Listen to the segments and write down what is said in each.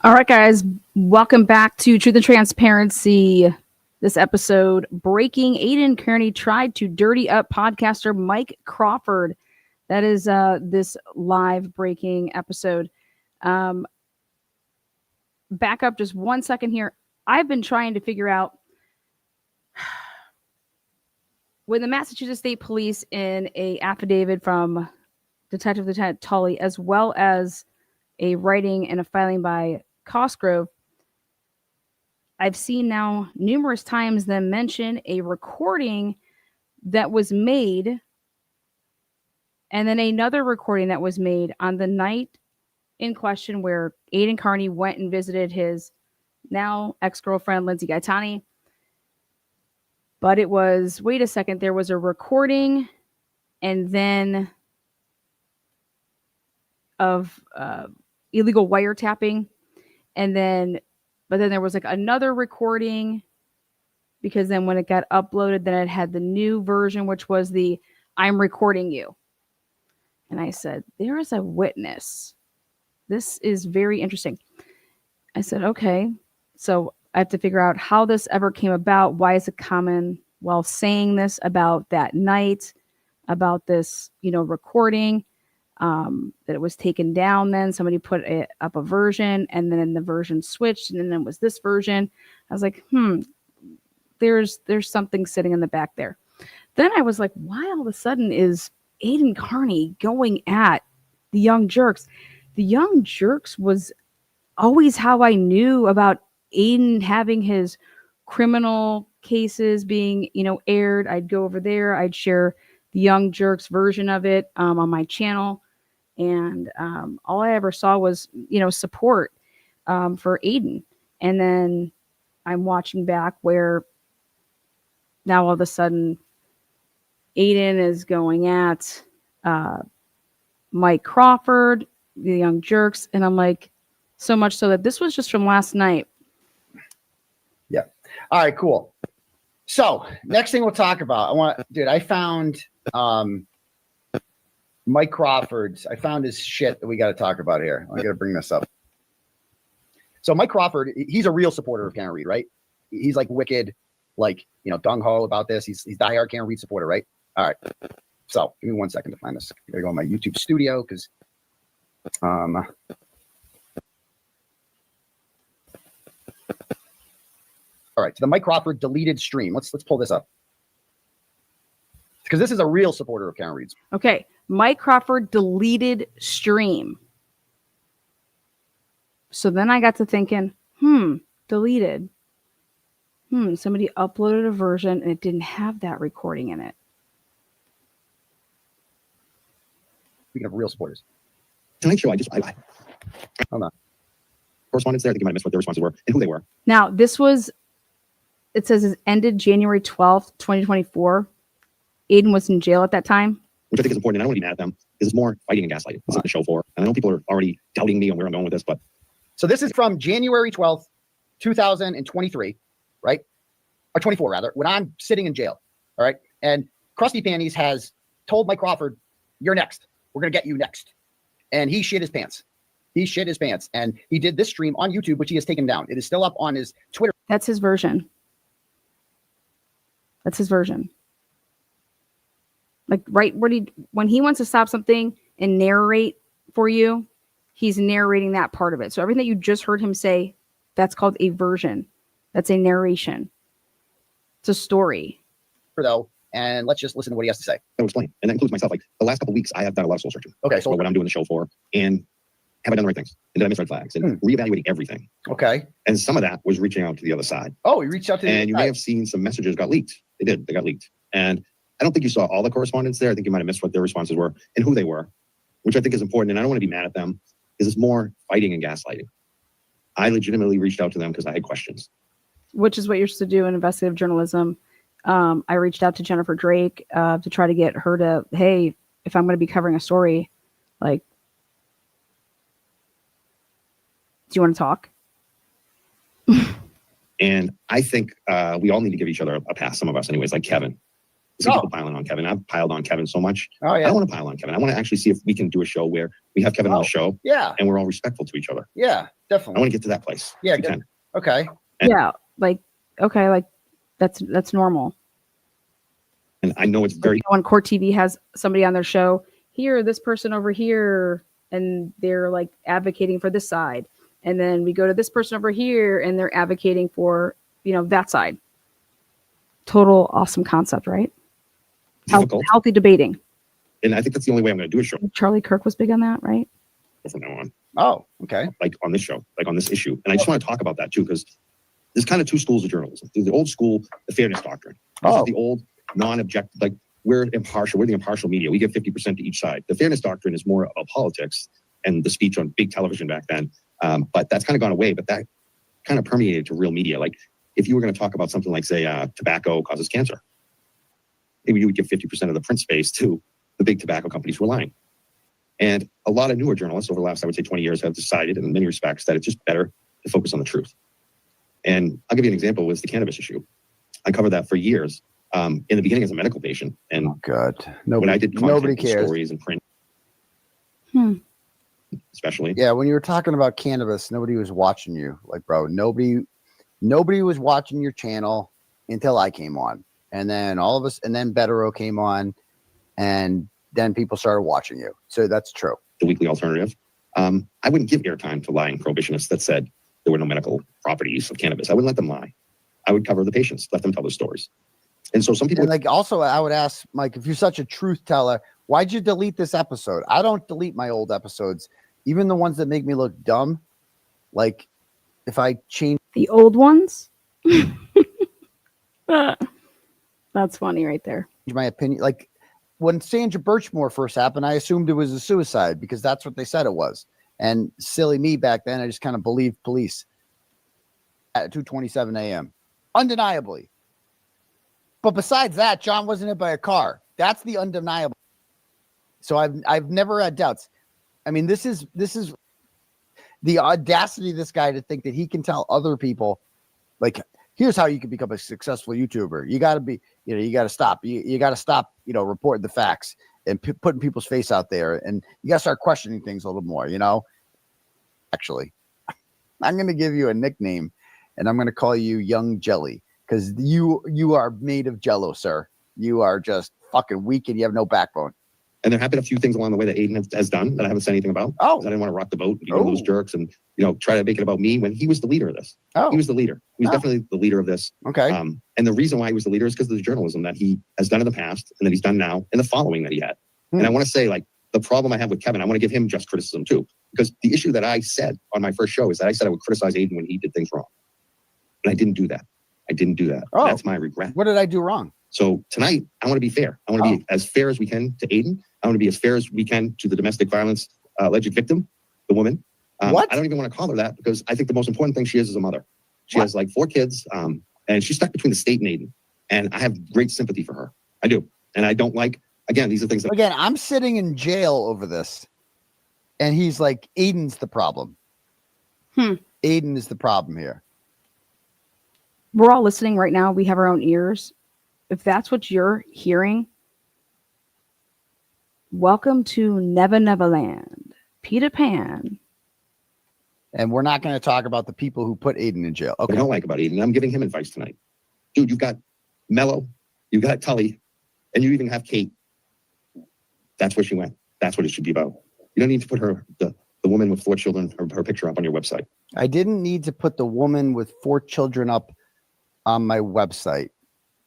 All right, guys, welcome back to Truth and Transparency. This episode, breaking Aidan Kearney tried to dirty up podcaster Mike Crawford. That is this live breaking episode. Back up just 1 second here. I've been trying to figure out when the Massachusetts State Police in a affidavit from Detective Lieutenant Tully, as well as a writing and a filing by Cosgrove, I've seen now numerous times them mention a recording that was made and then another recording that was made on the night in question where Aidan Kearney went and visited his now ex-girlfriend, Lindsay Gaetani. But it was, wait a second, there was a recording and then of illegal wiretapping. And then, but then there was like another recording because then when it got uploaded, then it had the new version, which was the I'm recording you. And I said, there is a witness. This is very interesting. I said, okay, so I have to figure out how this ever came about. Why is it common while saying this about that night, about this, recording? That it was taken down. Then somebody put it up a version and then the version switched and then it was this version. I was like, there's something sitting in the back there. Then I was like, why all of a sudden is Aidan Kearney going at the Young Jerks? The Young Jerks was always how I knew about Aidan having his criminal cases being, aired. I'd go over there. I'd share the Young Jerks version of it on my channel. And all I ever saw was, support for Aidan. And then I'm watching back where now all of a sudden Aidan is going at Mike Crawford, the Young Jerks. And I'm like, so much so that this was just from last night. Yeah. All right, cool. So next thing we'll talk about, I found Mike Crawford's. I found his shit that we got to talk about here. I got to bring this up. So Mike Crawford, he's a real supporter of Karen Read, right? He's like wicked, gung ho about this. He's diehard Karen Read supporter, right? All right. So give me 1 second to find this. I gotta go in my YouTube studio because, all right. So the Mike Crawford deleted stream. Let's pull this up because this is a real supporter of Karen Read's. Okay. Mike Crawford deleted stream. So then I got to thinking, deleted. Somebody uploaded a version and it didn't have that recording in it. Speaking of real supporters. Tonight's show, I hold on. Correspondence there. I think you might have missed what their responses were and who they were. Now, it says it ended January 12th, 2024. Aidan was in jail at that time. Which I think is important, and I don't want to be mad at them. This is more fighting and gaslighting. This is the show for. And I know people are already doubting me on where I'm going with this, but. So this is from January 12th, 2023, right? Or 24, rather, when I'm sitting in jail, all right? And Krusty Panties has told Mike Crawford, you're next. We're going to get you next. And he shit his pants. And he did this stream on YouTube, which he has taken down. It is still up on his Twitter. That's his version. Like right when he wants to stop something and narrate for you, he's narrating that part of it. So everything that you just heard him say, that's called a version. That's a narration. It's a story. Though, and let's just listen to what he has to say. I'll explain. And that includes myself. Like the last couple of weeks, I have done a lot of soul searching. Okay. So what I'm doing the show for, and have I done the right things? And did I miss red flags? And reevaluating everything. Okay. And some of that was reaching out to the other side. Oh, he reached out to the other side. And you may have seen some messages got leaked. They got leaked. And I don't think you saw all the correspondence there. I think you might have missed what their responses were and who they were, which I think is important. And I don't want to be mad at them because it's more fighting and gaslighting. I legitimately reached out to them because I had questions. Which is what you're supposed to do in investigative journalism. I reached out to Jennifer Drake to try to get her to, hey, if I'm going to be covering a story, like, do you want to talk? And I think we all need to give each other a pass, some of us anyways, like Kevin. See people piling on Kevin. I've piled on Kevin so much. Oh I yeah. don't want to pile on Kevin. I want to actually see if we can do a show where we have Kevin on the show Yeah. and we're all respectful to each other. Yeah. I Definitely. want to get to that place. Yeah. if we can. Okay. Yeah, like okay, like that's normal. And I know it's very When Court TV has somebody on their show, here, this person over here, and they're like advocating for this side, and then we go to this person over here, and they're advocating for that side. Total awesome concept, right? difficult. Healthy debating. And I think that's the only way I'm going to do a show Charlie Kirk was big on that, right? from now on. Oh, okay. Like on this show, like on this issue. And I just want to talk about that too, because there's kind of two schools of journalism. There's the old school, the fairness doctrine. This is the old non-objective, like we're impartial. We're the impartial media. We give 50% to each side. The fairness doctrine is more about politics and the speech on big television back then. But that's kind of gone away, but that kind of permeated to real media. Like if you were going to talk about something like, say, tobacco causes cancer, maybe you would give 50% of the print space to the big tobacco companies who are lying. And a lot of newer journalists over the last, I would say 20 years have decided in many respects that it's just better to focus on the truth. And I'll give you an example with the cannabis issue. I covered that for years in the beginning as a medical patient. And good. when I did Nobody content cares. stories and print, especially. Yeah, when you were talking about cannabis, nobody was watching you. Like, bro, nobody was watching your channel until I came on. And then all of us, and then Bettero came on, and then people started watching you. So that's true. The weekly alternative. I wouldn't give airtime to lying prohibitionists that said there were no medical properties of cannabis. I wouldn't let them lie. I would cover the patients, let them tell their stories. And so some people And like, also, I would ask Mike, if you're such a truth teller, why'd you delete this episode? I don't delete my old episodes, even the ones that make me look dumb. Like, if I change The old ones. That's funny right there. my opinion, like when Sandra Birchmore first happened, I assumed it was a suicide because that's what they said it was. And silly me back then, I just kind of believed police at 2:27 a.m. Undeniably. But besides that, John wasn't hit by a car. That's the undeniable. So I've never had doubts. I mean, this is the audacity of this guy to think that he can tell other people, like, here's how you can become a successful YouTuber. You got to be, you got to stop. You got to stop, reporting the facts and putting people's face out there. And you got to start questioning things a little more, Actually, I'm going to give you a nickname, and I'm going to call you Young Jelly, because you are made of jello, sir. You are just fucking weak and you have no backbone. And there have been a few things along the way that Aidan has done that I haven't said anything about. Oh. I didn't want to rock the boat and be one of those jerks and, try to make it about me when he was the leader of this. Oh. He was the leader. He was definitely the leader of this. Okay. And the reason why he was the leader is because of the journalism that he has done in the past and that he's done now and the following that he had. And I want to say, like, the problem I have with Kevin, I want to give him just criticism too. Because the issue that I said on my first show is that I said I would criticize Aidan when he did things wrong. And I didn't do that. Oh. That's my regret. What did I do wrong? So tonight, I want to be fair. I want to be as fair as we can to Aidan. I want to be as fair as we can to the domestic violence alleged victim, the woman. What? I don't even want to call her that because I think the most important thing she is a mother. She has like 4 kids, and she's stuck between the state and Aidan. And I have great sympathy for her. I do. And I don't like, again, these are things that... Again, I'm sitting in jail over this. And he's like, Aidan's the problem. Aidan is the problem here. We're all listening right now. We have our own ears. If that's what you're hearing, welcome to Never Neverland. Peter Pan. And we're not going to talk about the people who put Aidan in jail. What Okay. I don't like about Aidan, I'm giving him advice tonight. Dude, you've got Mello, you've got Tully, and you even have Kate. That's where she went. That's what it should be about. You don't need to put her, the woman with 4 children, her picture up on your website. I didn't need to put the woman with 4 children up on my website.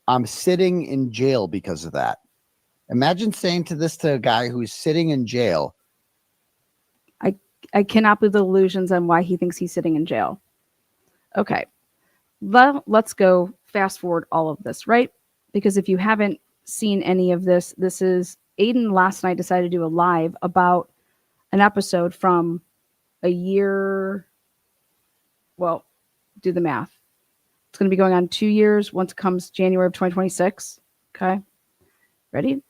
I'm sitting in jail because of that. Imagine saying this to a guy who's sitting in jail. I cannot believe the illusions on why he thinks he's sitting in jail. Okay. Well, let's go fast forward all of this, right? Because if you haven't seen any of this, this is Aidan last night decided to do a live about an episode from a year. Well, do the math. It's going to be going on 2 years once it comes January of 2026. Okay. Ready?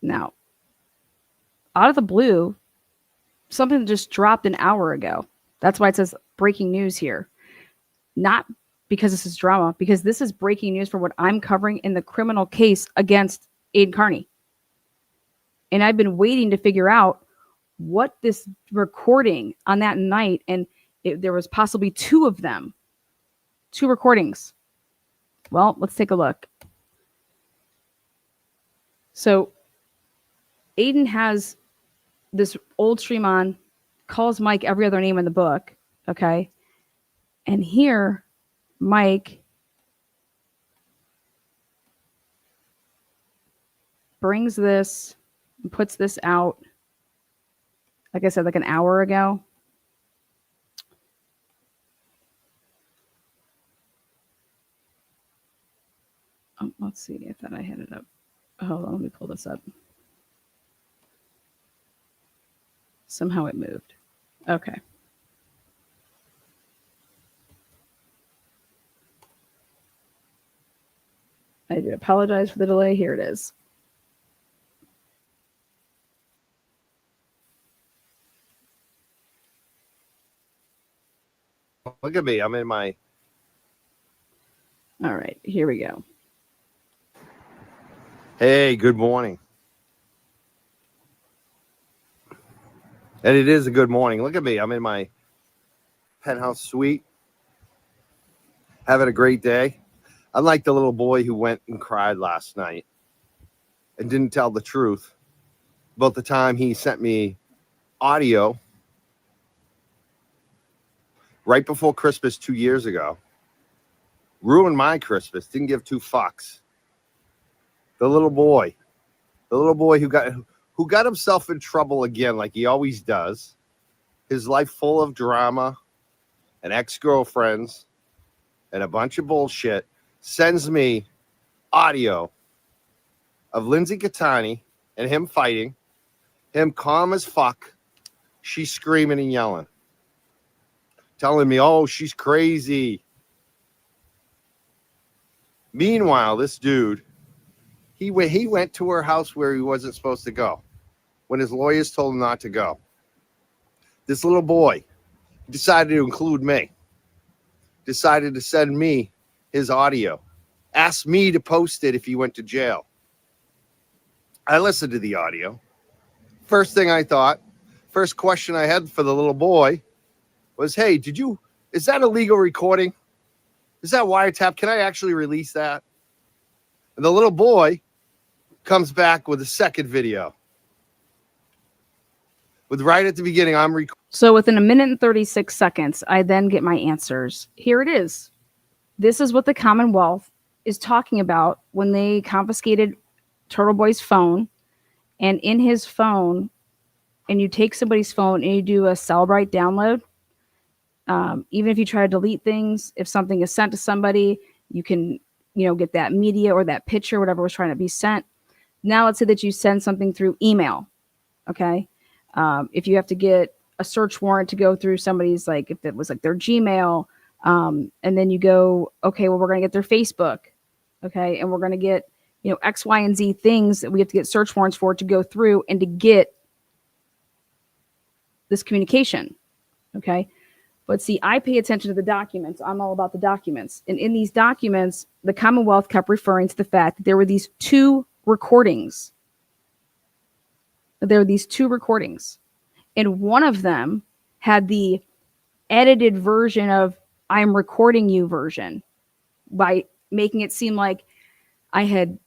Now, out of the blue, something just dropped an hour ago. That's why it says breaking news here. Not because this is drama, because this is breaking news for what I'm covering in the criminal case against Aidan Kearney. And I've been waiting to figure out what this recording on that night, and there was possibly 2 of them, 2 recordings. Well, let's take a look. So Aidan has this old stream on, calls Mike every other name in the book, okay? And here, Mike brings this and puts this out, like I said, like an hour ago. Let's see if that I had it up. Hold on, let me pull this up. Somehow it moved. Okay. I do apologize for the delay. Here it is. Look at me. I'm in my... All right, here we go. Hey, good morning. And it is a good morning. Look at me. I'm in my penthouse suite, having a great day. I'm like the little boy who went and cried last night and didn't tell the truth about the time he sent me audio right before Christmas 2 years ago. Ruined my Christmas. Didn't give 2 fucks. The little boy who got himself in trouble again, like he always does. His life full of drama and ex-girlfriends and a bunch of bullshit, sends me audio of Lindsay Catani and him fighting, him calm as fuck, she's screaming and yelling, telling me, oh, she's crazy. Meanwhile, this dude, he went to her house where he wasn't supposed to go when his lawyers told him not to go. This little boy decided to include me, decided to send me his audio, asked me to post it if he went to jail. I listened to the audio. First thing I thought, first question I had for the little boy was, hey, is that a legal recording? Is that wiretap? Can I actually release that? And the little boy comes back with a second video. With right at the beginning, I'm recording. So within 1 minute and 36 seconds, I then get my answers. Here it is. This is what the Commonwealth is talking about when they confiscated Turtle Boy's phone. And in his phone, and you take somebody's phone and you do a Cellbrite download, even if you try to delete things, if something is sent to somebody, you can, get that media or that picture, whatever was trying to be sent. Now let's say that you send something through email, okay? If you have to get a search warrant to go through somebody's, like if it was like their Gmail, and then you go, okay, well, we're going to get their Facebook, okay? And we're going to get, X, Y, and Z things that we have to get search warrants for to go through and to get this communication, okay? But see, I pay attention to the documents. I'm all about the documents. And in these documents, the Commonwealth kept referring to the fact that there were these 2 recordings. There were these 2 recordings. And one of them had the edited version of I'm recording you version by making it seem like I had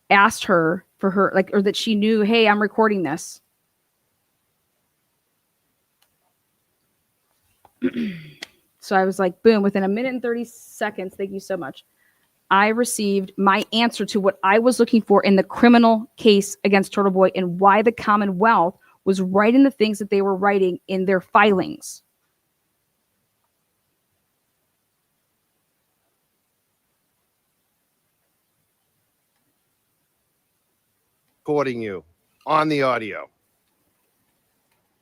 asked her for her, like, or that she knew, hey, I'm recording this. So I was like, boom, within 1 minute and 30 seconds, thank you so much, I received my answer to what I was looking for in the criminal case against Turtle Boy and why the Commonwealth was writing the things that they were writing in their filings. Recording you on the audio.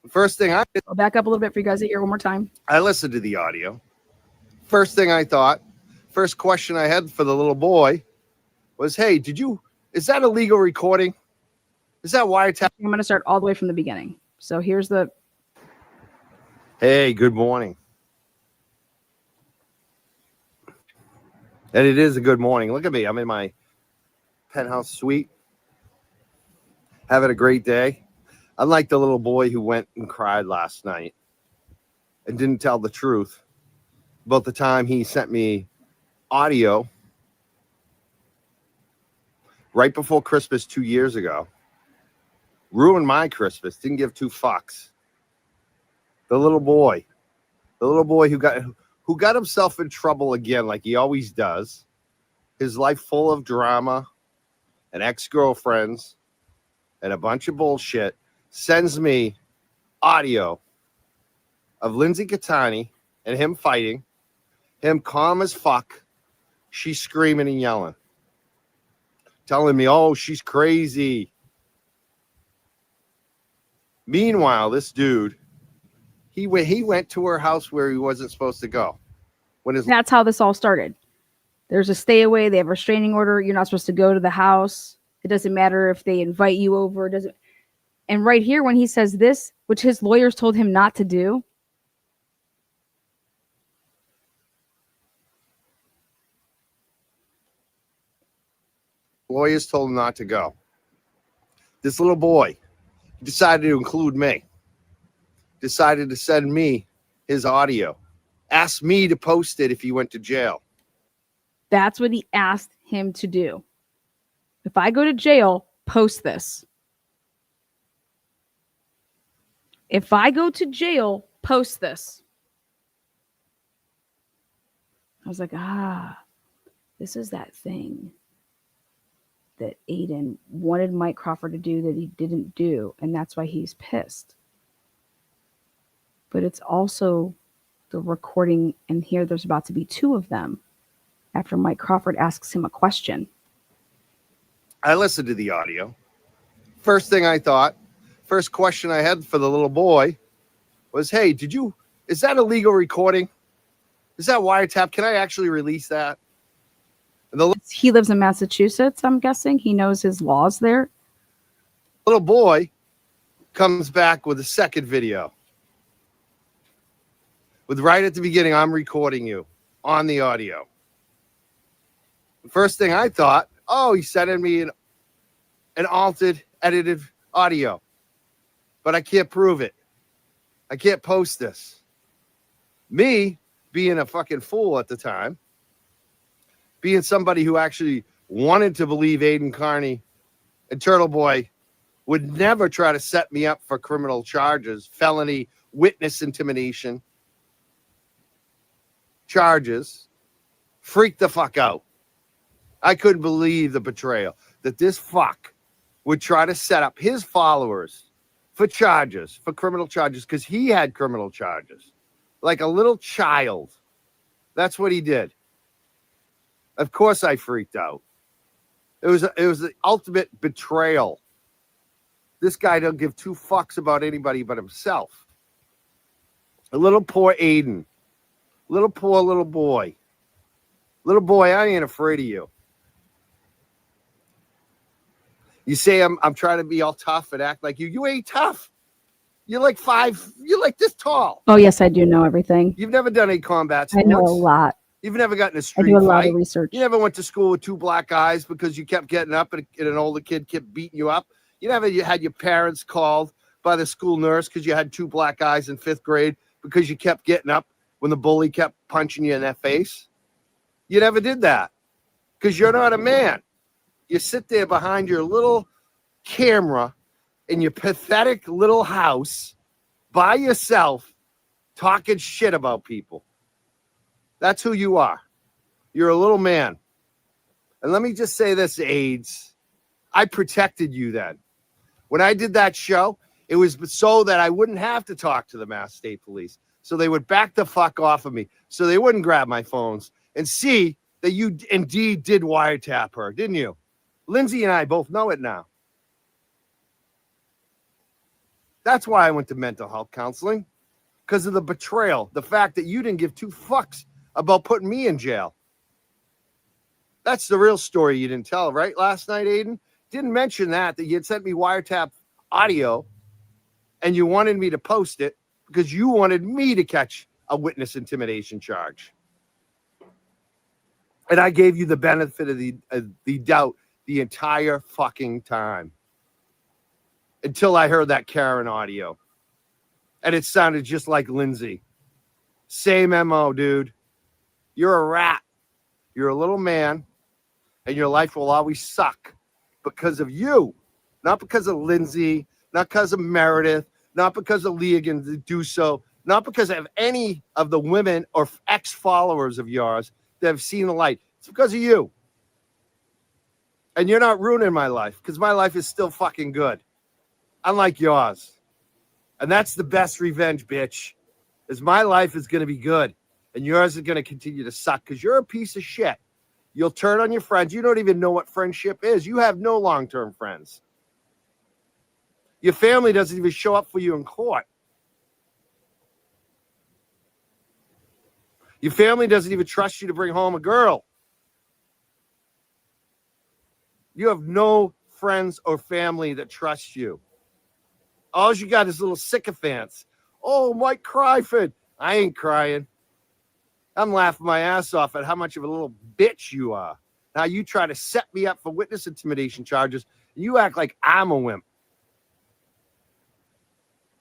First thing I'll back up a little bit for you guys to hear one more time. I listened to the audio. First thing I thought, first question I had for the little boy was, hey, is that a legal recording? Is that wiretap? I'm going to start all the way from the beginning. So here's the... Hey, good morning. And it is a good morning. Look at me. I'm in my penthouse suite, having a great day. Unlike the little boy who went and cried last night and didn't tell the truth about the time he sent me audio right before Christmas 2 years ago. Ruined my Christmas. Didn't give two fucks. The little boy who got himself in trouble again, like he always does. His life full of drama and ex-girlfriends and a bunch of bullshit, sends me audio of Lindsay Catani and him fighting, him calm as fuck, she's screaming and yelling, telling me, oh, she's crazy. Meanwhile, this dude, he went to her house where he wasn't supposed to go. That's how this all started. There's a stay away. They have a restraining order. You're not supposed to go to the house. It doesn't matter if they invite you over. It doesn't. And right here, when he says this, which his lawyers told him not to do, lawyers told him not to go. This little boy decided to include me, decided to send me his audio, asked me to post it if he went to jail. that's what he asked him to do. If I go to jail, post this. If I go to jail, post this. I was like, this is that thing that Aidan wanted Mike Crawford to do that he didn't do, and that's why he's pissed. But it's also the recording, and here there's about to be two of them after Mike Crawford asks him a question. I listened to the audio. First question I had for the little boy was, hey, is that a legal recording? Is that wiretap? Can I actually release that? And he lives in Massachusetts, I'm guessing. He knows his laws there. Little boy comes back with a second video. With right at the beginning, I'm recording you on the audio. The first thing I thought, he's sending me an altered, edited audio. But I can't prove it. I can't post this. Me, being a fucking fool at the time, being somebody who actually wanted to believe Aidan Kearney and Turtle Boy would never try to set me up for criminal charges, felony witness intimidation charges, freaked the fuck out. I couldn't believe the betrayal that this fuck would try to set up his followers for charges, for criminal charges, because he had criminal charges. Like a little child. That's what he did. Of course I freaked out. It was the ultimate betrayal. This guy don't give two fucks about anybody but himself. A little poor Aidan. Little poor little boy. Little boy, I ain't afraid of you. You say I'm trying to be all tough and act like you. You ain't tough. You're like this tall. Oh, yes, I do know everything. You've never done any combat sports. I know a lot. You've never gotten a I street do a lot fight. of research. You never went to school with two black guys because you kept getting up and an older kid kept beating you up. You never had your parents called by the school nurse because you had two black guys in 5th grade because you kept getting up when the bully kept punching you in that face. You never did that because you're not a man. You sit there behind your little camera in your pathetic little house by yourself talking shit about people. That's who you are. You're a little man. And let me just say this, AIDS. I protected you then. When I did that show, it was so that I wouldn't have to talk to the Mass State Police. So they would back the fuck off of me. So they wouldn't grab my phones and see that you indeed did wiretap her, didn't you? Lindsay and I both know it now. That's why I went to mental health counseling. Because of the betrayal. The fact that you didn't give two fucks about putting me in jail. That's the real story you didn't tell, right? Last night, Aidan? Didn't mention that you had sent me wiretap audio and you wanted me to post it because you wanted me to catch a witness intimidation charge. And I gave you the benefit of the doubt the entire fucking time. Until I heard that Karen audio. And it sounded just like Lindsay. Same MO, dude. You're a rat. You're a little man. And your life will always suck because of you. Not because of Lindsay. Not because of Meredith. Not because of Legan to do so. Not because of any of the women or ex-followers of yours that have seen the light. It's because of you. And you're not ruining my life because my life is still fucking good. Unlike yours. And that's the best revenge, bitch. Is my life is going to be good. And yours is going to continue to suck because you're a piece of shit. You'll turn on your friends. You don't even know what friendship is. You have no long-term friends. Your family doesn't even show up for you in court. Your family doesn't even trust you to bring home a girl. You have no friends or family that trust you. All you got is little sycophants. Oh, Mike Crawford. I ain't crying. I'm laughing my ass off at how much of a little bitch you are. Now you try to set me up for witness intimidation charges, and you act like I'm a wimp.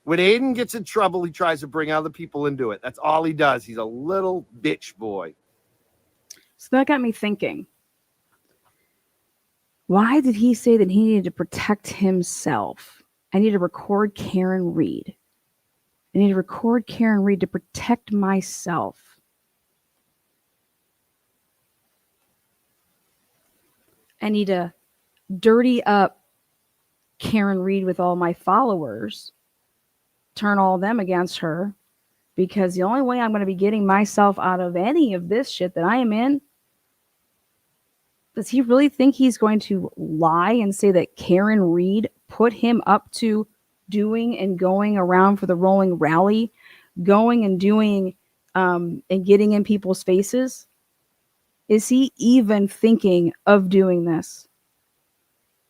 When Aidan gets in trouble, he tries to bring other people into it. That's all he does. He's a little bitch boy. So that got me thinking. Why did he say that he needed to protect himself? I need to record Karen Reed. I need to record Karen Reed to protect myself. I need to dirty up Karen Reed with all my followers, turn all of them against her, because the only way I'm going to be getting myself out of any of this shit that I am in. Does he really think he's going to lie and say that Karen Reed put him up to doing and going around for the rolling rally, going and doing and getting in people's faces? Is he even thinking of doing this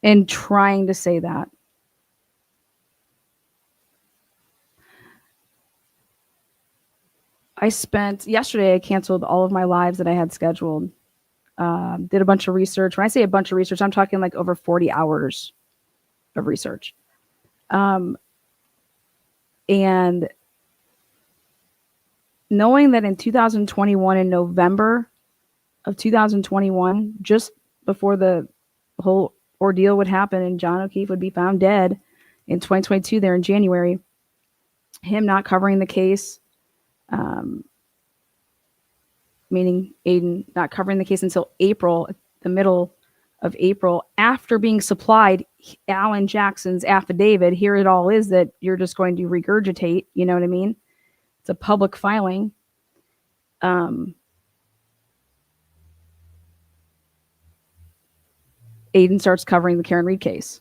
and trying to say that? Yesterday I canceled all of my lives that I had scheduled. Did a bunch of research. When I say a bunch of research, I'm talking like over 40 hours of research. And knowing that in 2021, in November of 2021, just before the whole ordeal would happen and John O'Keefe would be found dead in 2022 there in January, him not covering the case, meaning Aidan not covering the case until April, the middle of April, after being supplied Alan Jackson's affidavit. Here it all is that you're just going to regurgitate, you know what I mean? It's a public filing. Aidan starts covering the Karen Reed case.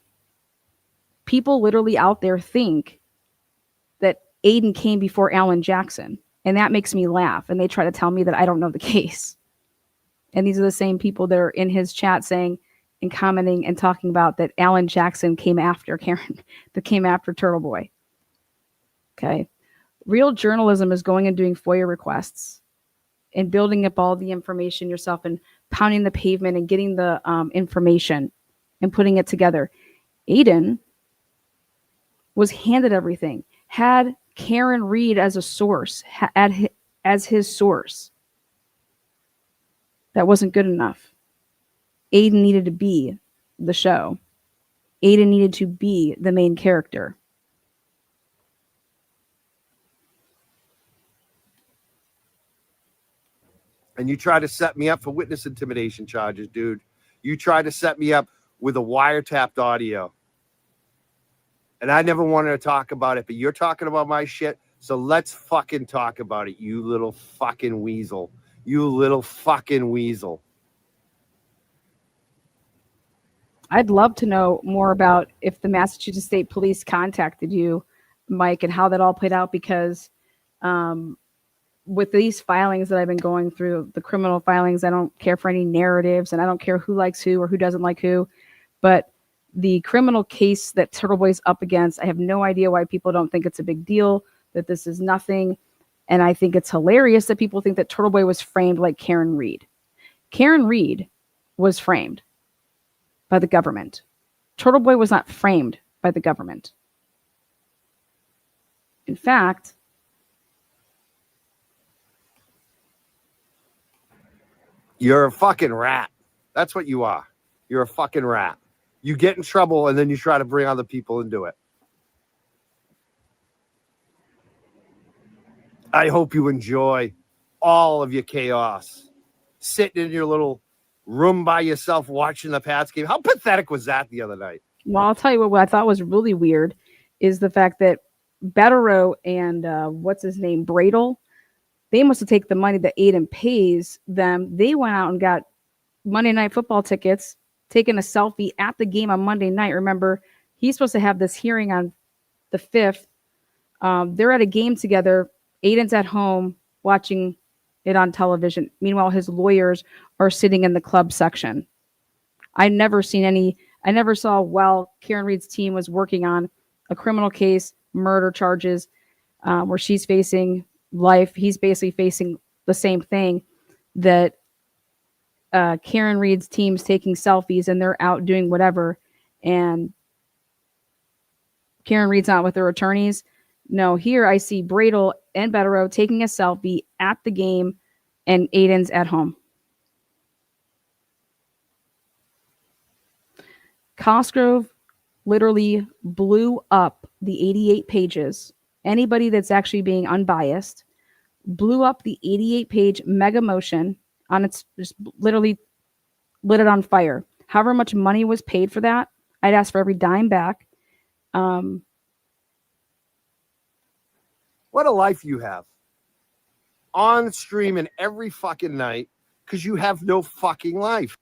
People literally out there think that Aidan came before Alan Jackson. And that makes me laugh. And they try to tell me that I don't know the case. And these are the same people that are in his chat saying and commenting and talking about that Alan Jackson came after Karen, that came after Turtle Boy. Okay. Real journalism is going and doing FOIA requests and building up all the information yourself and pounding the pavement and getting the information and putting it together. Aidan was handed everything, had Karen Reed as a source, as his source. That wasn't good enough. Aidan needed to be the show. Aidan needed to be the main character. And you try to set me up for witness intimidation charges, dude. You try to set me up with a wiretapped audio. And I never wanted to talk about it, but you're talking about my shit. So let's fucking talk about it, you little fucking weasel. You little fucking weasel. I'd love to know more about if the Massachusetts State Police contacted you, Mike, and how that all played out, because with these filings that I've been going through, the criminal filings, I don't care for any narratives and I don't care who likes who or who doesn't like who. But the criminal case that Turtle Boy's up against, I have no idea why people don't think it's a big deal, that this is nothing. And I think it's hilarious that people think that Turtle Boy was framed like Karen Reed. Karen Reed was framed by the government. Turtle Boy was not framed by the government. In fact, You're a fucking rat. That's what you are. You're a fucking rat. You get in trouble and then you try to bring other people into it. I hope you enjoy all of your chaos. Sitting in your little room by yourself watching the Pats game. How pathetic was that the other night? well, I'll tell you what I thought was really weird is the fact that Batterow and what's his name, Bradle, they must have taken the money that Aidan pays them. They went out and got Monday Night Football tickets, taking a selfie at the game on Monday night. Remember, he's supposed to have this hearing on the 5th. They're at a game together. Aidan's at home watching it on television. Meanwhile, his lawyers are sitting in the club section. I never saw while Karen Reed's team was working on a criminal case, murder charges, where she's facing life. He's basically facing the same thing, that Karen Reed's team's taking selfies and they're out doing whatever. And Karen Reed's not with their attorneys. No, here I see Bradle and Batterow taking a selfie at the game and Aidan's at home. Cosgrove literally blew up the 88 pages. Anybody that's actually being unbiased blew up the 88-page mega motion on its, just literally lit it on fire. However much money was paid for that, I'd ask for every dime back. What a life you have. On streaming every fucking night because you have no fucking life.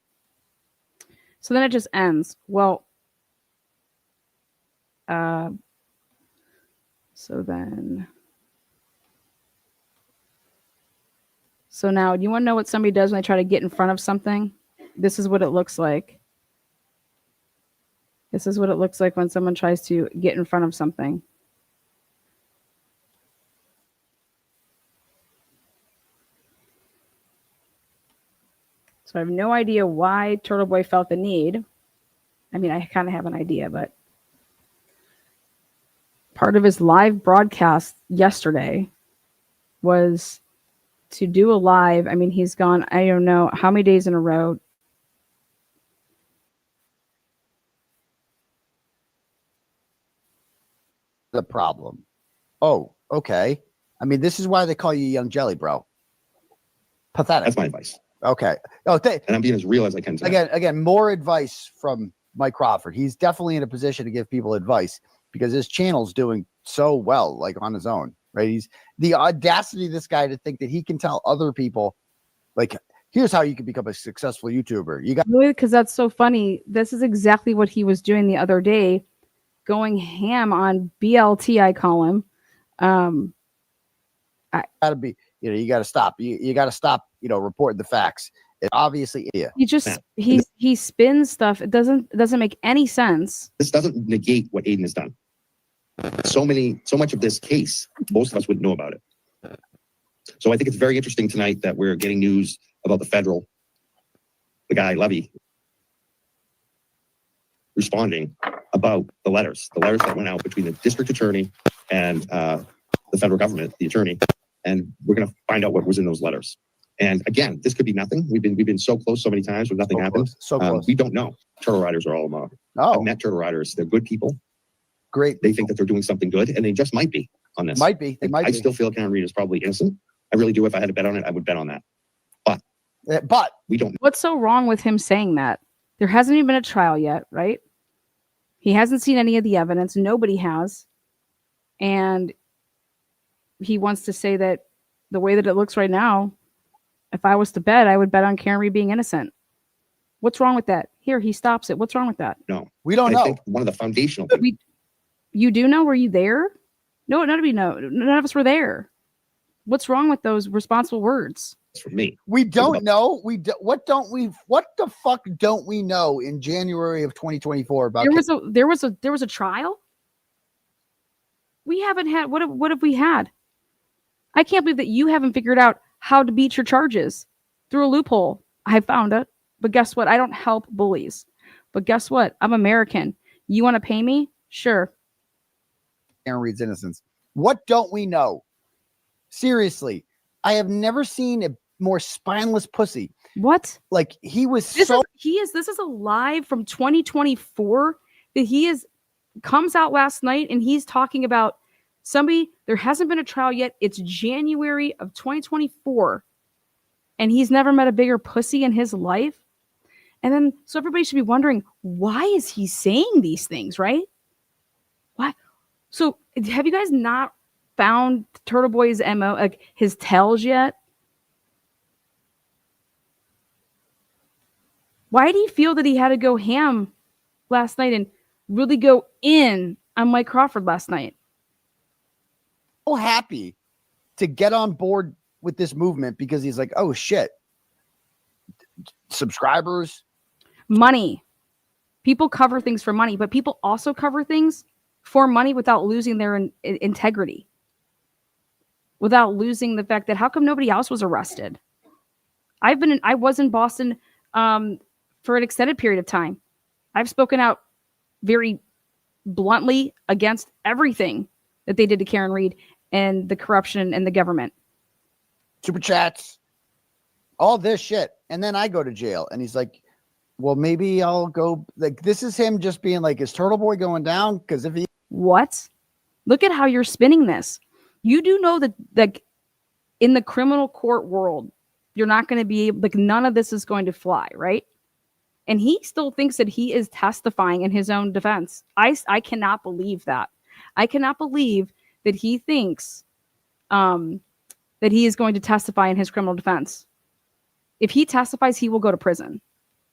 So then it just ends. Well, so now, do you want to know what somebody does when they try to get in front of something? This is what it looks like. This is what it looks like when someone tries to get in front of something. So I have no idea why Turtle Boy felt the need. I mean, I kind of have an idea, but part of his live broadcast yesterday was to do a live. I mean, he's gone, I don't know how many days in a row. The problem. Oh, okay. I mean, this is why they call you Young Jelly, bro. Pathetic. That's my advice. Okay. Oh, And I'm being as real as I can today. again, more advice from Mike Crawford. He's definitely in a position to give people advice because his channel's doing so well, like on his own, right? He's the audacity of this guy to think that he can tell other people, like, here's how you can become a successful YouTuber. You got Really, because that's so funny. This is exactly what he was doing the other day, going ham on BLT, I call him. to be, you got to stop. You got to stop, reporting the facts. It obviously, yeah. He spins stuff. It doesn't make any sense. This doesn't negate what Aidan has done. So much of this case, most of us wouldn't know about it. So I think it's very interesting tonight that we're getting news about the guy Levy, responding about the letters that went out between the district attorney and the federal government, the attorney, and we're going to find out what was in those letters. And again, this could be nothing. We've been so close so many times when nothing happened. So close. We don't know. Turtle Riders are all I've met Turtle Riders. They're good people. Great. They think that they're doing something good, and they just might be on this. Might be. They might I be. still feel Karen Reed is probably innocent. I really do. If I had to bet on it, I would bet on that. But We don't know. What's so wrong with him saying that? There hasn't even been a trial yet, right? He hasn't seen any of the evidence. Nobody has. And he wants to say that the way that it looks right now, if I was to bet, I would bet on Karen Reed being innocent. What's wrong with that? Here, he stops it. What's wrong with that? No. we don't I know. think one of the foundational things. You do know? Were you there? No, none of you know. None of us were there. What's wrong with those responsible words? For me, We don't know. What the fuck don't we know in January of 2024 about There was a trial. We haven't had what have we had? I can't believe that you haven't figured out how to beat your charges through a loophole. I found it. But guess what? I don't help bullies. But guess what? I'm American. You want to pay me? Sure. Aaron Reed's innocence. What don't we know? Seriously, I have never seen a more spineless pussy. What? Like he was This so. is a live from 2024 that comes out last night, and he's talking about somebody. There hasn't been a trial yet. It's January of 2024, and he's never met a bigger pussy in his life. And then, so everybody should be wondering, why is he saying these things, right? Why? So have you guys not found Turtle Boy's MO, like his tells yet? Why did he feel that he had to go ham last night and really go in on Mike Crawford last night? So happy to get on board with this movement because he's like, oh shit, subscribers, money. People cover things for money, but people also cover things for money without losing their integrity, without losing the fact that how come nobody else was arrested? I was in Boston for an extended period of time. I've spoken out very bluntly against everything that they did to Karen Reed and the corruption in the government. super chats, all this shit. And then I go to jail and he's like, well, maybe I'll go. Like, this is him just being like, is Turtle Boy going down? Because if he. What? Look at how you're spinning this. You do know that, like, in the criminal court world, you're not going to be like, none of this is going to fly, right? And he still thinks that he is testifying in his own defense. I cannot believe that. I cannot believe that he thinks that he is going to testify in his criminal defense. If he testifies, he will go to prison.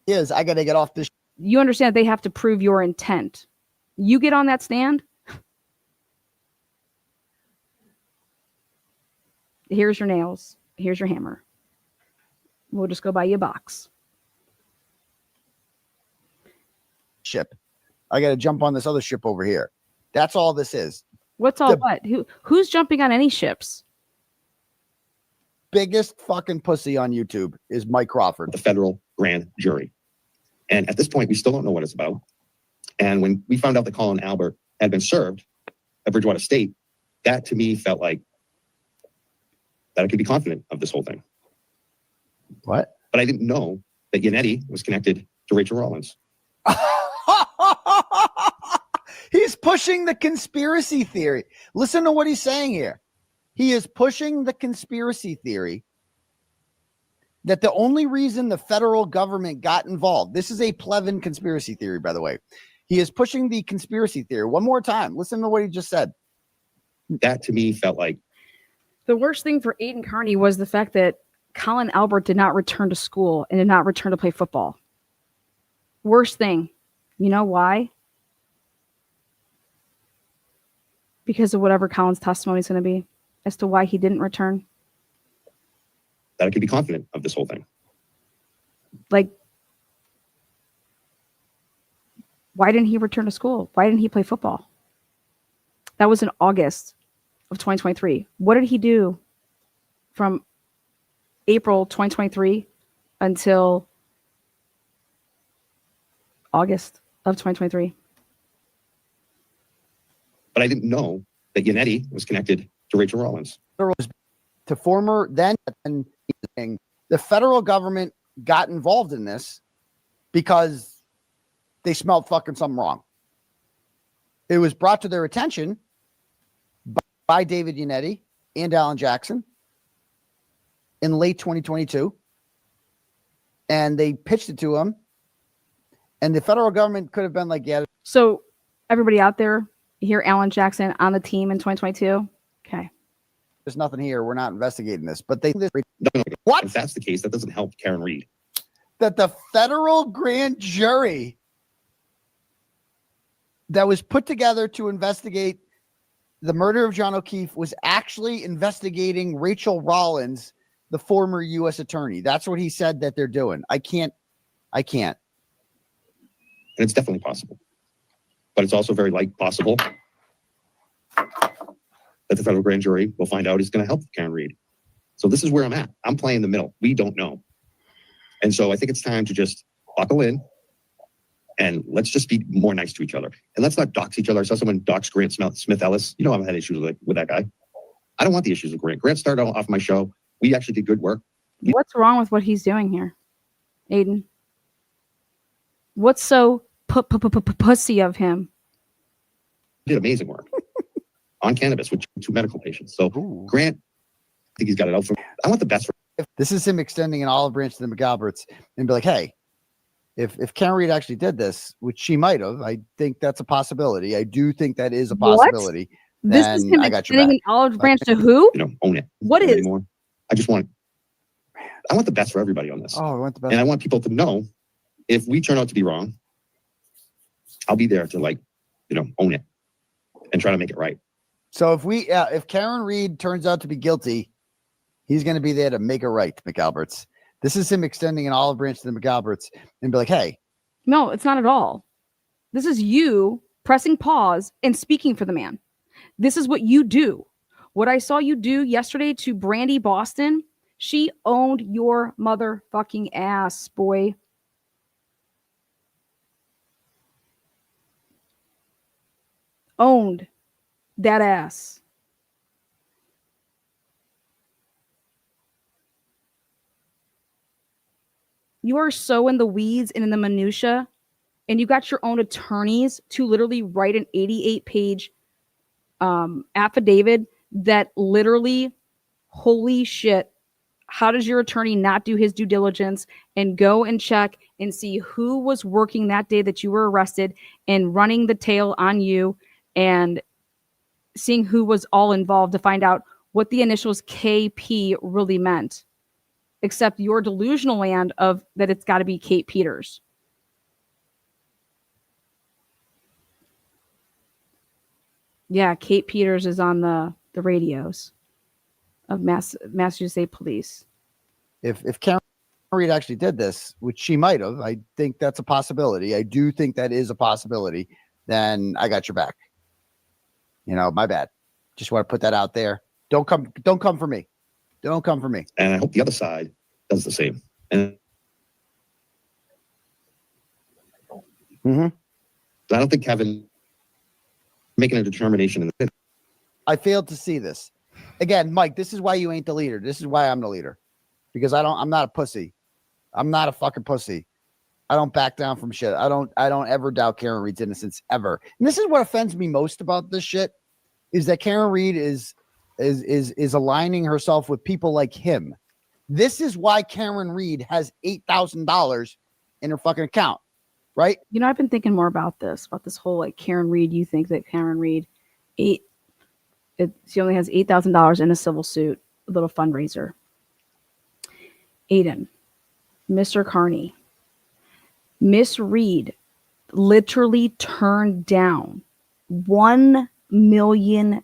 Is I got to get off this. You understand they have to prove your intent. You get on that stand. Here's your nails. Here's your hammer. We'll just go buy you a box. Ship. I got to jump on this other ship over here. That's all this is. What's all what? Who's jumping on any ships? Biggest fucking pussy on YouTube is Mike Crawford. The federal grand jury. And at this point, we still don't know what it's about. And when we found out that Colin Albert had been served at Bridgewater State, that to me felt like that I could be confident of this whole thing. What? But I didn't know that Yannetti was connected to Rachel Rollins. He's pushing the conspiracy theory. Listen to what he's saying here. He is pushing the conspiracy theory that the only reason the federal government got involved, this is a Plevin conspiracy theory, by the way. He is pushing the conspiracy theory. One more time. Listen to what he just said. That to me felt like the worst thing for Aidan Kearney was the fact that Colin Albert did not return to school and did not return to play football. Worst thing. You know why? Because of whatever Colin's testimony is going to be as to why he didn't return. that I could be confident of this whole thing. Like, why didn't he return to school? Why didn't he play football? That was in August of 2023. What did he do from April 2023 until August of 2023? But I didn't know that Yannetti was connected to Rachel Rollins. To former then, and the federal government got involved in this because they smelled fucking something wrong. It was brought to their attention by David Yannetti and Alan Jackson in late 2022. And they pitched it to him. And the federal government could have been like, yeah. So everybody out there, you hear Alan Jackson on the team in 2022? Okay. There's nothing here. We're not investigating this. But they... No, What? if that's the case, that doesn't help Karen Reed. That the federal grand jury that was put together to investigate the murder of John O'Keefe was actually investigating Rachel Rollins, the former U.S. attorney. That's what he said that they're doing. I can't. And it's definitely possible. But it's also very possible that the federal grand jury will find out is going to help Karen Reed. So this is where I'm at. I'm playing the middle. We don't know. And so I think it's time to just buckle in and let's just be more nice to each other. And let's not dox each other. I saw someone dox Grant Smith Ellis. You know, I've had issues with that guy. I don't want the issues with Grant. Grant started off my show. We actually did good work. What's wrong with what he's doing here, Aidan? What's so pussy of him? He did amazing work on cannabis with 2 medical patients. So Ooh. Grant, I think he's got it out for. I want the best for. This is him extending an olive branch to the McAlberts and be like, hey, if Karen Reed actually did this, which she might have, I think that's a possibility. I do think that is a possibility. This is him I got your extending back. an olive branch to who? You know, own it. What is? Anymore. I want the best for everybody on this. Oh, I want the best. And I want people to know if we turn out to be wrong, I'll be there to own it and try to make it right. So if Karen Reed turns out to be guilty, he's going to be there to make it right, McAlberts. This is him extending an olive branch to the McAlberts and be like, hey. No, it's not at all. This is you pressing pause and speaking for the man. This is what you do. What I saw you do yesterday to Brandy Boston, she owned your motherfucking ass, boy. Owned that ass. You are so in the weeds and in the minutia, and you got your own attorneys to literally write an 88-page affidavit that literally, holy shit, how does your attorney not do his due diligence and go and check and see who was working that day that you were arrested and running the tail on you and seeing who was all involved to find out what the initials KP really meant, except your delusional land of that it's got to be Kate Peters. Yeah, Kate Peters is on the radios of Massachusetts State Police. If Karen Reed actually did this, which she might have, I think that's a possibility. I do think that is a possibility. Then I got your back. My bad. Just want to put that out there. Don't come for me. Don't come for me. And I hope the other side does the same. And I don't think Kevin making a determination in the I failed to see this. Again, Mike, this is why you ain't the leader. This is why I'm the leader. Because I'm not a pussy. I'm not a fucking pussy. I don't back down from shit. I don't ever doubt Karen Reed's innocence ever. And this is what offends me most about this shit is that Karen Reed is aligning herself with people like him. This is why Karen Reed has $8,000 in her fucking account, right? I've been thinking more about this whole Karen Reed. You think that Karen Reed she only has $8,000 in a civil suit, a little fundraiser. Aidan, Mr. Kearney, Miss Reed literally turned down $1 million.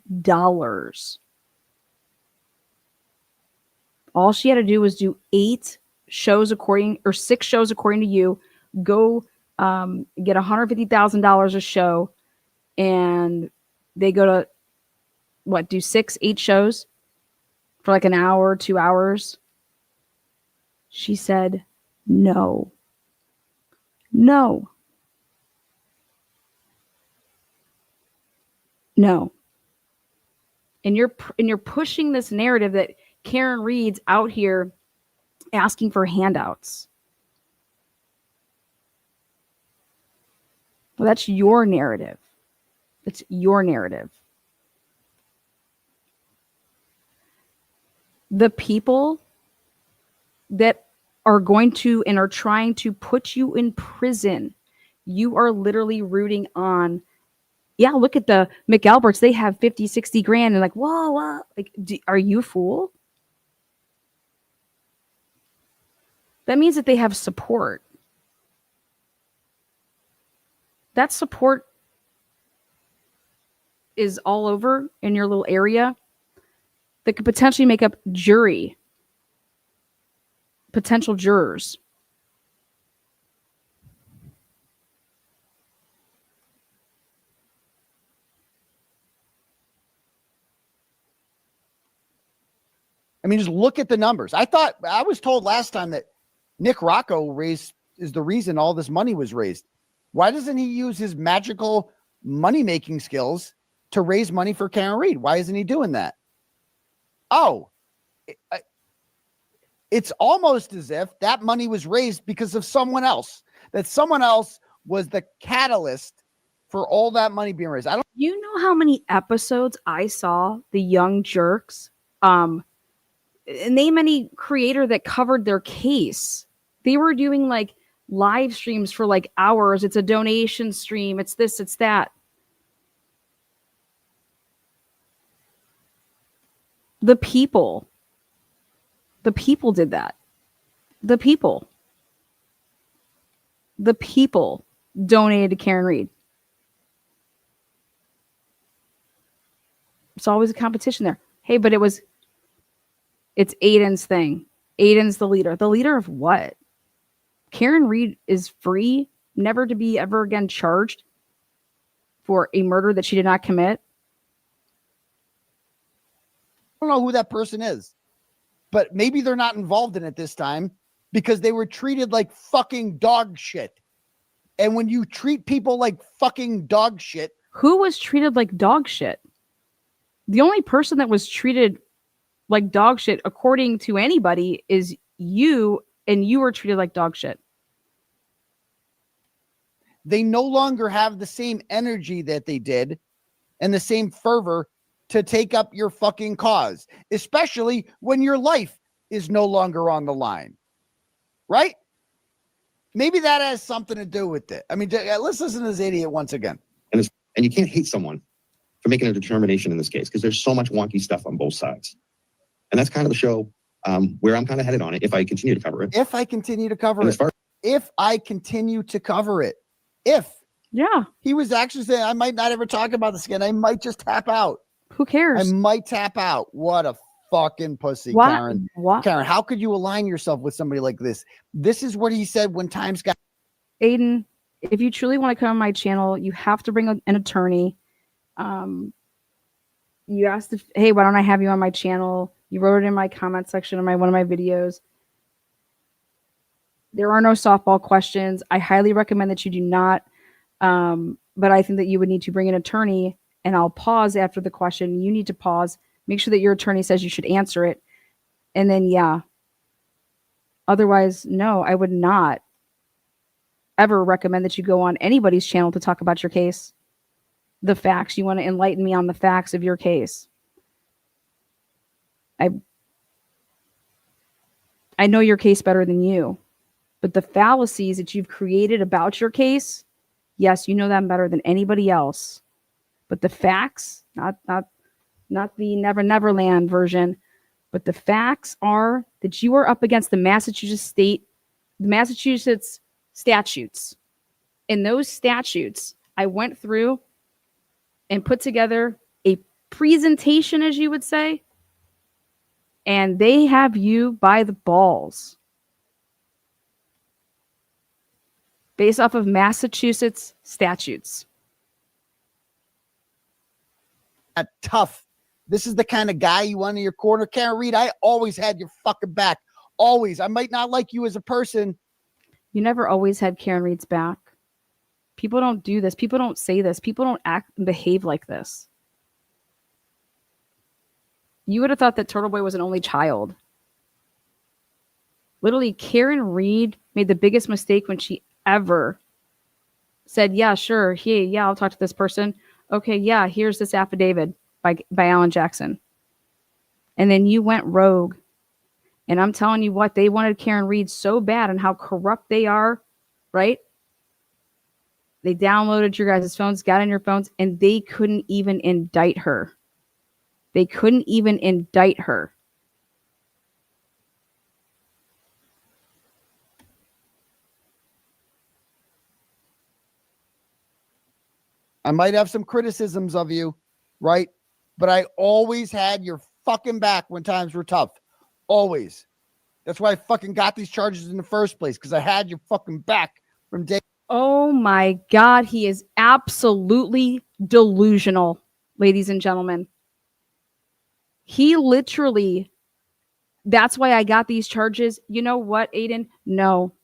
All she had to do was do 6 shows according to you, go get $150,000 a show, and they go to do 8 shows for an hour, 2 hours. She said no. And you're pushing this narrative that Karen Reed's out here asking for handouts. Well, that's your narrative. It's your narrative. The people that are going to and are trying to put you in prison, you are literally rooting on. Yeah, look at the McAlberts. They have 50, 60 grand and whoa. Are you a fool? That means that they have support. That support is all over in your little area that could potentially make up potential jurors. I mean, just look at the numbers. I was told last time that Nick Rocco is the reason all this money was raised. Why doesn't he use his magical money-making skills to raise money for Karen Reed? Why isn't he doing that? Oh, it's almost as if that money was raised because of someone else, that someone else was the catalyst for all that money being raised. You know how many episodes I saw the Young Jerks? Name any creator that covered their case. They were doing like live streams for like hours. It's a donation stream. It's this, it's that. The people did that. The people donated to Karen Reed. It's always a competition there. Hey, but it's Aidan's thing. Aidan's the leader. The leader of what? Karen Reed is free, never to be ever again charged for a murder that she did not commit. I don't know who that person is, but maybe they're not involved in it this time because they were treated like fucking dog shit. And when you treat people like fucking dog shit. Who was treated like dog shit? The only person that was treated like dog shit, according to anybody, is you, and you were treated like dog shit. They no longer have the same energy that they did and the same fervor to take up your fucking cause, especially when your life is no longer on the line. Right? Maybe that has something to do with it. I mean, let's listen to this idiot once again. And you can't hate someone for making a determination in this case, because there's so much wonky stuff on both sides. And that's kind of the show where I'm kind of headed on it if I continue to cover it. If I continue to cover it. If yeah, he was actually saying, I might not ever talk about this again. I might just tap out. Who cares? I might tap out. What a fucking pussy, what? Karen. What? Karen, how could you align yourself with somebody like this? This is what he said when times got. Aidan, if you truly want to come on my channel, you have to bring an attorney. You asked if, hey, why don't I have you on my channel? You wrote it in my comment section of one of my videos. There are no softball questions. I highly recommend that you do not. But I think that you would need to bring an attorney, and I'll pause after the question. You need to pause. Make sure that your attorney says you should answer it. And then, yeah. Otherwise, no, I would not ever recommend that you go on anybody's channel to talk about your case. The facts. You want to enlighten me on the facts of your case. I know your case better than you, but the fallacies that you've created about your case, yes, you know them better than anybody else. But the facts, not the Never Neverland version, but the facts are that you are up against the Massachusetts statutes. In those statutes, I went through and put together a presentation, as you would say, and they have you by the balls. Based off of Massachusetts statutes. Tough. This is the kind of guy you want in your corner. Karen Reed, I always had your fucking back. Always. I might not like you as a person. You never always had Karen Reed's back. People don't do this. People don't say this. People don't act and behave like this. You would have thought that Turtle Boy was an only child. Literally, Karen Reed made the biggest mistake when she ever said, yeah, sure. Hey, yeah, I'll talk to this person. Okay, yeah, here's this affidavit by Alan Jackson. And then you went rogue. And I'm telling you what, they wanted Karen Reed so bad and how corrupt they are, right? They downloaded your guys' phones, got on your phones, and they couldn't even indict her. They couldn't even indict her. I might have some criticisms of you, right? But I always had your fucking back when times were tough. Always. That's why I fucking got these charges in the first place, because I had your fucking back from day. Oh my God, he is absolutely delusional, ladies and gentlemen. He literally That's why I got these charges. You know what, Aidan? No,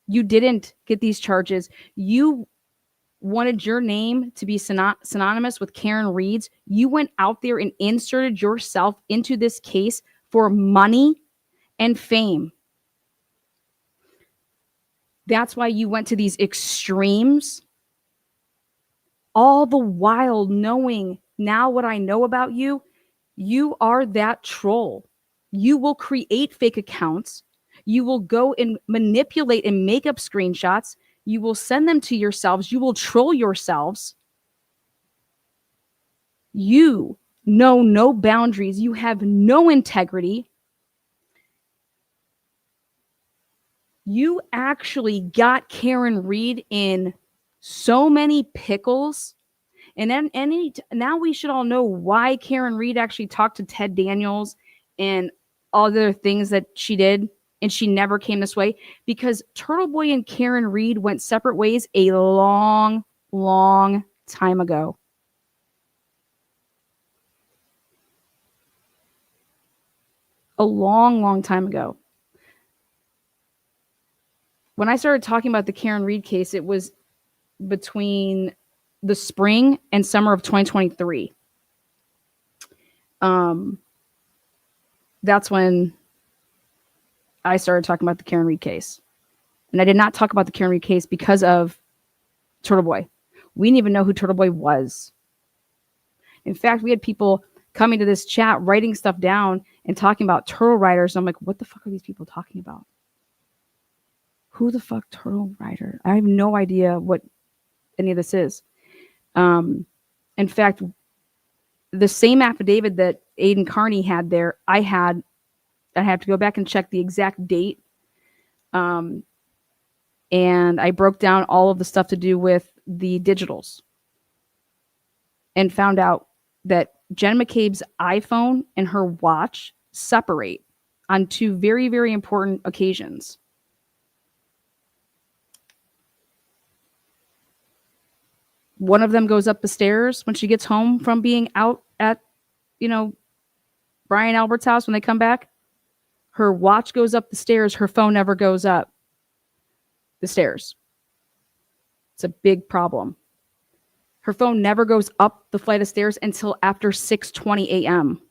you didn't get these charges. You wanted your name to be synonymous with Karen Reed's. You went out there and inserted yourself into this case for money and fame. That's why you went to these extremes, all the while knowing now what I know about you. You are that troll. You will create fake accounts. You will go and manipulate and make up screenshots. You will send them to yourselves. You will troll yourselves. You know no boundaries. You have no integrity. You actually got Karen Reed in so many pickles. And then now we should all know why Karen Reed actually talked to Ted Daniels and all the other things that she did. And she never came this way because Turtle Boy and Karen Reed went separate ways a long, long time ago. A long, long time ago. When I started talking about the Karen Reed case, it was between the spring and summer of 2023. That's when I started talking about the Karen Reed case. And I did not talk about the Karen Reed case because of Turtle Boy. We didn't even know who Turtle Boy was. In fact, we had people coming to this chat, writing stuff down and talking about turtle riders. I'm like, what the fuck are these people talking about? Who the fuck Turtle Rider? I have no idea what any of this is. In fact, the same affidavit that Aidan Kearney had there, I have to go back and check the exact date. And I broke down all of the stuff to do with the digitals and found out that Jen McCabe's iPhone and her watch separate on two very, very important occasions. One of them goes up the stairs when she gets home from being out at, Brian Albert's house when they come back. Her watch goes up the stairs. Her phone never goes up the stairs. It's a big problem. Her phone never goes up the flight of stairs until after 6:20 a.m.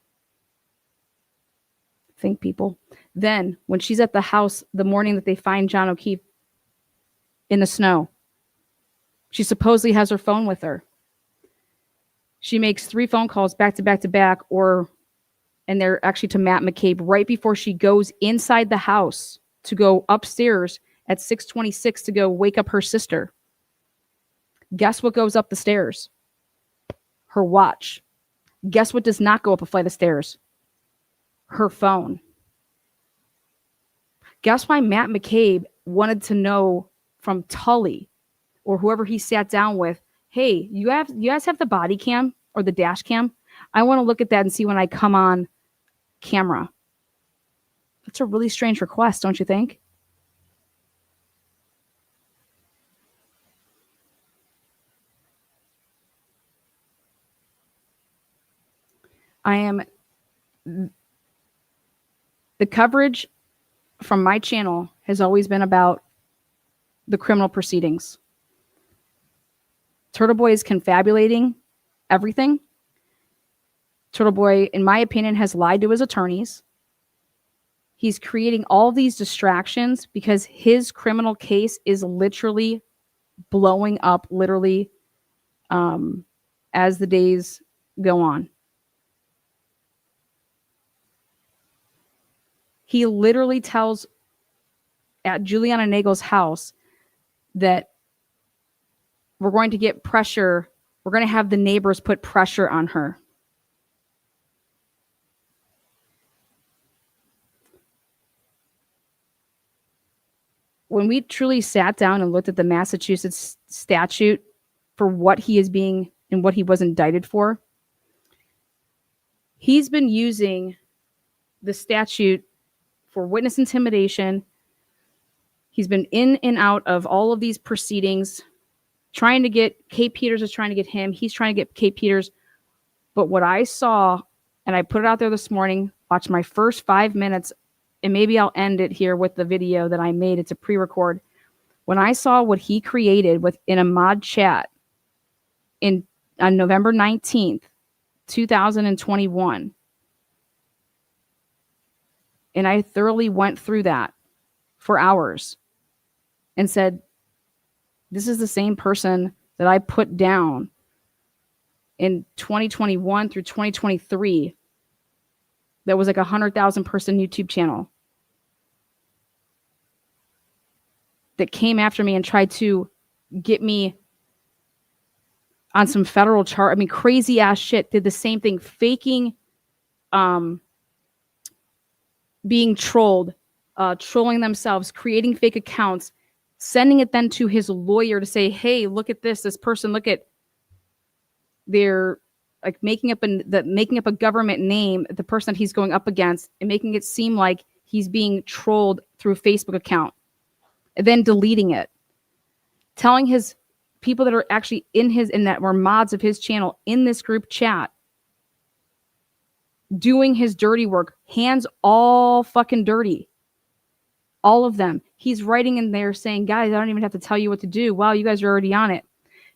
Think, people. Then, when she's at the house the morning that they find John O'Keefe in the snow, she supposedly has her phone with her. She makes 3 phone calls back to back to back, and they're actually to Matt McCabe right before she goes inside the house to go upstairs at 6:26 to go wake up her sister. Guess what goes up the stairs? Her watch. Guess what does not go up a flight of stairs? Her phone. Guess why Matt McCabe wanted to know from Tully or whoever he sat down with, hey, you guys have the body cam or the dash cam? I want to look at that and see when I come on camera. That's a really strange request, don't you think? The coverage from my channel has always been about the criminal proceedings. Turtle Boy is confabulating everything. Turtle Boy, in my opinion, has lied to his attorneys. He's creating all these distractions because his criminal case is literally blowing up, as the days go on. He literally tells at Juliana Nagel's house that we're going to get pressure. We're going to have the neighbors put pressure on her. When we truly sat down and looked at the Massachusetts statute for what he is being and what he was indicted for, he's been using the statute for witness intimidation. He's been in and out of all of these proceedings, trying to get Kate Peters is trying to get him. He's trying to get Kate Peters. But what I saw, and I put it out there this morning, Watch my first 5 minutes, and maybe I'll end it here with the video that I made. It's a pre-record. When I saw what he created in a mod chat on November 19th, 2021, and I thoroughly went through that for hours and said, this is the same person that I put down in 2021 through 2023 that was like 100,000 person YouTube channel that came after me and tried to get me on some federal charge. I mean, crazy ass shit. Did the same thing, faking being trolled, trolling themselves, creating fake accounts, sending it then to his lawyer to say, hey, look at this person, look at, they're like making up a government name, the person that he's going up against, and making it seem like he's being trolled through a Facebook account, and then deleting it, telling his people that are actually that were mods of his channel in this group chat, doing his dirty work, hands all fucking dirty, all of them. He's writing in there saying, guys, I don't even have to tell you what to do. Wow, you guys are already on it.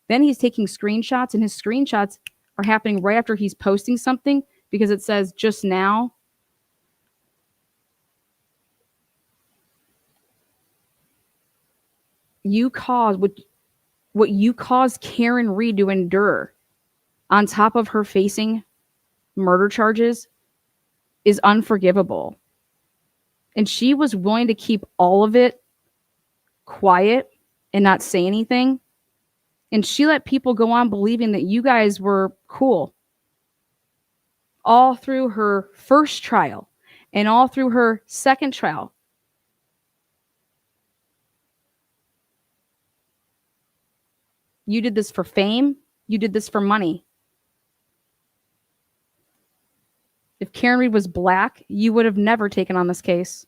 Then he's taking screenshots, and his screenshots are happening right after he's posting something because it says just now. You caused what you caused Karen Reed to endure on top of her facing murder charges is unforgivable. And she was willing to keep all of it quiet and not say anything. And she let people go on believing that you guys were cool all through her first trial and all through her second trial. You did this for fame. You did this for money. If Karen Reed was black, you would have never taken on this case.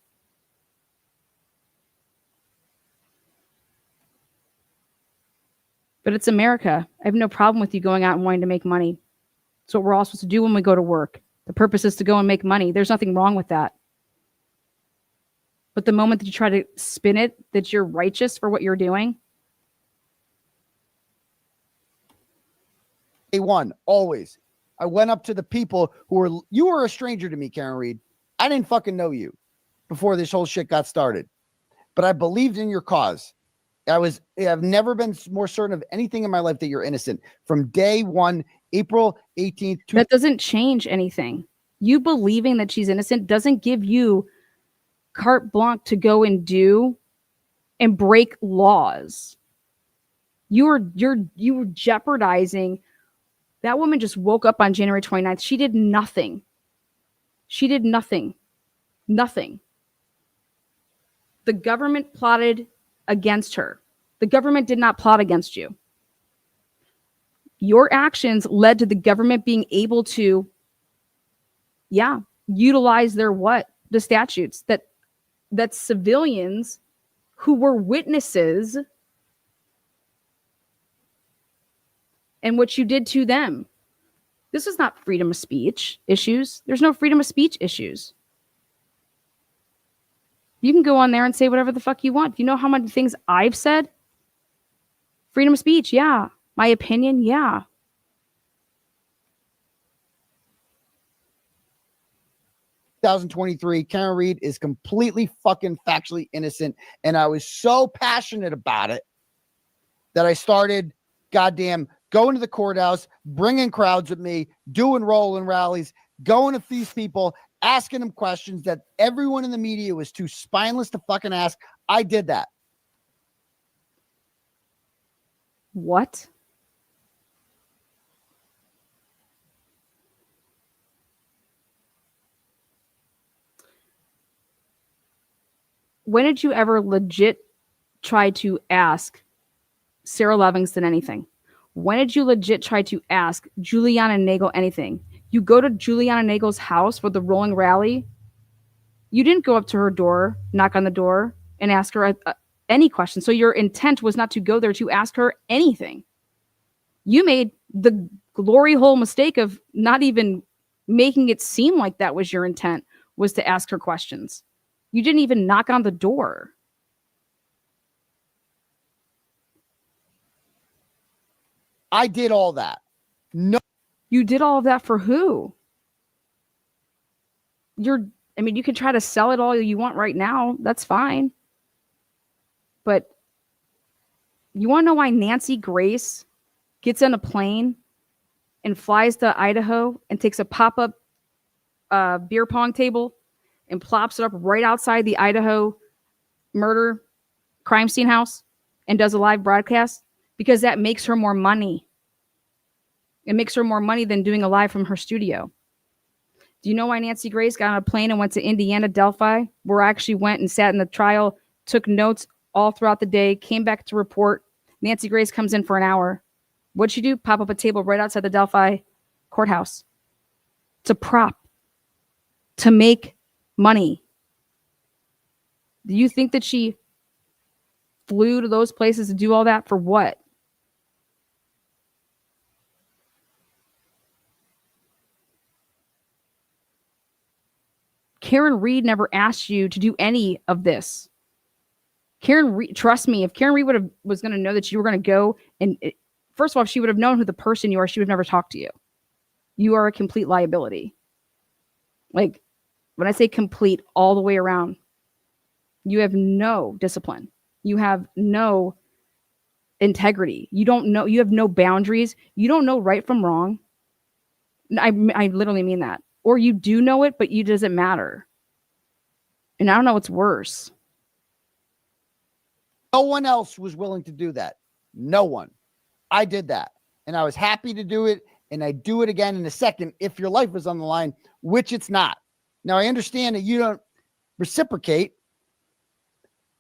But it's America. I have no problem with you going out and wanting to make money. It's what we're all supposed to do when we go to work. The purpose is to go and make money. There's nothing wrong with that. But the moment that you try to spin it, that you're righteous for what you're doing. Day one, always. I went up to the people you were a stranger to me, Karen Reed. I didn't fucking know you before this whole shit got started. But I believed in your cause. I've never been more certain of anything in my life that you're innocent. From day one, April 18th. That doesn't change anything. You believing that she's innocent doesn't give you carte blanche to go and do and break laws. You were jeopardizing. That woman just woke up on January 29th. She did nothing. She did nothing. Nothing. The government plotted against her. The government did not plot against you. Your actions led to the government being able to, utilize the statutes that civilians who were witnesses and what you did to them. This is not freedom of speech issues. There's no freedom of speech issues. You can go on there and say whatever the fuck you want. You know how many things I've said? Freedom of speech, yeah. My opinion, yeah. (2023) Karen Reed is completely fucking factually innocent, and I was so passionate about it that I started goddamn going to the courthouse, bringing crowds with me, doing rolling rallies, going to these people, asking them questions that everyone in the media was too spineless to fucking ask. I did that. What? When did you ever legit try to ask Sarah Livingston anything? When did you legit try to ask Juliana Nagel anything? You go to Juliana Nagel's house for the rolling rally. You didn't go up to her door, knock on the door, and ask her any question. So your intent was not to go there to ask her anything. You made the glory hole mistake of not even making it seem like that was your intent. was to ask her questions. You didn't even knock on the door. I did all that. No, You did all of that for who? I mean, you can try to sell it all you want right now. That's fine. But you want to know why Nancy Grace gets on a plane and flies to Idaho and takes a pop-up beer pong table and plops it up right outside the Idaho murder crime scene house and does a live broadcast? Because that makes her more money. It makes her more money than doing a live from her studio. Do you know why Nancy Grace got on a plane and went to Indiana, Delphi, where I actually went and sat in the trial, took notes all throughout the day, came back to report? Nancy Grace comes in for an hour. What'd she do? Pop up a table right outside the Delphi courthouse. It's a prop to make money. Do you think that she flew to those places to do all that for what? Karen Reed never asked you to do any of this. Karen Reed, trust me, if Karen Reed was going to know that you were going to go and first of all, if she would have known who the person you are, she would have never talked to you. You are a complete liability. Like, when I say complete, all the way around, you have no discipline. You have no integrity. You don't know. You have no boundaries. You don't know right from wrong. I literally mean that. Or you do know it, but it doesn't matter. And I don't know what's worse. no one else was willing to do that. No one. I did that. And I was happy to do it. And I'd do it again in a second if your life was on the line, which it's not. Now, I understand that you don't reciprocate.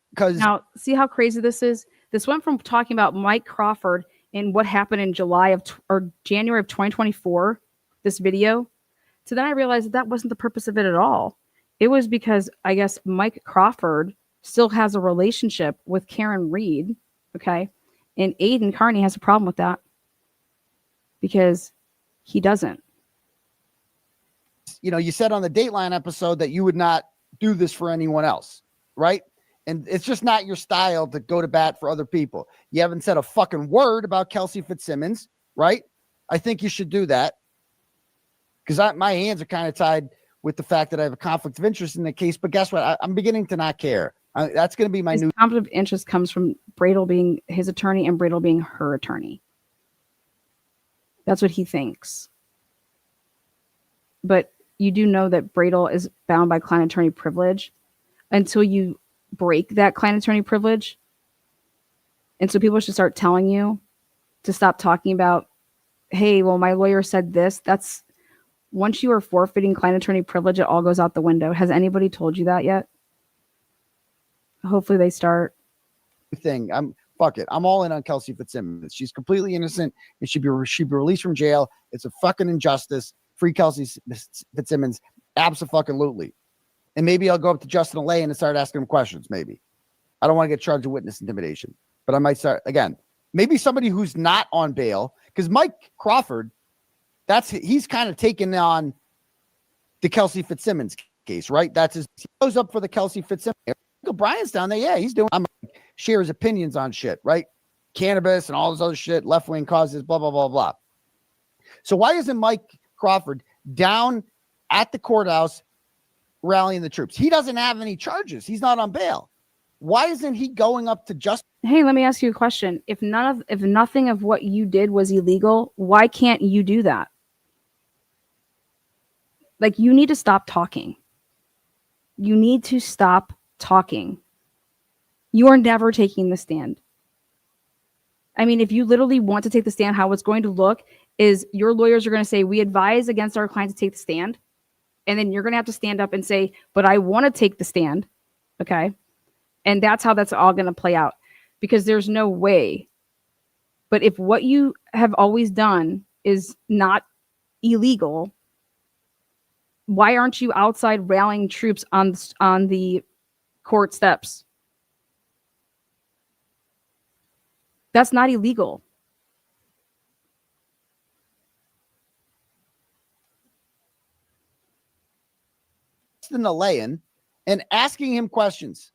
Because now, see how crazy this is? This went from talking about Mike Crawford and what happened in January of 2024, this video, to then I realized that wasn't the purpose of it at all. It was because I guess Mike Crawford still has a relationship with Karen Reed, okay? And Aidan Kearney has a problem with that because he doesn't. You know, you said on the Dateline episode that you would not do this for anyone else, right? And it's just not your style to go to bat for other people. You haven't said a fucking word about Kelsey Fitzsimmons, right? I think you should do that because my hands are kind of tied with the fact that I have a conflict of interest in the case. But guess what? I'm beginning to not care. That's going to be my new conflict of interest comes from Bradel being his attorney and Bradel being her attorney. That's what he thinks. But you do know that Bradel is bound by client attorney privilege until you break that client attorney privilege. And so people should start telling you to stop talking about, hey, well, my lawyer said this. That's once you are forfeiting client attorney privilege, it all goes out the window. Has anybody told you that yet? Hopefully they start. thing. Fuck it. I'm all in on Kelsey Fitzsimmons. She's completely innocent and she'd be released from jail. It's a fucking injustice. Free Kelsey Fitzsimmons. Abso-fucking-lutely. And maybe I'll go up to Justin Alay and start asking him questions. Maybe. I don't want to get charged with witness intimidation, but I might start again. Maybe somebody who's not on bail, because Mike Crawford, he's kind of taken on the Kelsey Fitzsimmons case, right? He goes up for the Kelsey Fitzsimmons. Brian's down there. Yeah, he's doing. Share his opinions on shit, right? Cannabis and all this other shit, left wing causes, blah blah blah blah. So why isn't Mike Crawford down at the courthouse rallying the troops? He doesn't have any charges. He's not on bail. Why isn't he going up to just? Hey, let me ask you a question. If nothing of what you did was illegal, why can't you do that? Like, you need to stop talking. You need to stop talking. You are never taking the stand. I mean, if you literally want to take the stand, how it's going to look is your lawyers are going to say, we advise against our client to take the stand. And then you're going to have to stand up and say, but I want to take the stand. Okay. And that's how that's all going to play out, because there's no way. But if what you have always done is not illegal, why aren't you outside rallying troops on the court steps? That's not illegal. in the lay-in and asking him questions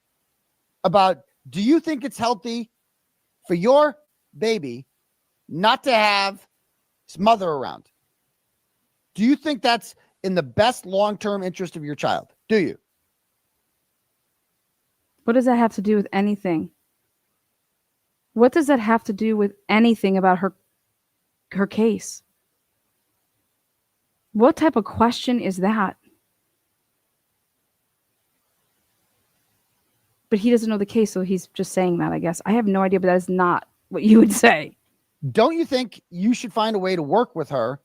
about, do you think it's healthy for your baby not to have his mother around? Do you think that's in the best long-term interest of your child? Do you? What does that have to do with anything? What does that have to do with anything about her case? What type of question is that? But he doesn't know the case, so he's just saying that, I guess. I have no idea, but that is not what you would say. Don't you think you should find a way to work with her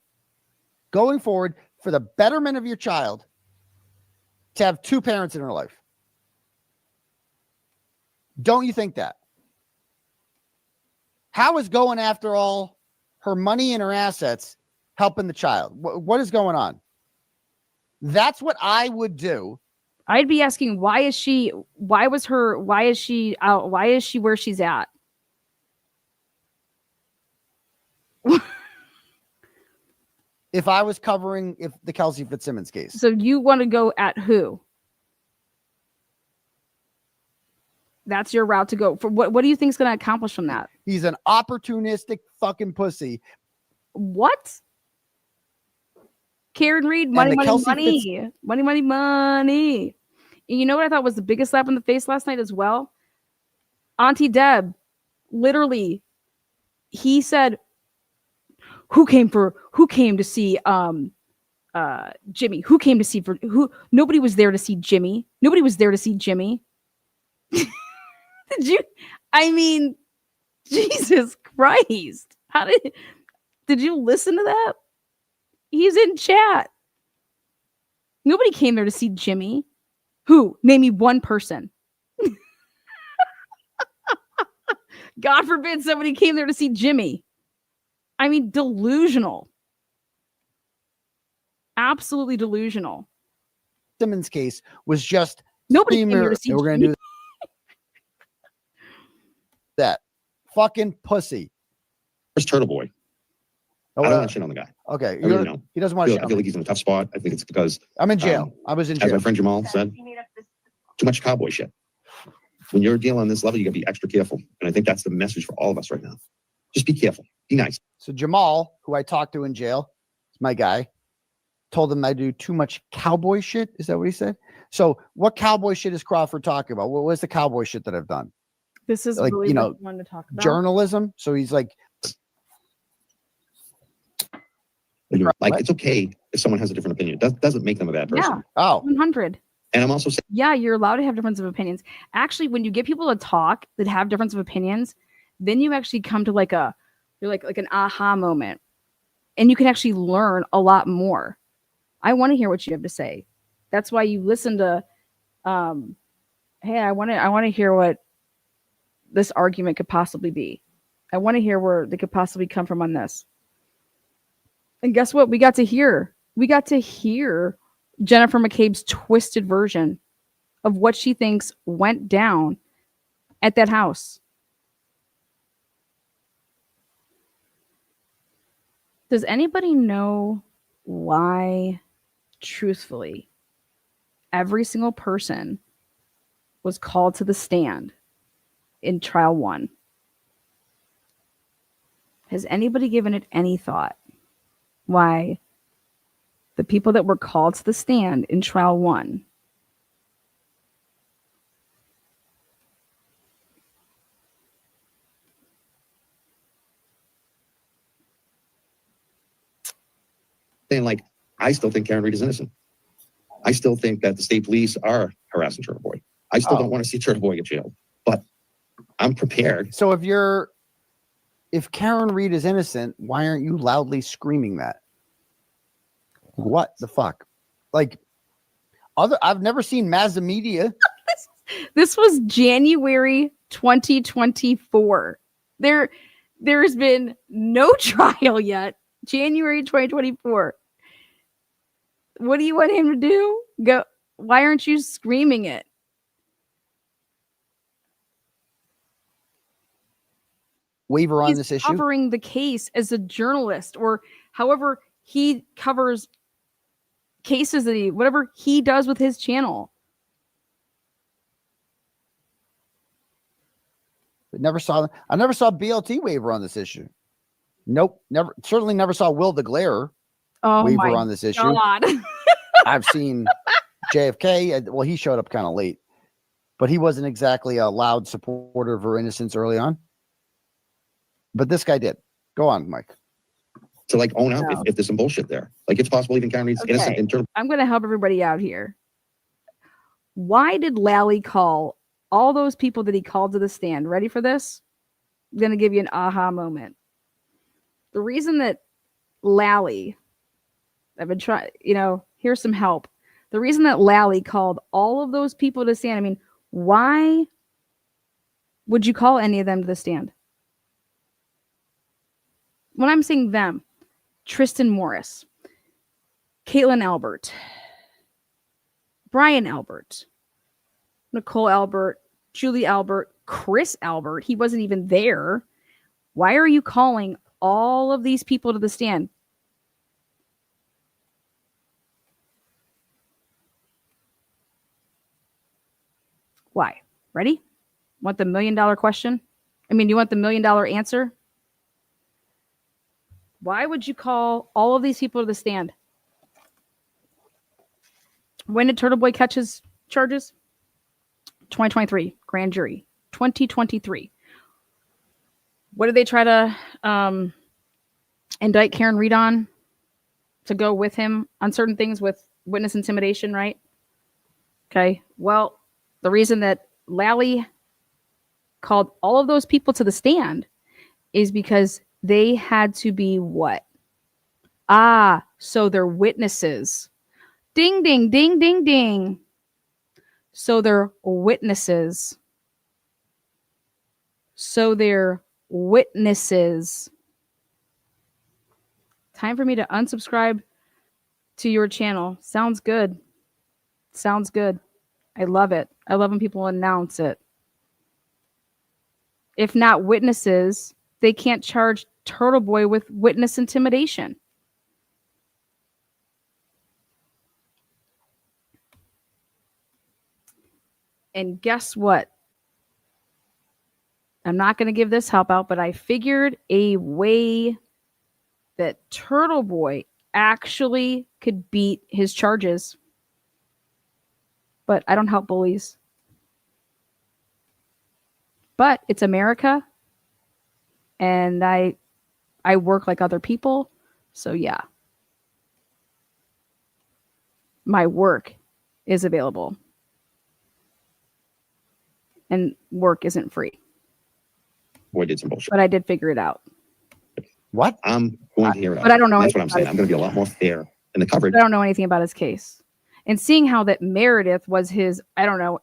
going forward for the betterment of your child to have two parents in her life? Don't you think that? How is going after all her money and her assets helping the child? What is going on? That's what I would do. I'd be asking, why is she where she's at? If I was covering the Kelsey Fitzsimmons case. So you want to go at who? That's your route to go. For what do you think is going to accomplish from that? He's an opportunistic fucking pussy. What? Karen Reed, money. And you know what I thought was the biggest slap in the face last night as well? Auntie Deb, literally, he said, who came to see Jimmy? Who came to see who? Nobody was there to see Jimmy. Nobody was there to see Jimmy. Jesus Christ. Did you listen to that? He's in chat. Nobody came there to see Jimmy. Who? Name me one person. God forbid somebody came there to see Jimmy. Delusional. Absolutely delusional. Simmons case was just nobody came there to see we're Jimmy. Gonna do that. Fucking pussy. Where's Turtle Boy? I don't want to shit on the guy. Okay. I really don't. He doesn't want to I feel like he's in a tough spot. I think it's because I'm in jail. I was in jail. As my friend Jamal said, too much cowboy shit. When you're dealing on this level, you got to be extra careful. And I think that's the message for all of us right now. Just be careful. Be nice. So Jamal, who I talked to in jail, is my guy, told him I do too much cowboy shit. Is that what he said? So what cowboy shit is Crawford talking about? What was the cowboy shit that I've done? This is like, really what you wanted to talk about. Journalism. So he's like, like, it's okay if someone has a different opinion. It doesn't make them a bad person. Yeah. Oh, 100. And I'm also saying, yeah, you're allowed to have difference of opinions. Actually, when you get people to talk that have difference of opinions, then you actually come to like an aha moment, and you can actually learn a lot more. I want to hear what you have to say. That's why you listen to, hey, I want to hear what this argument could possibly be. I want to hear where they could possibly come from on this. And guess what? We got to hear Jennifer McCabe's twisted version of what she thinks went down at that house. Does anybody know why, truthfully, every single person was called to the stand in trial 1? Has anybody given it any thought? Why the people that were called to the stand in trial 1 saying, like, I still think Karen Reed is innocent. I still think that the state police are harassing Turtle Boy. I still don't want to see Turtle Boy get jailed, but I'm prepared. So if Karen Reed is innocent, why aren't you loudly screaming that? What the fuck? Like, I've never seen Mazda Media. This was January 2024. There's been no trial yet. January 2024. What do you want him to do? Go. Why aren't you screaming it? Waiver on He's this issue. Covering the case as a journalist, or however he covers cases that whatever he does with his channel. I never saw BLT waiver on this issue. Nope. Certainly never saw Will the Glare Oh waiver my on this issue. God. I've seen JFK. Well, he showed up kind of late, but he wasn't exactly a loud supporter of her innocence early on. But this guy did. Go on, Mike. To like own up No. if there's some bullshit there. Like it's possible even Kearney's innocent in terms. I'm going to help everybody out here. Why did Lally call all those people that he called to the stand? Ready for this? I'm going to give you an aha moment. The reason that Lally, I've been trying, here's some help. The reason that Lally called all of those people to the stand, I mean, why would you call any of them to the stand? When I'm saying them, Tristan Morris, Caitlin Albert, Brian Albert, Nicole Albert, Julie Albert, Chris Albert. He wasn't even there. Why are you calling all of these people to the stand? Why? Ready? Want the $1 million question? I mean, you want the $1 million answer? Why would you call all of these people to the stand? When did Turtle Boy catch his charges? 2023, grand jury. 2023. What did they try to indict Karen Reed on? To go with him on certain things with witness intimidation, right? Okay. Well, the reason that Lally called all of those people to the stand is because they had to be what? So they're witnesses. Ding, ding, ding, ding, ding. So they're witnesses. So they're witnesses. Time for me to unsubscribe to your channel. Sounds good. Sounds good. I love it. I love when people announce it. If not witnesses, they can't charge Turtle Boy with witness intimidation. And guess what? I'm not going to give this help out, but I figured a way that Turtle Boy actually could beat his charges. But I don't help bullies. But it's America. And I work like other people. So yeah. My work is available. And work isn't free. Boy did some bullshit. But I did figure it out. What? I'm going to hear it out. But I don't know. That's what I'm saying. I'm going to be a lot more fair in the coverage. I don't know anything about his case. And seeing how that Meredith was his,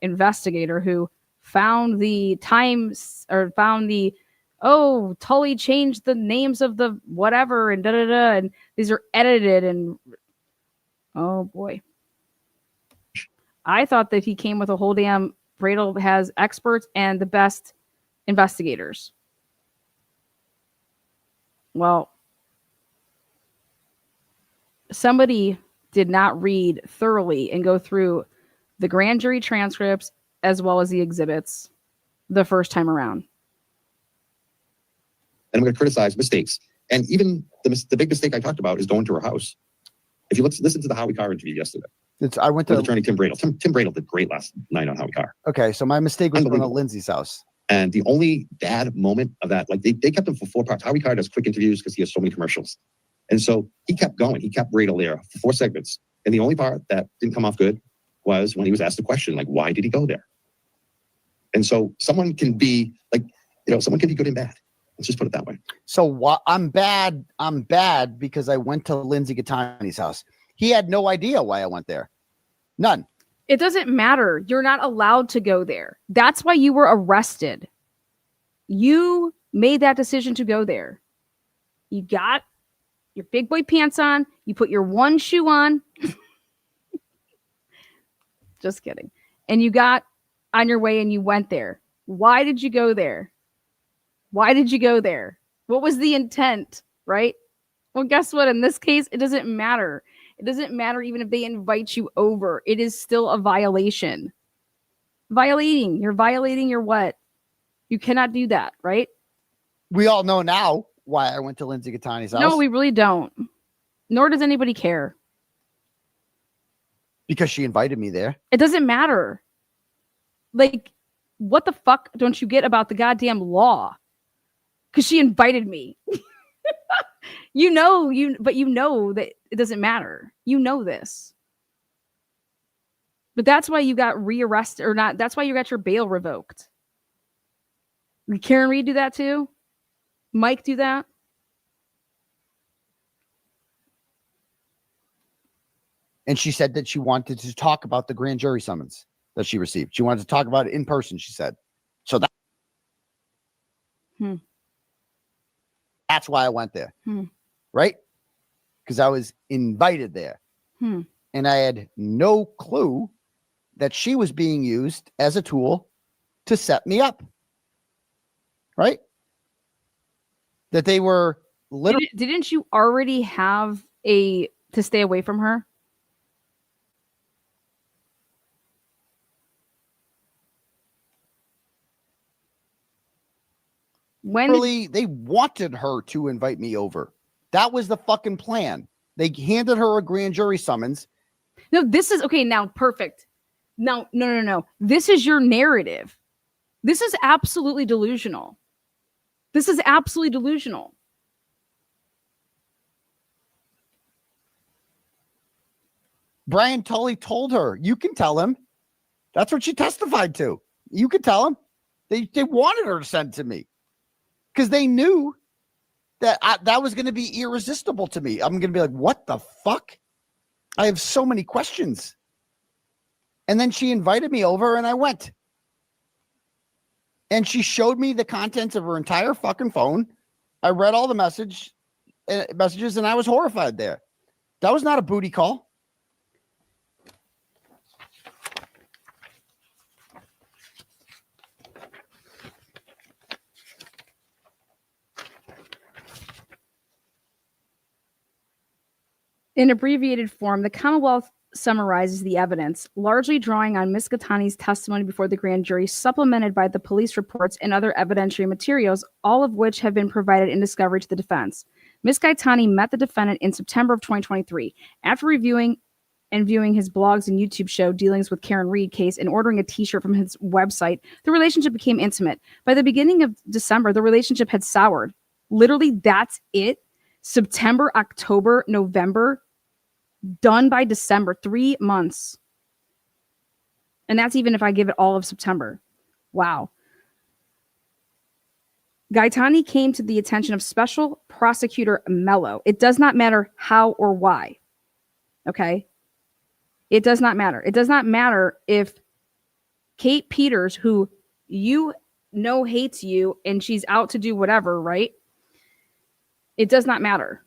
investigator who found the times or found the, Tully changed the names of the whatever and da-da-da. And these are edited and, oh boy. I thought that he came with a whole damn, Bradel has experts and the best investigators. Well, somebody did not read thoroughly and go through the grand jury transcripts as well as the exhibits the first time around. And I'm going to criticize mistakes. And even the big mistake I talked about is going to her house. If you listen to the Howie Carr interview yesterday, I went to with attorney Tim Bradel. Tim Bradel did great last night on Howie Carr. Okay, so my mistake was going to Unbelievable. Lindsay's house. And the only bad moment of that, like they kept him for 4 parts. Howie Carr does quick interviews because he has so many commercials. And so he kept going. He kept Bradel there for 4 segments. And the only part that didn't come off good was when he was asked the question, like, why did he go there? And so someone can be like, someone can be good and bad. Let's just put it that way. So I'm bad because I went to Lindsay Gattani's house. He had no idea why I went there. None. It doesn't matter. You're not allowed to go there. That's why you were arrested. You made that decision to go there. You got your big boy pants on. You put your one shoe on. Just kidding. And you got on your way and you went there. Why did you go there? Why did you go there? What was the intent, right? Well, guess what? In this case, it doesn't matter. It doesn't matter even if they invite you over. It is still a violation. You're violating your what? You cannot do that, right? We all know now why I went to Lindsay Gattani's house. No, we really don't. Nor does anybody care. Because she invited me there. It doesn't matter. Like, what the fuck don't you get about the goddamn law? Because she invited me. But you know that it doesn't matter. You know this. But that's why you got rearrested or not. That's why you got your bail revoked. Did Karen Reed do that too? Mike do that? And she said that she wanted to talk about the grand jury summons that she received. She wanted to talk about it in person, she said. So that's why I went there. Right? Because I was invited there. And I had no clue that she was being used as a tool to set me up. Right? That they were literally. Didn't you already have to stay away from her? They wanted her to invite me over. That was the fucking plan. They handed her a grand jury summons. No, this is okay. Now, perfect. Now, no. This is your narrative. This is absolutely delusional. Brian Tully told her, you can tell him. That's what she testified to. You can tell him. They wanted her to send to me because they knew that that was going to be irresistible to me. I'm going to be like, what the fuck? I have so many questions. And then she invited me over and I went. And she showed me the contents of her entire fucking phone. I read all the messages and I was horrified there. That was not a booty call. In abbreviated form, the Commonwealth summarizes the evidence, largely drawing on Ms. Gattani's testimony before the grand jury, supplemented by the police reports and other evidentiary materials, all of which have been provided in discovery to the defense. Ms. Gattani met the defendant in September of 2023. After reviewing and viewing his blogs and YouTube show dealings with Karen Reed case and ordering a t-shirt from his website, the relationship became intimate. By the beginning of December, the relationship had soured. Literally, that's it. September, October, November, done by December, 3 months. And that's even if I give it all of September. Wow. Gattani came to the attention of Special Prosecutor Mello. It does not matter how or why. Okay? It does not matter. It does not matter if Kate Peters, who you know hates you and she's out to do whatever, right? It does not matter.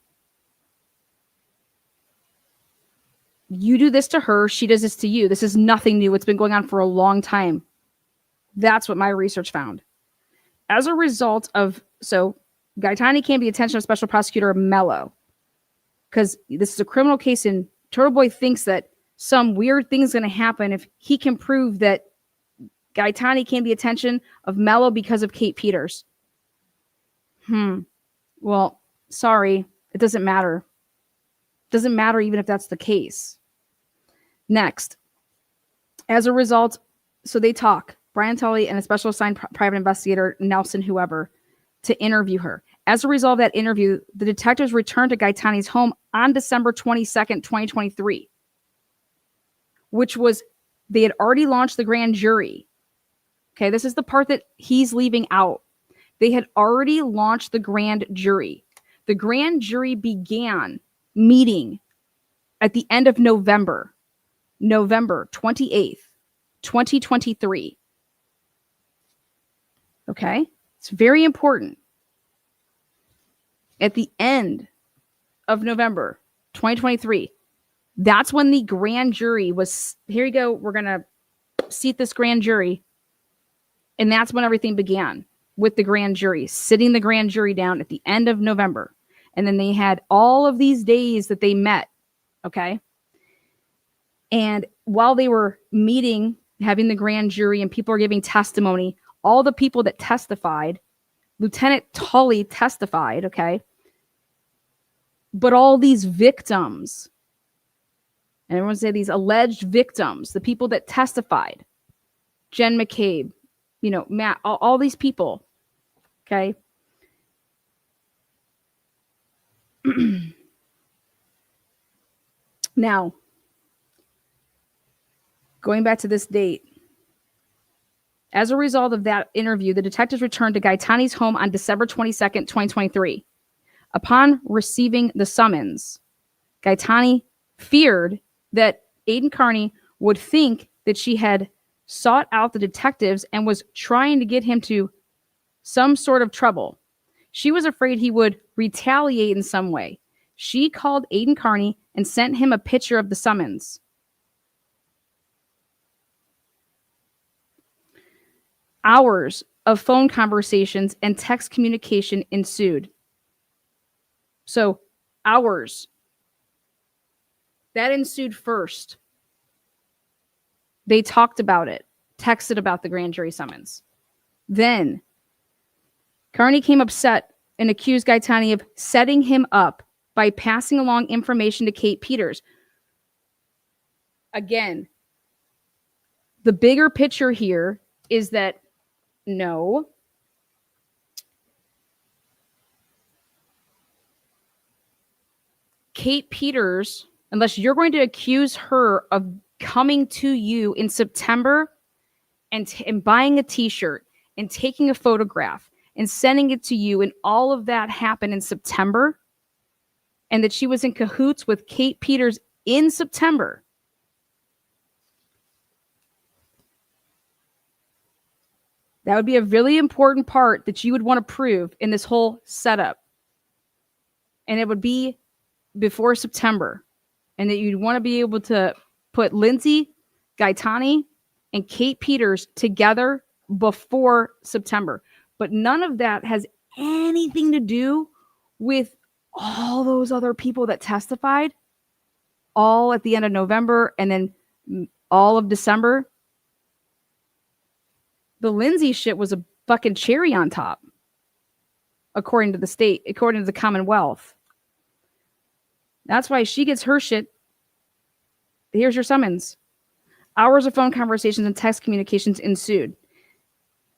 You do this to her, she does this to you. This is nothing new. It's been going on for a long time. That's what my research found. As a result of, Gattani came to the attention of Special Prosecutor Mello, because this is a criminal case and Turtle Boy thinks that some weird thing is going to happen if he can prove that Gattani came to the attention of Mello because of Kate Peters. Well, sorry, it doesn't matter. Doesn't matter even if that's the case. Next, as a result, so they talk, Brian Tully and a special assigned private investigator, Nelson, whoever, to interview her. As a result of that interview, the detectives returned to Gattani's home on December 22nd, 2023, which was, they had already launched the grand jury. Okay, this is the part that he's leaving out. They had already launched the grand jury. The grand jury began meeting at the end of November 28th, 2023. Okay? It's very important. At the end of November 2023, that's when the grand jury was, here you go, we're going to seat this grand jury. And that's when everything began, with the grand jury, sitting the grand jury down at the end of November. And then they had all of these days that they met Okay. And while they were meeting, having the grand jury, and people are giving testimony, all the people that testified, Lieutenant Tully testified, okay? But all these victims, and everyone say these alleged victims, the people that testified, Jen McCabe, Matt, all these people, okay? Now, going back to this date, as a result of that interview, the detectives returned to Gaetani's home on December 22nd, 2023. Upon receiving the summons, Gaetani feared that Aidan Kearney would think that she had sought out the detectives and was trying to get him to some sort of trouble. She was afraid he would retaliate in some way. She called Aidan Kearney and sent him a picture of the summons. Hours of phone conversations and text communication ensued. So, hours. That ensued first. They talked about it, texted about the grand jury summons. Then, Kearney came upset and accused Gaetani of setting him up by passing along information to Kate Peters. Again, the bigger picture here is that no, Kate Peters, unless you're going to accuse her of coming to you in September and buying a t-shirt and taking a photograph and sending it to you, and all of that happened in September, and that she was in cahoots with Kate Peters in September, that would be a really important part that you would want to prove in this whole setup. And it would be before September. And that you'd want to be able to put Lindsay, Gaetani, and Kate Peters together before September. But none of that has anything to do with all those other people that testified, all at the end of November and then all of December. The Lindsay shit was a fucking cherry on top, according to the state, according to the Commonwealth. That's why she gets her shit. Here's your summons. Hours of phone conversations and text communications ensued.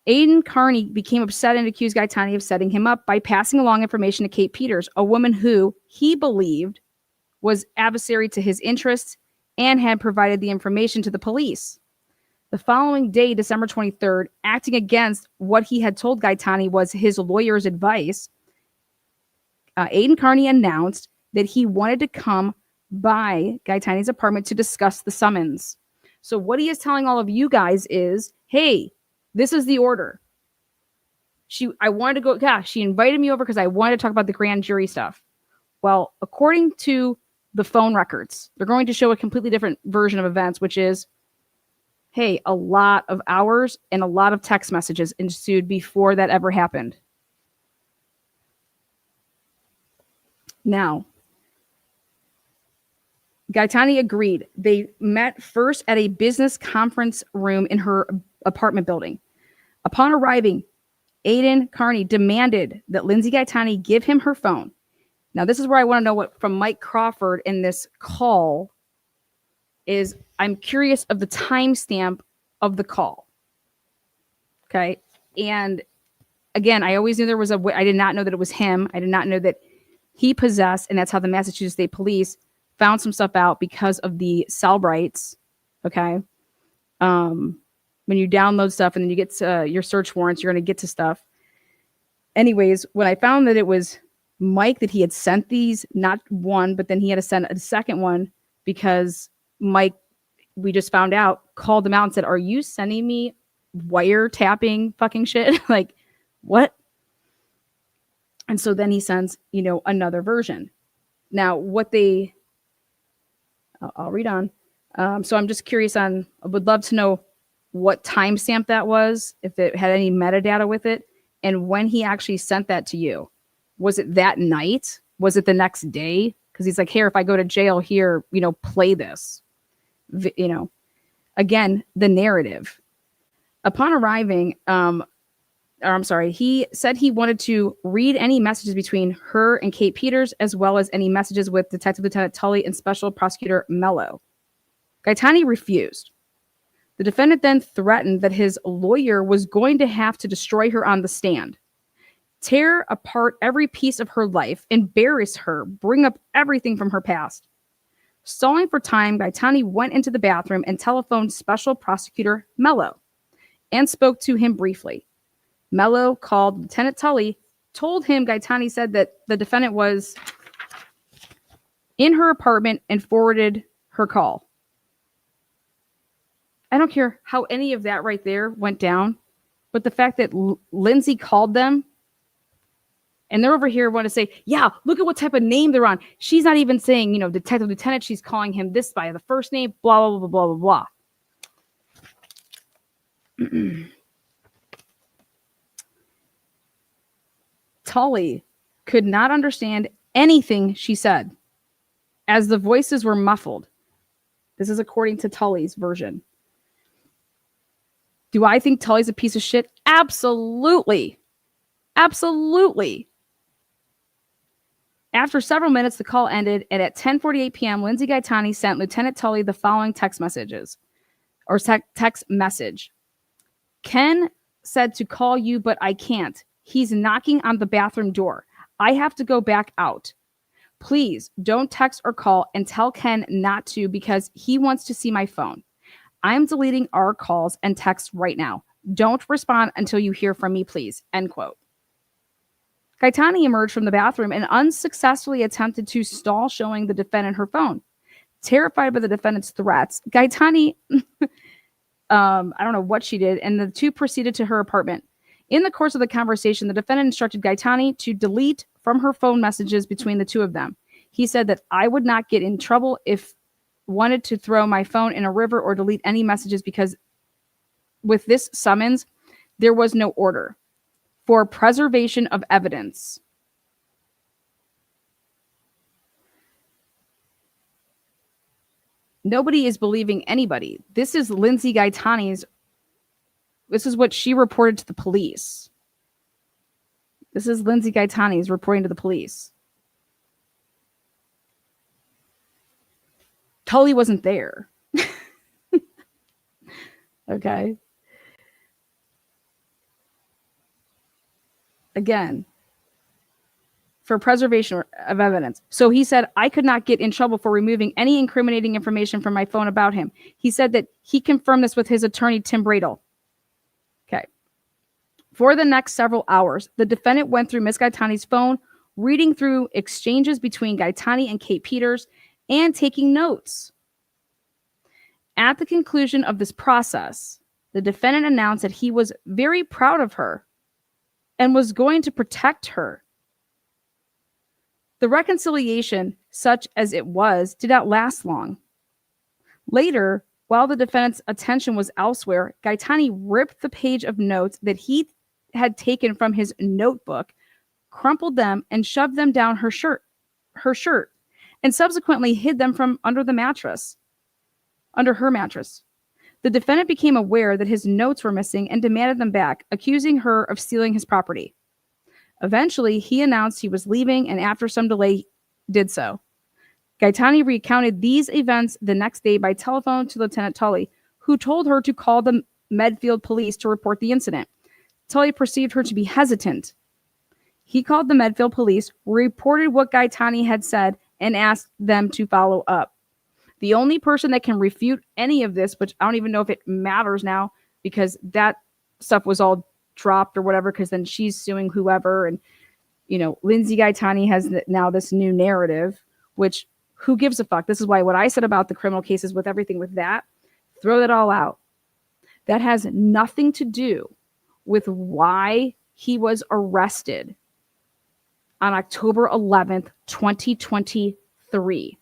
Aidan Kearney became upset and accused Gaetani of setting him up by passing along information to Kate Peters, a woman who he believed was adversary to his interests and had provided the information to the police. The following day, December 23rd, acting against what he had told Gaetani was his lawyer's advice, Aidan Kearney announced that he wanted to come by Gaetani's apartment to discuss the summons. So what he is telling all of you guys is, hey, this is the order. I wanted to go, yeah, she invited me over because I wanted to talk about the grand jury stuff. Well, according to the phone records, they're going to show a completely different version of events, which is, hey, a lot of hours and a lot of text messages ensued before that ever happened. Now, Gaetani agreed. They met first at a business conference room in her apartment building. Upon arriving, Aidan Kearney demanded that Lindsay Gaetani give him her phone. Now, this is where I want to know what from Mike Crawford in this call is. I'm curious of the timestamp of the call. Okay. And again, I always knew there was I did not know that it was him. I did not know that he possessed, and that's how the Massachusetts State Police found some stuff out because of the cell rights. Okay. When you download stuff and then you get to your search warrants, you're going to get to stuff. Anyways, when I found that it was Mike that he had sent these, not one, but then he had to send a second one because Mike, we just found out, called him out and said, are you sending me wiretapping fucking shit? Like, what? And so then he sends, another version. Now, I'll read on. So I'm just curious I would love to know what timestamp that was, if it had any metadata with it, and when he actually sent that to you. Was it that night? Was it the next day? because he's like, here, if I go to jail here, play this. Again, the narrative. Upon arriving, he said he wanted to read any messages between her and Kate Peters, as well as any messages with Detective Lieutenant Tully and Special Prosecutor Mello. Gaetani refused. The defendant then threatened that his lawyer was going to have to destroy her on the stand, tear apart every piece of her life, embarrass her, bring up everything from her past. Stalling for time, Gaetani went into the bathroom and telephoned Special Prosecutor Mello and spoke to him briefly. Mello called Lieutenant Tully, told him Gaetani said that the defendant was in her apartment and forwarded her call. I don't care how any of that right there went down, but the fact that Lindsay called them and they're over here want to say, yeah, look at what type of name they're on. She's not even saying, Detective Lieutenant. She's calling him this by the first name, blah, blah, blah, blah, blah, blah. Tully could not understand anything she said, as the voices were muffled. This is according to Tully's version. Do I think Tully's a piece of shit? Absolutely. Absolutely. After several minutes, the call ended, and at 10:48 p.m., Lindsay Gaetani sent Lieutenant Tully the following text message. Ken said to call you, but I can't. He's knocking on the bathroom door. I have to go back out. Please don't text or call, and tell Ken not to because he wants to see my phone. I'm deleting our calls and texts right now. Don't respond until you hear from me, please. End quote. Gaetani emerged from the bathroom and unsuccessfully attempted to stall showing the defendant her phone. Terrified by the defendant's threats, Gaetani, I don't know what she did, and the two proceeded to her apartment. In the course of the conversation, the defendant instructed Gaetani to delete from her phone messages between the two of them. He said that I would not get in trouble if wanted to throw my phone in a river or delete any messages because with this summons, there was no order for preservation of evidence. Nobody is believing anybody. This is Lindsay Gaetani's. This is what she reported to the police. This is Lindsay Gaetani's reporting to the police. Tully wasn't there. Okay. Again, for preservation of evidence. So he said, I could not get in trouble for removing any incriminating information from my phone about him. He said that he confirmed this with his attorney, Tim Bradle. Okay. For the next several hours, the defendant went through Miss Gaetani's phone, reading through exchanges between Gaetani and Kate Peters, and taking notes. At the conclusion of this process, the defendant announced that he was very proud of her and was going to protect her. The reconciliation, such as it was, did not last long. Later, while the defendant's attention was elsewhere, Gaetani ripped the page of notes that he had taken from his notebook, crumpled them, and shoved them down her shirt, and subsequently hid them from under her mattress. The defendant became aware that his notes were missing and demanded them back, accusing her of stealing his property. Eventually, he announced he was leaving, and after some delay, did so. Gaetani recounted these events the next day by telephone to Lieutenant Tully, who told her to call the Medfield police to report the incident. Tully perceived her to be hesitant. He called the Medfield police, reported what Gaetani had said, and asked them to follow up. The only person that can refute any of this, which I don't even know if it matters now, because that stuff was all dropped or whatever, because then she's suing whoever, and Lindsay Gaetani has now this new narrative, which who gives a fuck? This is why what I said about the criminal cases with everything with that, throw that all out. That has nothing to do with why he was arrested on October 11th, 2023.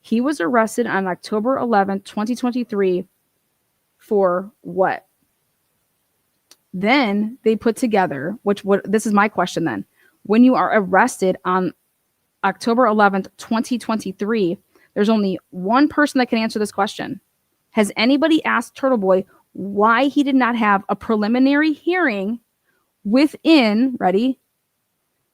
He was arrested on October 11th, 2023 for what? Then they put together, this is my question then. When you are arrested on October 11th, 2023, there's only one person that can answer this question. Has anybody asked Turtle Boy why he did not have a preliminary hearing within, ready,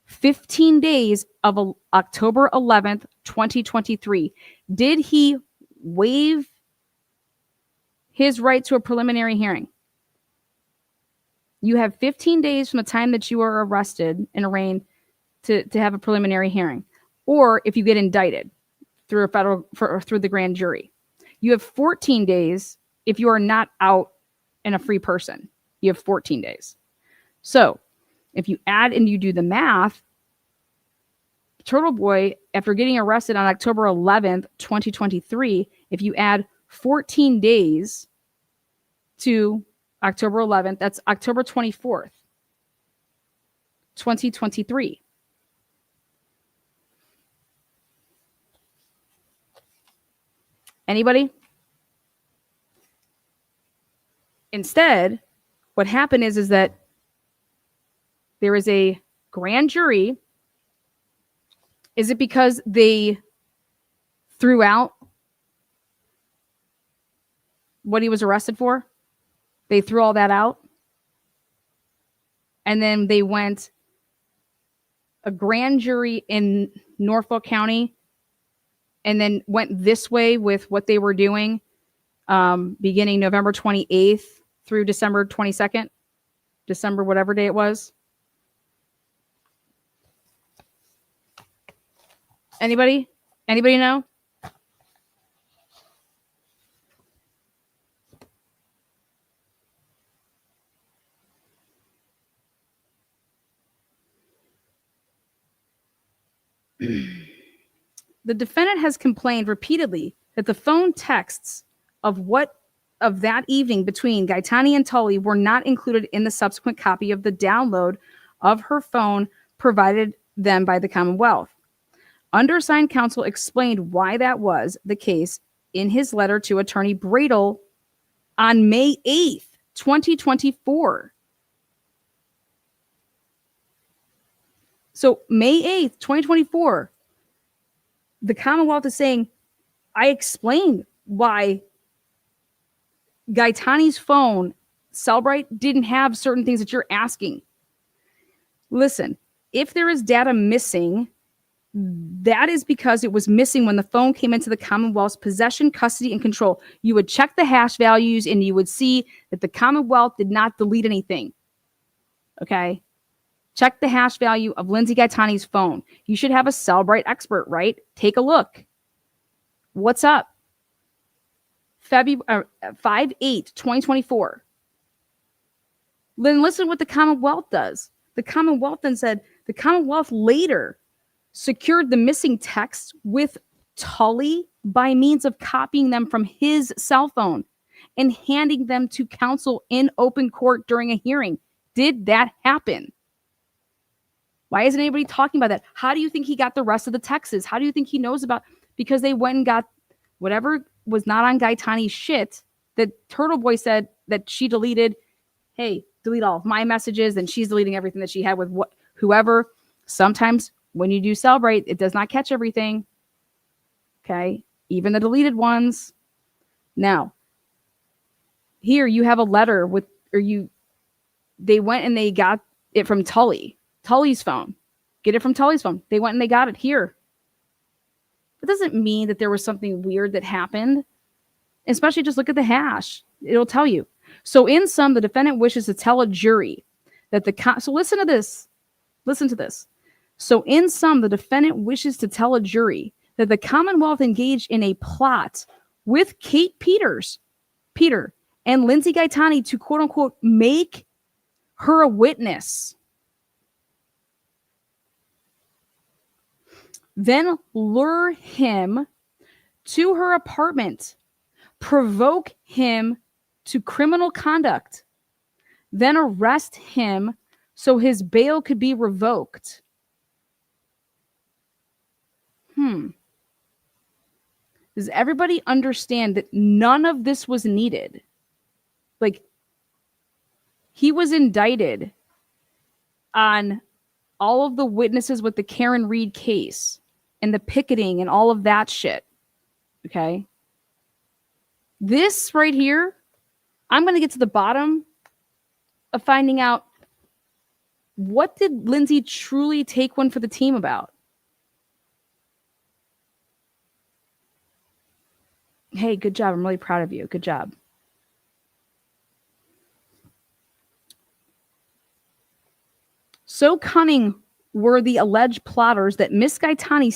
15 days of October 11th, 2023? Did he waive his right to a preliminary hearing? You have 15 days from the time that you are arrested and arraigned to have a preliminary hearing, or if you get indicted through through the grand jury. You have 14 days if you are not out and a free person. You have 14 days. So if you add and you do the math, Turtle Boy, after getting arrested on October 11th, 2023, if you add 14 days to October 11th, that's October 24th, 2023. Anybody? Instead, what happened is that there is a grand jury. Is it because they threw out what he was arrested for? They threw all that out. And then they went a grand jury in Norfolk County and then went this way with what they were doing beginning November 28th through December 22nd, December whatever day it was. Anybody? Anybody know? The defendant has complained repeatedly that the phone texts of that evening between Gaetani and Tully were not included in the subsequent copy of the download of her phone provided them by the Commonwealth. Undersigned counsel explained why that was the case in his letter to Attorney Bradle on May 8th, 2024. So May 8th, 2024, the Commonwealth is saying, I explained why Gaetani's phone, Cellbrite, didn't have certain things that you're asking. Listen, if there is data missing, that is because it was missing when the phone came into the Commonwealth's possession, custody, and control. You would check the hash values and you would see that the Commonwealth did not delete anything. Okay? Check the hash value of Lindsay Gaetani's phone. You should have a Cellbrite expert, right? Take a look. What's up? February 5/8/2024. Then listen what the Commonwealth does. The Commonwealth then said the Commonwealth later secured the missing texts with Tully by means of copying them from his cell phone and handing them to counsel in open court during a hearing. Did that happen? Why isn't anybody talking about that? How do you think he got the rest of the texts? How do you think he knows about? Because they went and got whatever was not on Gaetani's shit that Turtle Boy said that she deleted. Hey, delete all of my messages, and she's deleting everything that she had with whoever. Sometimes when you do Cellbrite, it does not catch everything. Okay, even the deleted ones. Now, here you have a letter they went and they got it from Tully's phone. Get it from Tully's phone. They went and they got it here. That doesn't mean that there was something weird that happened. Especially just look at the hash. It'll tell you. So in sum, the defendant wishes to tell a jury that so listen to this. Listen to this. So in sum, the defendant wishes to tell a jury that the Commonwealth engaged in a plot with Peter, and Lindsay Gaetani to quote unquote make her a witness. Then lure him to her apartment, provoke him to criminal conduct, then arrest him so his bail could be revoked. Does everybody understand that none of this was needed? Like, he was indicted on all of the witnesses with the Karen Reed case. and the picketing and all of that shit. Okay. This right here, I'm going to get to the bottom of finding out, what did Lindsay truly take one for the team about? Hey, good job. I'm really proud of you. Good job. So cunning were the alleged plotters that Miss Gaetani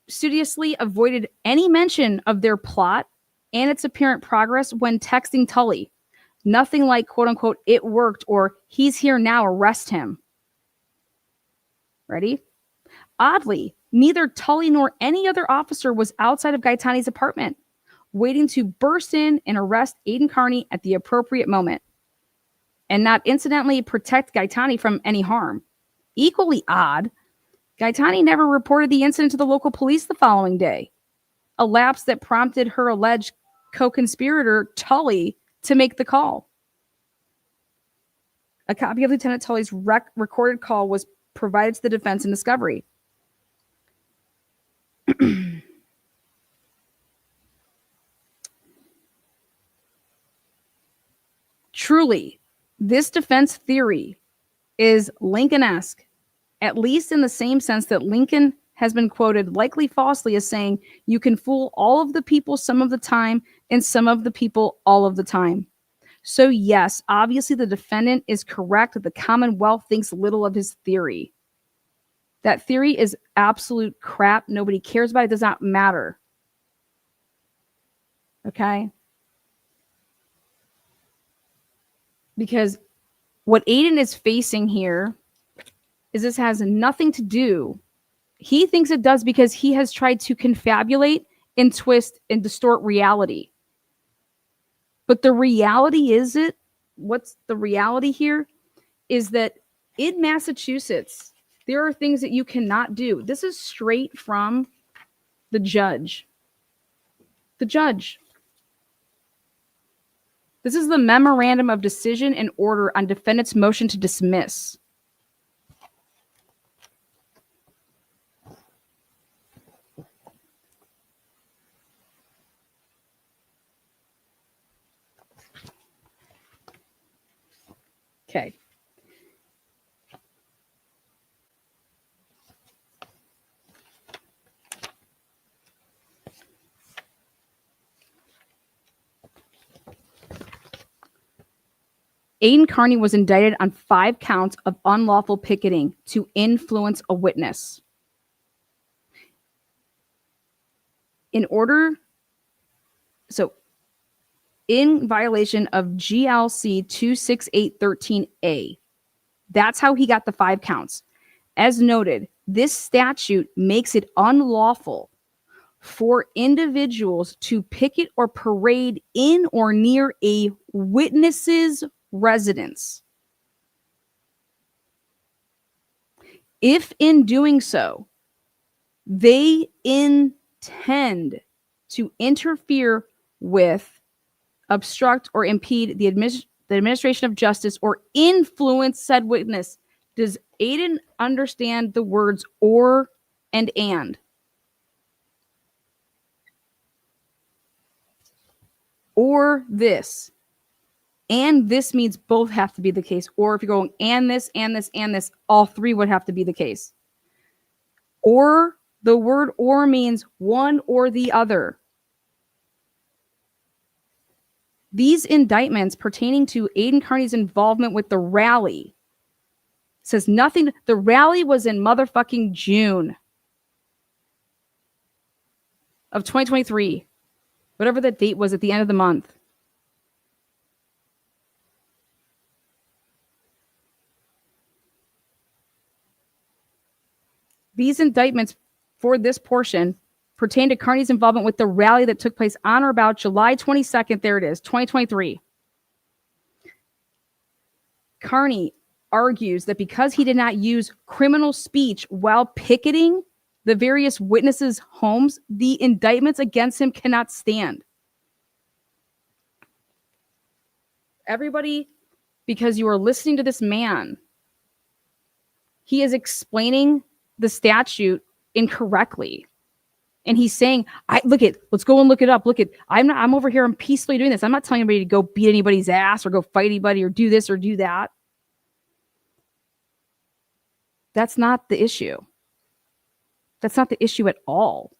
studiously avoided any mention of their plot and its apparent progress when texting Tully. Nothing like, quote unquote, it worked, or he's here now, arrest him. Ready? Oddly, neither Tully nor any other officer was outside of Gaetani's apartment, waiting to burst in and arrest Aidan Kearney at the appropriate moment, and not incidentally protect Gaetani from any harm. Equally odd, Gaetani never reported the incident to the local police the following day, a lapse that prompted her alleged co-conspirator, Tully, to make the call. A copy of Lieutenant Tully's recorded call was provided to the defense in discovery. Truly, this defense theory is Lincoln-esque, at least in the same sense that Lincoln has been quoted, likely falsely, as saying, you can fool all of the people some of the time and some of the people all of the time. So yes, obviously the defendant is correct that the Commonwealth thinks little of his theory. That theory is absolute crap. Nobody cares about it. It does not matter. Okay? Because what Aidan is facing here is this has nothing to do. He thinks it does because he has tried to confabulate and twist and distort reality. But the reality is what's the reality here is that in Massachusetts, there are things that you cannot do. This is straight from the judge. The judge. This is the memorandum of decision and order on defendant's motion to dismiss. Okay. Aidan Kearney was indicted on 5 counts of unlawful picketing to influence a witness. In violation of GLC 26813A. That's how he got the 5 counts. As noted, this statute makes it unlawful for individuals to picket or parade in or near a witness's residence, if in doing so they intend to interfere with, obstruct, or impede the administration of justice or influence said witness. Does Aidan understand the words or and? Or this. And this means both have to be the case. Or if you're going and this, all 3 would have to be the case. Or, the word or means one or the other. These indictments pertaining to Aidan Kearney's involvement with the rally says nothing. The rally was in motherfucking June of 2023. Whatever that date was at the end of the month. These indictments for this portion pertain to Kearney's involvement with the rally that took place on or about July 22nd, there it is, 2023. Kearney argues that because he did not use criminal speech while picketing the various witnesses' homes, the indictments against him cannot stand. Everybody, because you are listening to this man, he is explaining the statute incorrectly. And he's saying, let's go and look it up. I'm over here, I'm peacefully doing this. I'm not telling anybody to go beat anybody's ass or go fight anybody or do this or do that. That's not the issue. That's not the issue at all.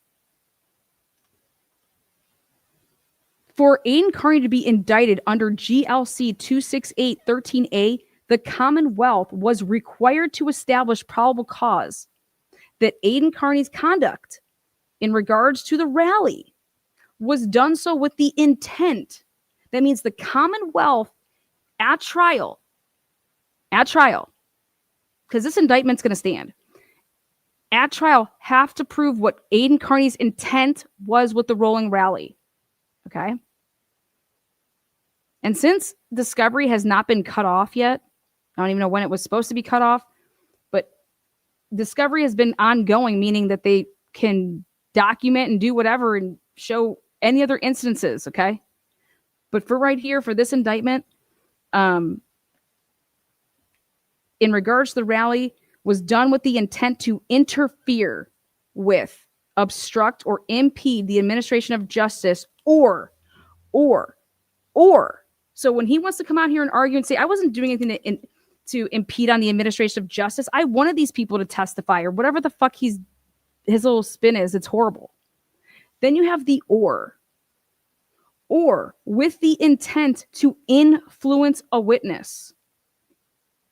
For Aidan Kearney to be indicted under GLC 268-13A, the Commonwealth was required to establish probable cause that Aidan Kearney's conduct in regards to the rally was done so with the intent. That means the Commonwealth at trial, because this indictment's going to stand, at trial have to prove what Aidan Kearney's intent was with the rolling rally. Okay? And since discovery has not been cut off yet, I don't even know when it was supposed to be cut off, but discovery has been ongoing, meaning that they can document and do whatever and show any other instances, okay? But for right here, for this indictment, in regards to the rally, was done with the intent to interfere with, obstruct, or impede the administration of justice, or. So when he wants to come out here and argue and say, I wasn't doing anything to impede on the administration of justice, I wanted these people to testify, or whatever the fuck his little spin is, it's horrible. Then you have the or with the intent to influence a witness.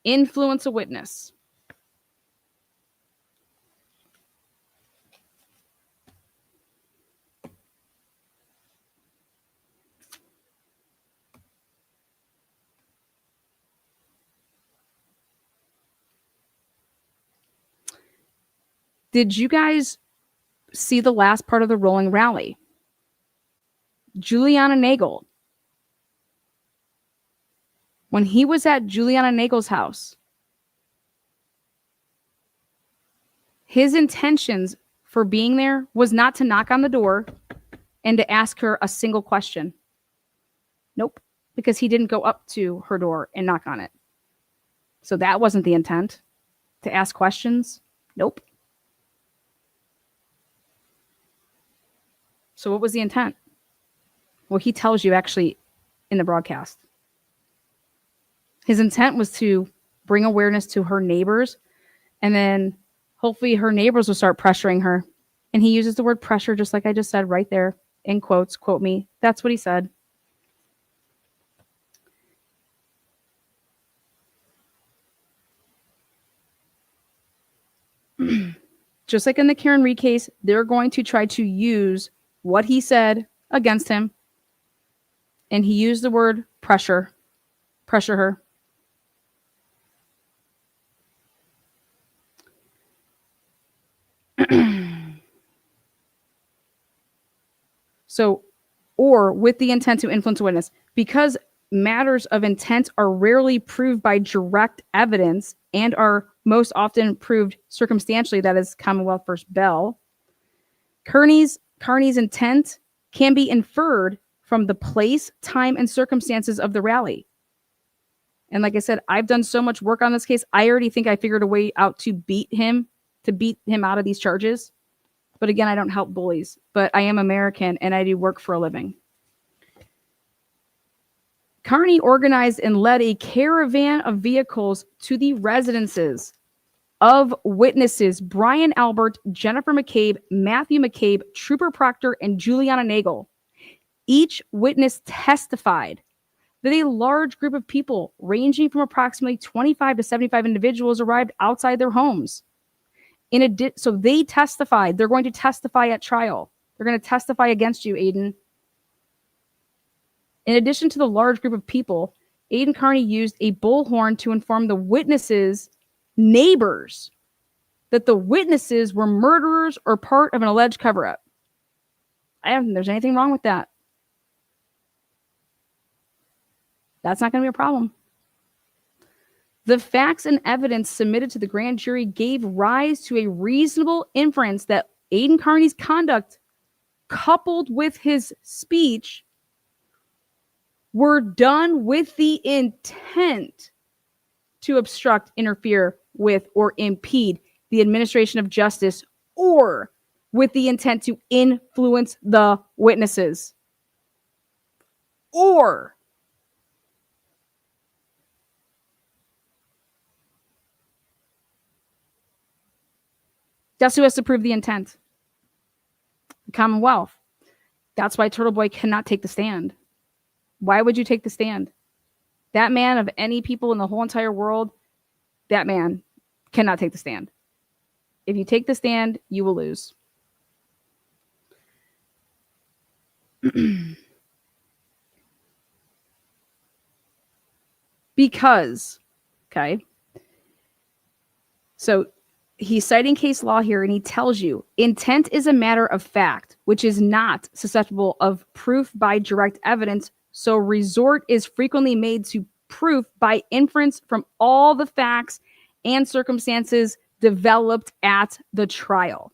Influence a witness. Did you guys see the last part of the rolling rally? Juliana Nagel. When he was at Juliana Nagel's house, his intentions for being there was not to knock on the door and to ask her a single question. Nope, because he didn't go up to her door and knock on it. So that wasn't the intent, to ask questions. Nope. So what was the intent? Well, he tells you actually in the broadcast. His intent was to bring awareness to her neighbors, and then hopefully her neighbors will start pressuring her. And he uses the word pressure, just like I just said right there, in quotes, quote me. That's what he said. Just like in the Karen Reed case, they're going to try to use what he said against him. And he used the word pressure her. So, or with the intent to influence a witness, because matters of intent are rarely proved by direct evidence and are most often proved circumstantially, that is Commonwealth versus Bell. Kearney's intent can be inferred from the place, time, and circumstances of the rally. And like I said, I've done so much work on this case. I already think I figured a way out to beat him out of these charges. But again, I don't help bullies. But I am American and I do work for a living. Kearney organized and led a caravan of vehicles to the residences of witnesses Brian Albert, Jennifer McCabe, Matthew McCabe, Trooper Proctor, and Juliana Nagel. Each witness testified that a large group of people, ranging from approximately 25 to 75 individuals, arrived outside their homes. So they testified. They're going to testify at trial. They're going to testify against you, Aidan. In addition to the large group of people, Aidan Kearney used a bullhorn to inform the witnesses' neighbors that the witnesses were murderers or part of an alleged cover-up. I don't think there's anything wrong with that. That's not going to be a problem. The facts and evidence submitted to the grand jury gave rise to a reasonable inference that Aidan Kearney's conduct, coupled with his speech, were done with the intent to obstruct, interfere with, or impede the administration of justice or with the intent to influence the witnesses. Or that's who has to prove the intent. The Commonwealth. That's why Turtle Boy cannot take the stand. Why would you take the stand? That man, of any people in the whole entire world, that man cannot take the stand. If you take the stand, you will lose. Because, okay, so he's citing case law here, and he tells you intent is a matter of fact, which is not susceptible of proof by direct evidence. So resort is frequently made to proof by inference from all the facts and circumstances developed at the trial.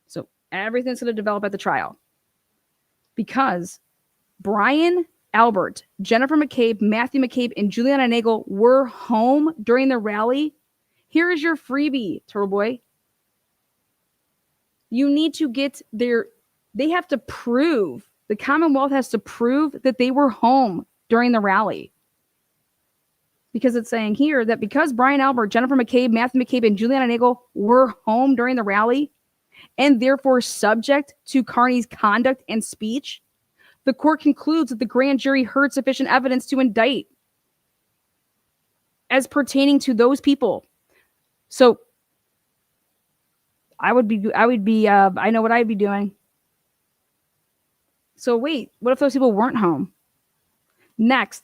So everything's going to develop at the trial. Because Brian Albert, Jennifer McCabe, Matthew McCabe, and Juliana Nagel were home during the rally. Here is your freebie, Turtle Boy. You need to get they have to prove, the Commonwealth has to prove that they were home during the rally. Because it's saying here that because Brian Albert, Jennifer McCabe, Matthew McCabe, and Juliana Nagel were home during the rally and therefore subject to Kearney's conduct and speech, the court concludes that the grand jury heard sufficient evidence to indict as pertaining to those people. So I know what I'd be doing. So wait, what if those people weren't home? Next,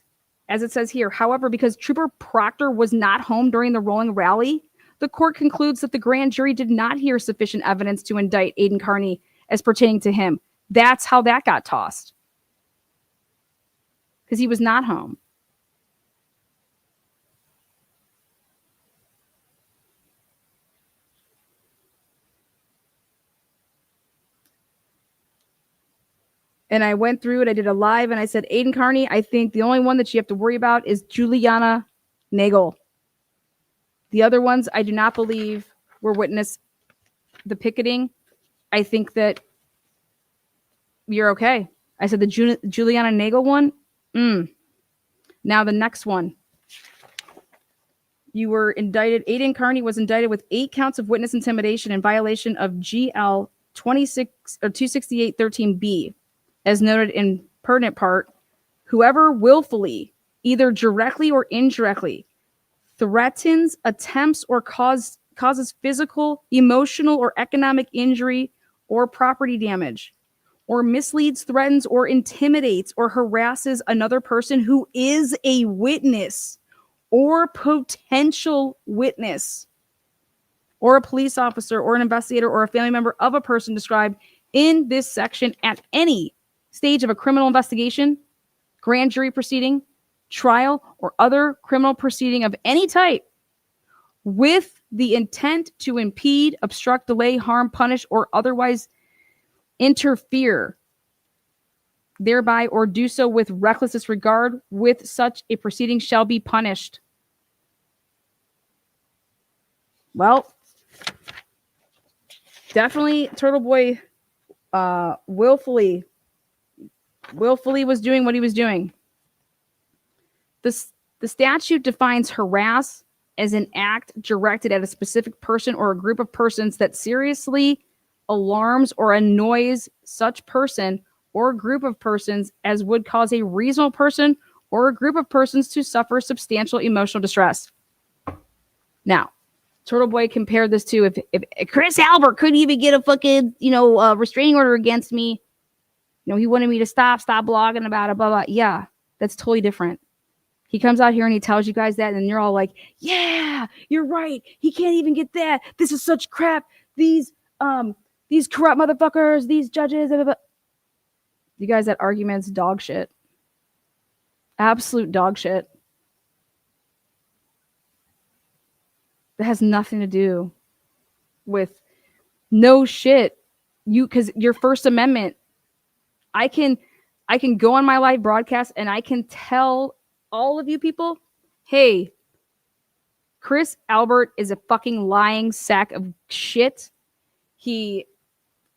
as it says here, however, because Trooper Proctor was not home during the rolling rally, the court concludes that the grand jury did not hear sufficient evidence to indict Aidan Kearney as pertaining to him. That's how that got tossed. Because he was not home. And I went through it. I did a live and I said, Aidan Kearney, I think the only one that you have to worry about is Juliana Nagel. The other ones, I do not believe were witness the picketing. I think that you're okay. I said the Juliana Nagel one. Now the next one. You were indicted. Aidan Kearney was indicted with 8 counts of witness intimidation in violation of GL 26 or 268-13B. As noted in pertinent part, whoever willfully, either directly or indirectly, threatens, attempts, or causes physical, emotional, or economic injury or property damage, or misleads, threatens, or intimidates, or harasses another person who is a witness or potential witness, or a police officer, or an investigator, or a family member of a person described in this section at any stage of a criminal investigation, grand jury proceeding, trial, or other criminal proceeding of any type, with the intent to impede, obstruct, delay, harm, punish, or otherwise interfere thereby, or do so with reckless disregard with such a proceeding, shall be punished. Well, definitely Turtle Boy willfully was doing what he was doing. The statute defines harass as an act directed at a specific person or a group of persons that seriously alarms or annoys such person or group of persons as would cause a reasonable person or a group of persons to suffer substantial emotional distress. Now, Turtle Boy compared this to if Chris Albert couldn't even get a fucking, restraining order against me, he wanted me to stop blogging about it, blah, blah. Yeah, that's totally different. He comes out here and he tells you guys that, and you're all like, yeah, you're right. He can't even get that. This is such crap. These corrupt motherfuckers, these judges, blah, blah, blah. You guys, that argument's dog shit. Absolute dog shit. That has nothing to do with no shit. Because your First Amendment, I can go on my live broadcast and I can tell all of you people, hey, Chris Albert is a fucking lying sack of shit. He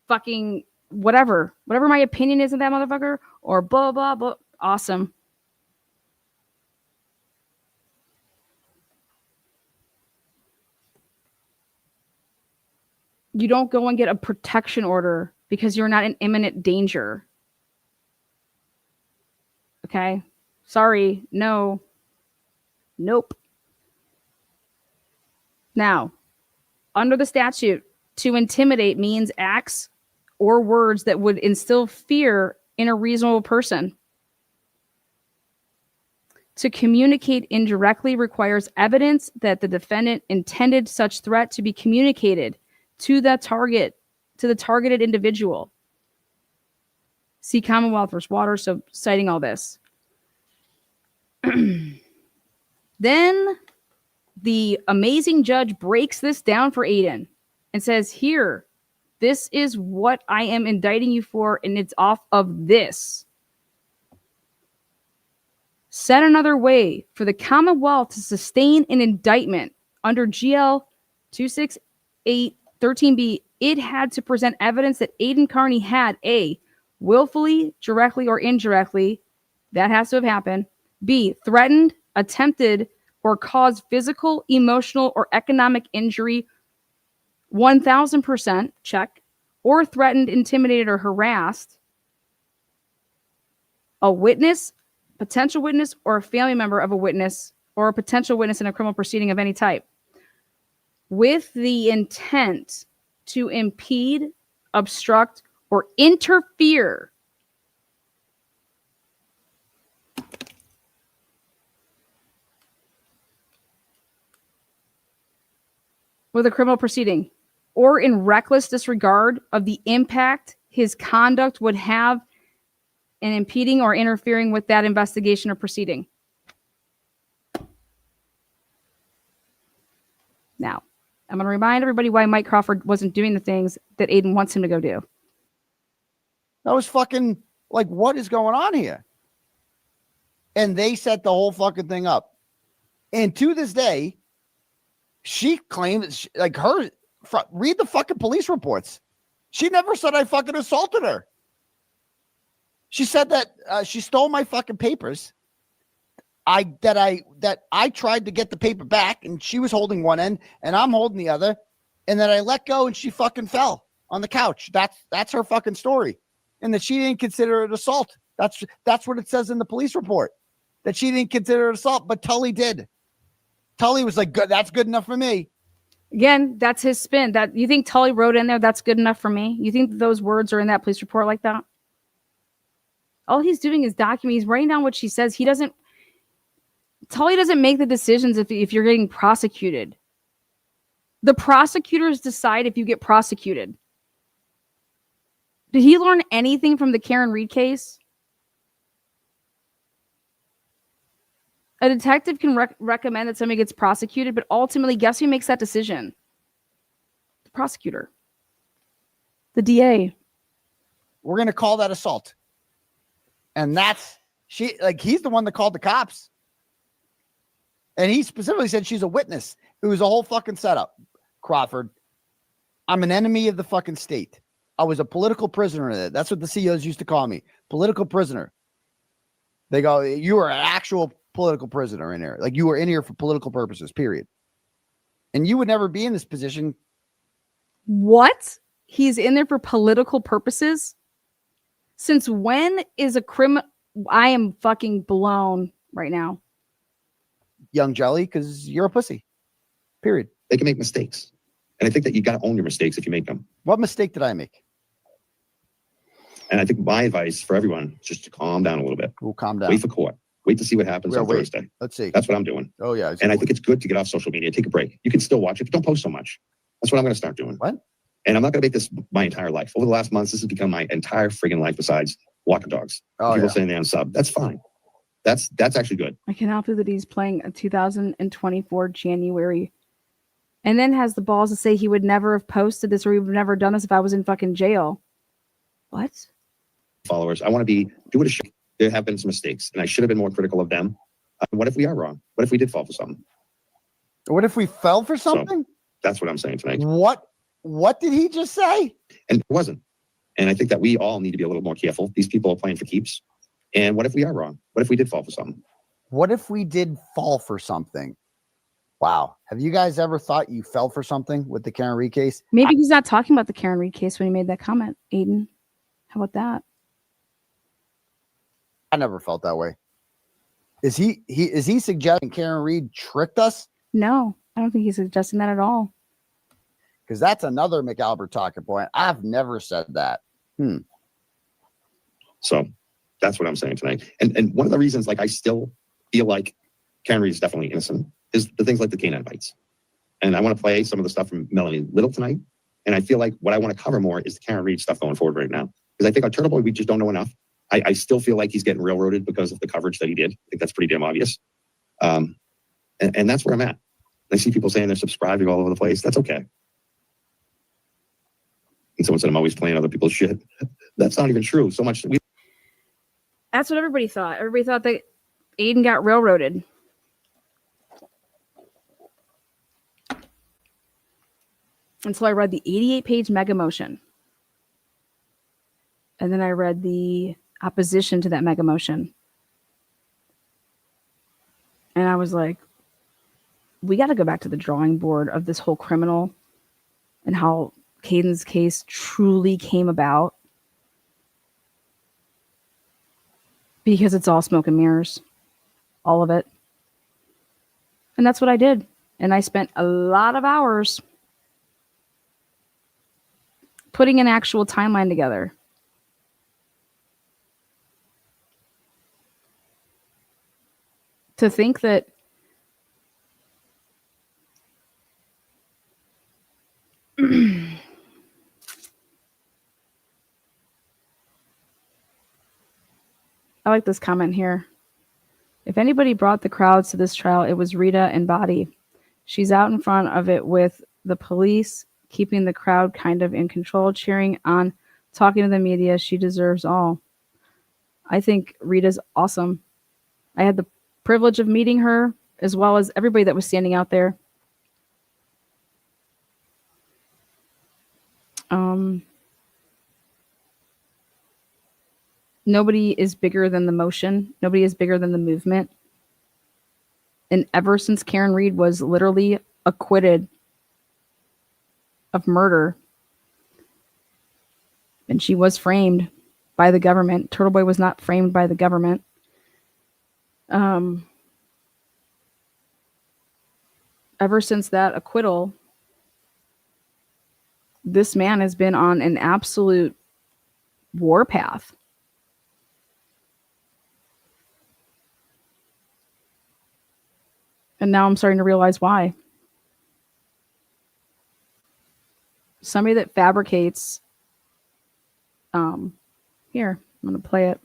fucking whatever my opinion is of that motherfucker or blah, blah, blah. Awesome. You don't go and get a protection order because you're not in imminent danger. Okay? Sorry. No. Nope. Now, under the statute, to intimidate means acts or words that would instill fear in a reasonable person. To communicate indirectly requires evidence that the defendant intended such threat to be communicated to the targeted individual. See Commonwealth versus Water, so citing all this. Then the amazing judge breaks this down for Aidan and says, here, this is what I am indicting you for, and it's off of this. Said another way, for the Commonwealth to sustain an indictment under GL 26813B, it had to present evidence that Aidan Kearney had A, willfully, directly, or indirectly, that has to have happened, B, threatened, attempted, or caused physical, emotional, or economic injury 1000%, check, or threatened, intimidated, or harassed a witness, potential witness, or a family member of a witness, or a potential witness in a criminal proceeding of any type, with the intent to impede, obstruct, or interfere with a criminal proceeding, or in reckless disregard of the impact his conduct would have in impeding or interfering with that investigation or proceeding. Now, I'm going to remind everybody why Mike Crawford wasn't doing the things that Aidan wants him to go do. That was fucking like, what is going on here? And they set the whole fucking thing up. And to this day, she claims, read the fucking police reports. She never said I fucking assaulted her. She said that she stole my fucking papers. That I tried to get the paper back, and she was holding one end, and I'm holding the other, and that I let go, and she fucking fell on the couch. That's her fucking story, and that she didn't consider it assault. That's what it says in the police report, that she didn't consider it assault, but Tully did. Tully was like, "Good, that's good enough for me." Again, that's his spin. That you think Tully wrote in there, "That's good enough for me"? You think those words are in that police report like that? All he's doing is documenting. He's writing down what she says. Tully doesn't make the decisions if you're getting prosecuted. The prosecutors decide if you get prosecuted. Did he learn anything from the Karen Reed case? A detective can recommend that somebody gets prosecuted, but ultimately, guess who makes that decision? The prosecutor. The DA. We're going to call that assault. And he's the one that called the cops. And he specifically said she's a witness. It was a whole fucking setup. Crawford, I'm an enemy of the fucking state. I was a political prisoner. That's what the CEOs used to call me. Political prisoner. They go, you were an actual political prisoner in here. Like, you were in here for political purposes, period. And you would never be in this position. What? He's in there for political purposes? Since when is a criminal? I am fucking blown right now. Young Jelly, because you're a pussy. Period. They can make mistakes. And I think that you got to own your mistakes if you make them. What mistake did I make? And I think my advice for everyone is just to calm down a little bit. We'll calm down. Wait for court. Wait to see what happens on Thursday. Let's see. That's what I'm doing. Oh, yeah. And I think it's good to get off social media. Take a break. You can still watch it, but don't post so much. That's what I'm going to start doing. What? And I'm not going to make this my entire life. Over the last months, this has become my entire friggin' life besides walking dogs. People saying they're on sub. That's fine. That's actually good. I cannot believe that he's playing a 2024 January and then has the balls to say he would never have posted this or he would have never done this if I was in fucking jail. What? Followers. I want to do what it should. There have been some mistakes, and I should have been more critical of them. What if we are wrong? What if we did fall for something? What if we fell for something? That's what I'm saying tonight. What did he just say? And it wasn't. And I think that we all need to be a little more careful. These people are playing for keeps. And what if we are wrong? What if we did fall for something? What if we did fall for something? Wow. Have you guys ever thought you fell for something with the Karen Reed case? Maybe he's not talking about the Karen Reed case when he made that comment, Aidan. How about that? I never felt that way. Is he suggesting Karen Reed tricked us? No, I don't think he's suggesting that at all. Because that's another McAlbert talking point. I've never said that. So that's what I'm saying tonight. And one of the reasons, like, I still feel like Karen Reed is definitely innocent is the things like the canine bites. And I want to play some of the stuff from Melanie Little tonight. And I feel like what I want to cover more is the Karen Reed stuff going forward right now. Because I think on Turtle Boy, we just don't know enough. I still feel like he's getting railroaded because of the coverage that he did. I think that's pretty damn obvious. And that's where I'm at. I see people saying they're subscribing all over the place. That's okay. And someone said I'm always playing other people's shit. That's not even true. So much. That's what everybody thought. Everybody thought that Aidan got railroaded. Until I read the 88-page mega motion. And then I read the opposition to that mega motion. And I was like, we got to go back to the drawing board of this whole criminal and how Caden's case truly came about. Because it's all smoke and mirrors. All of it. And that's what I did. And I spent a lot of hours putting an actual timeline together. To think that I like this comment here. If anybody brought the crowds to this trial, it was Rita and Body. She's out in front of it with the police, keeping the crowd kind of in control, cheering on, talking to the media. She deserves all. I think Rita's awesome. I had the privilege of meeting her as well as everybody that was standing out there. Nobody is bigger than the motion. Nobody is bigger than the movement. And ever since Karen Reed was literally acquitted of murder, and she was framed by the government. Turtle Boy was not framed by the government. Ever since that acquittal, this man has been on an absolute warpath. And now I'm starting to realize why. Somebody that fabricates. Here, I'm going to play it.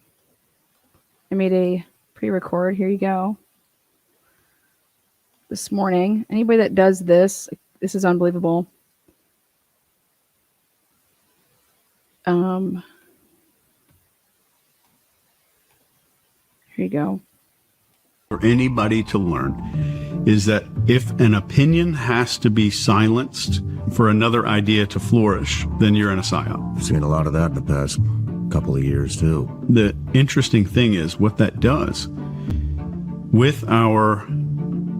I made a pre-record. Here you go. This morning. Anybody that does this, this is unbelievable. Here you go. For anybody to learn is that if an opinion has to be silenced for another idea to flourish, then you're in a psyop. I've seen a lot of that in the past couple of years too. The interesting thing is what that does with our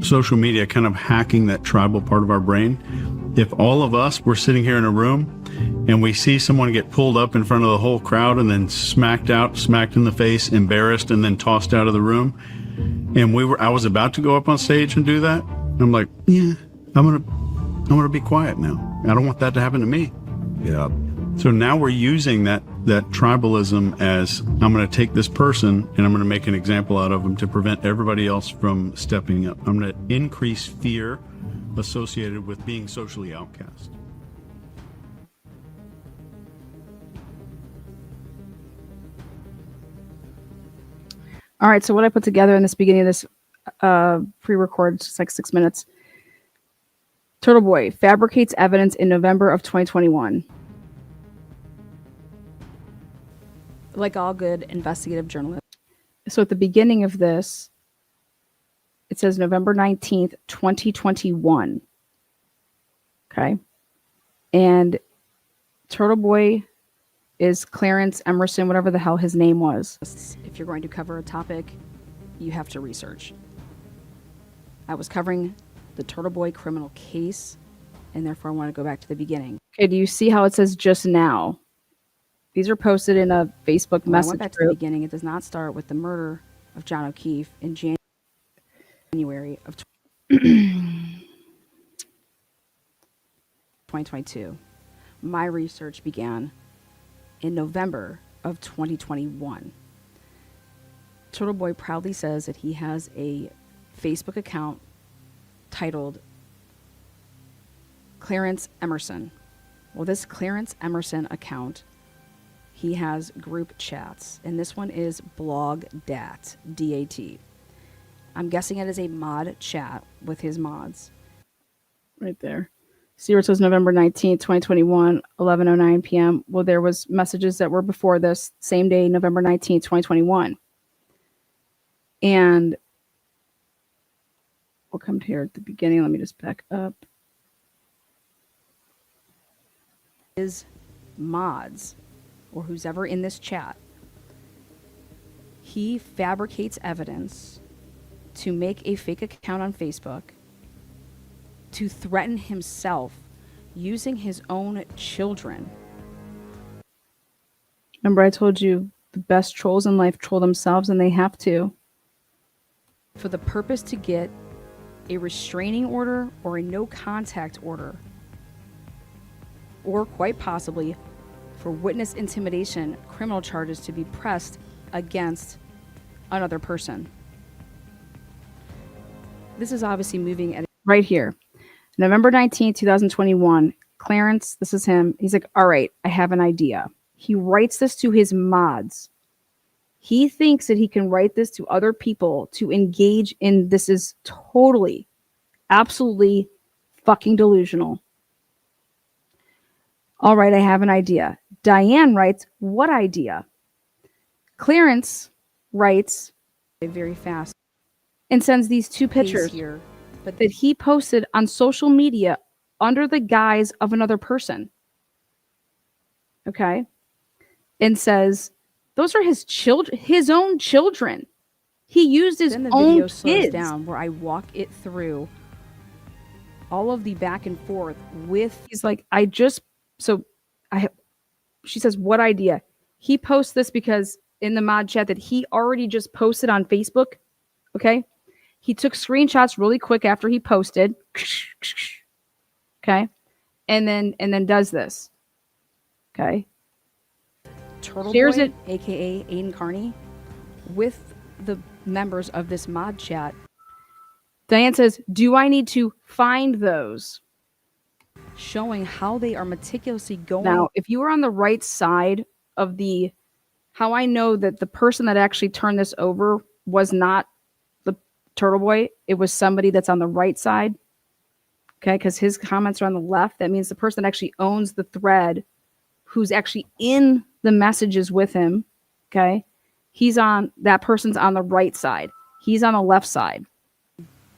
social media kind of hacking that tribal part of our brain. If all of us were sitting here in a room and we see someone get pulled up in front of the whole crowd and then smacked in the face, embarrassed, and then tossed out of the room, and I was about to go up on stage and do that, I'm like, yeah, I'm gonna be quiet now. I don't want that to happen to me. Yeah. So now we're using that tribalism as, I'm going to take this person and I'm going to make an example out of them to prevent everybody else from stepping up. I'm going to increase fear associated with being socially outcast. All right, so what I put together in this beginning of this pre-record, it's just like 6 minutes. Turtle Boy fabricates evidence in November of 2021. Like all good investigative journalists. So at the beginning of this It says November 19th, 2021. Okay. And Turtle Boy is Clarence Emerson, whatever the hell his name was. If you're going to cover a topic, you have to research. I was covering the Turtle Boy criminal case, and therefore I want to go back to the beginning. Okay, do you see how it says just now? These are posted in a Facebook message I went back to group. the beginning. It does not start with the murder of John O'Keefe in January of 2022. My research began in November of 2021. Turtle Boy proudly says that he has a Facebook account titled Clarence Emerson. Well, this Clarence Emerson account, he has group chats, and this one is blog.dat, D-A-T. I'm guessing it is a mod chat with his mods. Right there. See where it says November 19th, 2021, 11:09 p.m. Well, there was messages that were before this, same day, November 19th, 2021. And we'll come here at the beginning. Let me just back up. His mods, or who's ever in this chat, he fabricates evidence to make a fake account on Facebook to threaten himself using his own children. Remember, I told you the best trolls in life troll themselves, and they have to. For the purpose to get a restraining order or a no contact order, or quite possibly for witness intimidation, criminal charges to be pressed against another person. This is obviously moving at right here. November 19th, 2021, Clarence, this is him. He's like, all right, I have an idea. He writes this to his mods. He thinks that he can write this to other people to engage in this is totally, absolutely fucking delusional. All right, I have an idea. Diane writes, what idea? Clarence writes very fast and sends these two pictures here, but that he posted on social media under the guise of another person. Okay. And says, those are his children, his own children. He used his own video slows down where I walk it through all of the back and forth with, he's like, she says, what idea? He posts this because in the mod chat that he already just posted on Facebook. Okay. He took screenshots really quick after he posted. Okay. And then does this. Okay. Turtle shares Boy, it, aka Aidan Kearney, with the members of this mod chat. Diane says, do I need to find those? Showing how they are meticulously going. Now, if you were on the right side of the, how I know that the person that actually turned this over was not the Turtle Boy, it was somebody that's on the right side. Okay, because his comments are on the left. That means the person that actually owns the thread, who's actually in the messages with him. Okay, that person's on the right side. He's on the left side.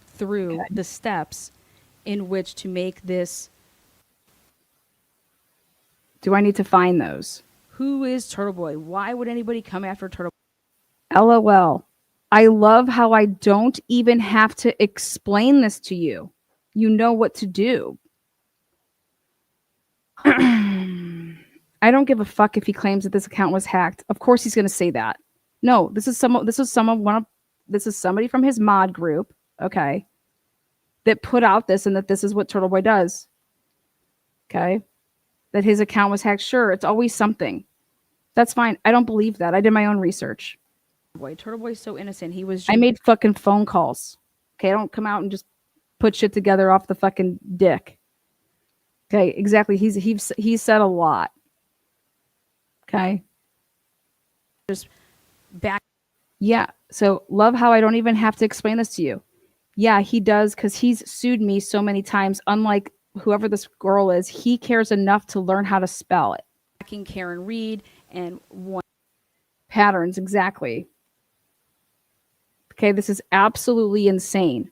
Through the steps in which to make this. Do I need to find those? Who is Turtle Boy? Why would anybody come after Turtle Boy? LOL. I love how I don't even have to explain this to you. You know what to do. I don't give a fuck if he claims that this account was hacked. Of course he's going to say that. No, this is somebody from his mod group, okay, that put out this and that this is what Turtle Boy does. Okay? That his account was hacked. Sure, it's always something. That's fine. I don't believe that. I did my own research. Turtle Boy's so innocent. I made fucking phone calls. Okay, I don't come out and just put shit together off the fucking dick. Okay, exactly. He's said a lot. Okay. Just back. Yeah. So love how I don't even have to explain this to you. Yeah, he does, because he's sued me so many times. Unlike whoever this girl is, he cares enough to learn how to spell it. Karen Reed and one patterns, exactly. Okay, this is absolutely insane.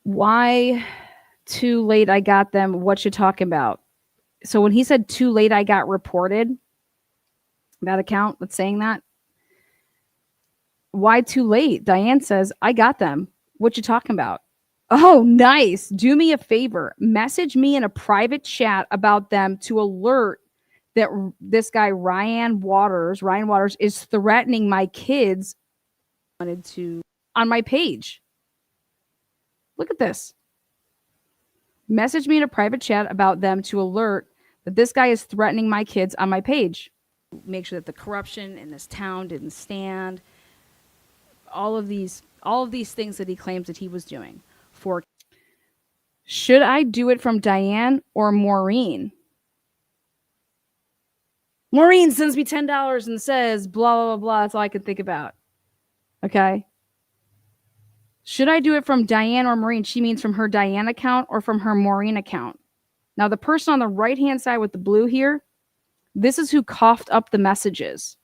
Why too late I got them? What you talking about? So when he said too late I got reported, that account that's saying that, why too late? Diane says, I got them. What you talking about? Oh, nice. Do me a favor. Message me in a private chat about them to alert that this guy, Ryan Waters is threatening my kids on my page. Look at this. Message me in a private chat about them to alert that this guy is threatening my kids on my page. Make sure that the corruption in this town didn't stand. All of these things that he claims that he was doing. Should I do it from Diane or Maureen? Maureen sends me $10 and says blah, blah, blah, blah. That's all I can think about. Okay. Should I do it from Diane or Maureen? She means from her Diane account or from her Maureen account. Now, the person on the right-hand side with the blue here, this is who coughed up the messages.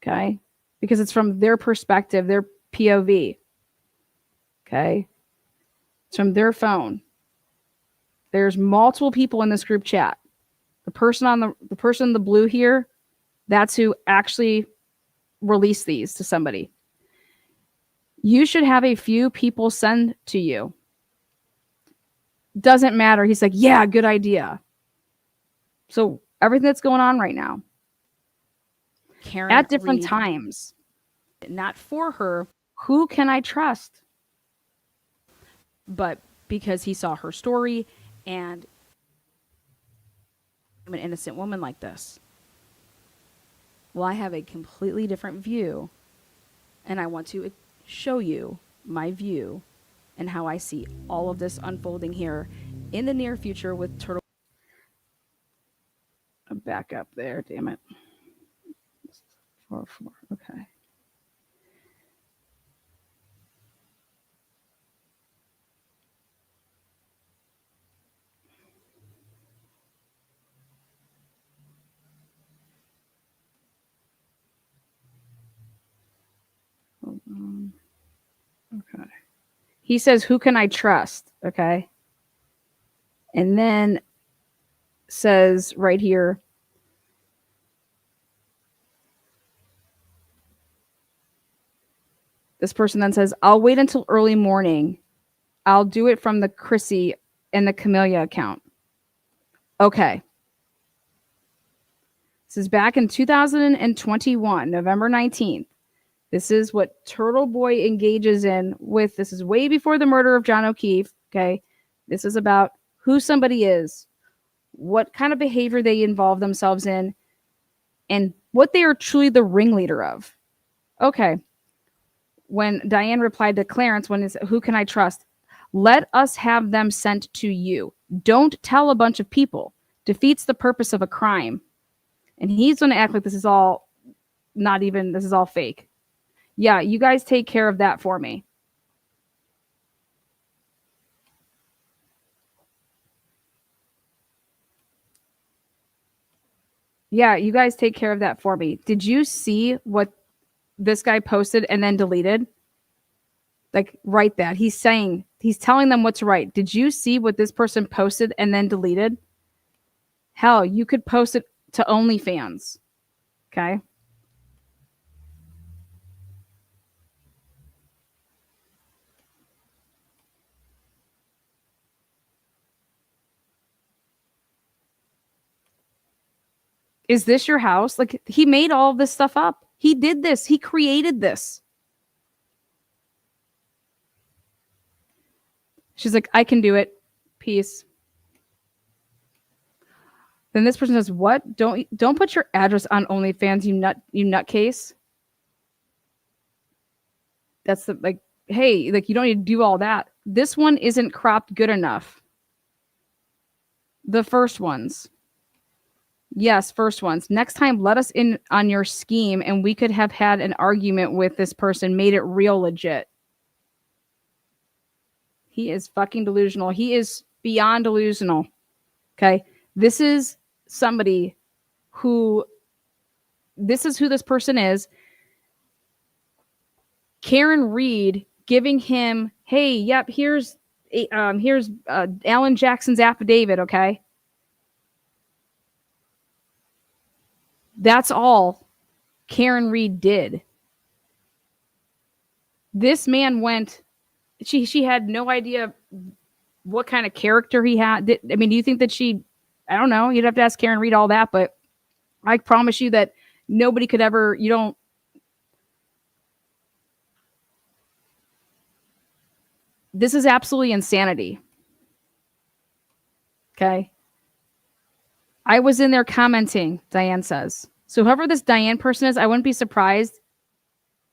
Okay. Because it's from their perspective, their POV. Okay. It's from their phone. There's multiple people in this group chat. The person in the blue here, that's who actually released these to somebody. You should have a few people send to you. Doesn't matter. He's like, yeah, good idea. So everything that's going on right now, Karen at different times, not for her, who can I trust? But because he saw her story and I'm an innocent woman like this. Well, I have a completely different view, and I want to show you my view and how I see all of this unfolding here in the near future with Turtle. Back up there, damn it. 4-4, okay. Hold on. Okay. He says, who can I trust? Okay. And then says right here, this person then says, I'll wait until early morning. I'll do it from the Chrissy and the Camellia account. Okay. This is back in 2021, November 19th. This is what Turtle Boy engages in with. This is way before the murder of John O'Keefe. Okay. This is about who somebody is, what kind of behavior they involve themselves in, and what they are truly the ringleader of. Okay. When Diane replied to Clarence, when it's who can I trust? Let us have them sent to you. Don't tell a bunch of people. Defeats the purpose of a crime. And he's going to act like this is all this is all fake. Yeah, you guys take care of that for me. Yeah, you guys take care of that for me. Did you see what this guy posted and then deleted? Like, write that. He's telling them what's right. Did you see what this person posted and then deleted? Hell, you could post it to OnlyFans. Okay. Is this your house? Like, he made all this stuff up. He did this. He created this. She's like, I can do it. Peace. Then this person says, what? Don't put your address on OnlyFans, you nutcase. That's hey, like, you don't need to do all that. This one isn't cropped good enough. The first ones. Yes, first ones. Next time, let us in on your scheme and we could have had an argument with this person, made it real legit. He is fucking delusional. He is beyond delusional. Okay. This is somebody who, this is who this person is. Karen Reed giving him, hey, yep, here's Alan Jackson's affidavit, okay? That's all Karen Reed did. This man went, she had no idea what kind of character he had. Do you think that I don't know, you'd have to ask Karen Reed all that, but I promise you that nobody could ever, this is absolutely insanity. Okay. I was in there commenting, Diane says. So whoever this Diane person is, I wouldn't be surprised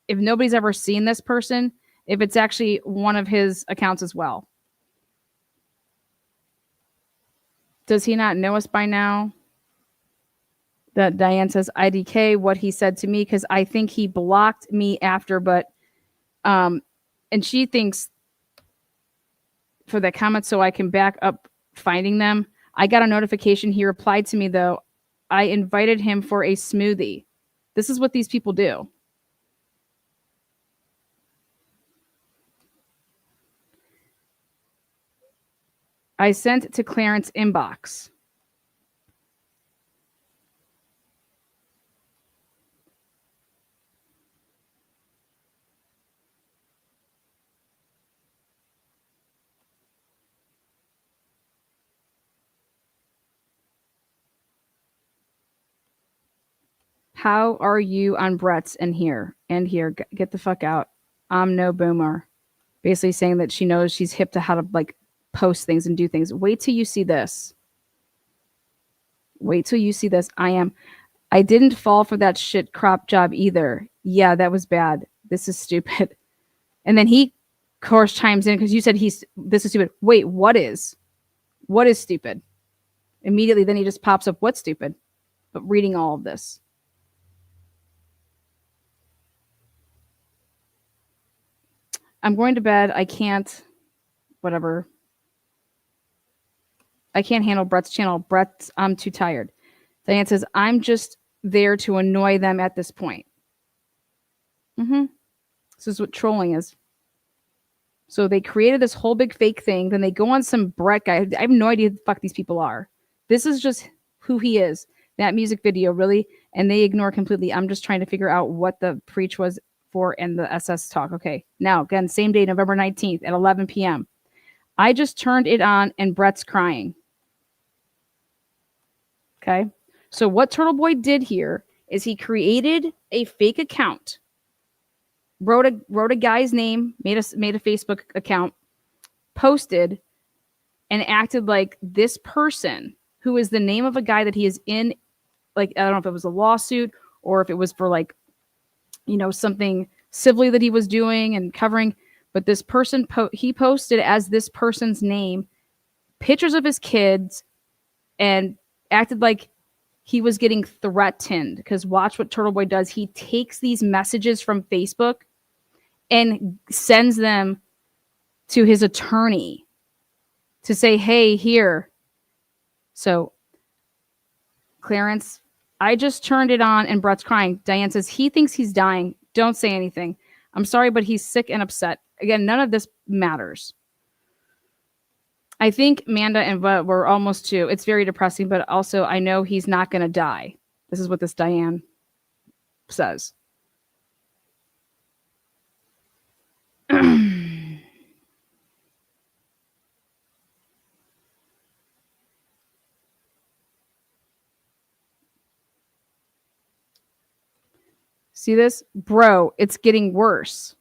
if nobody's ever seen this person, if it's actually one of his accounts as well. Does he not know us by now? That Diane says, IDK, what he said to me, because I think he blocked me after, but, and she thinks for the comments so I can back up finding them. I got a notification. He replied to me, though. I invited him for a smoothie. This is what these people do. I sent to Clarence inbox. How are you on Brett's and here? Get the fuck out. I'm no boomer. Basically saying that she knows she's hip to how to like post things and do things. Wait till you see this. Wait till you see this. I didn't fall for that shit crop job either. Yeah, that was bad. This is stupid. And then he, of course, chimes in because you said this is stupid. Wait, what is? What is stupid? Immediately, then he just pops up, what's stupid? But reading all of this. I'm going to bed. I can't, whatever. I can't handle Brett's channel. I'm too tired. Diane says, I'm just there to annoy them at this point. This is what trolling is. So they created this whole big fake thing. Then they go on some Brett guy. I have no idea who the fuck these people are. This is just who he is. That music video, really. And they ignore completely. I'm just trying to figure out what the preach was for and the SS talk. Okay. Now, again, same day, November 19th at 11 p.m. I just turned it on and Brett's crying. Okay. So what Turtle Boy did here is he created a fake account, wrote a guy's name, made a Facebook account, posted, and acted like this person who is the name of a guy that he is in, like, I don't know if it was a lawsuit or if it was for like, something civilly that he was doing and covering. But this person, he posted as this person's name, pictures of his kids, and acted like he was getting threatened. Because watch what Turtle Boy does. He takes these messages from Facebook and sends them to his attorney to say, hey, here. So, Clarence, I just turned it on and Brett's crying. Diane says, he thinks he's dying. Don't say anything. I'm sorry, but he's sick and upset. Again, none of this matters. I think Manda and Bud were almost too. It's very depressing, but also I know he's not going to die. This is what this Diane says. See this? Bro, it's getting worse.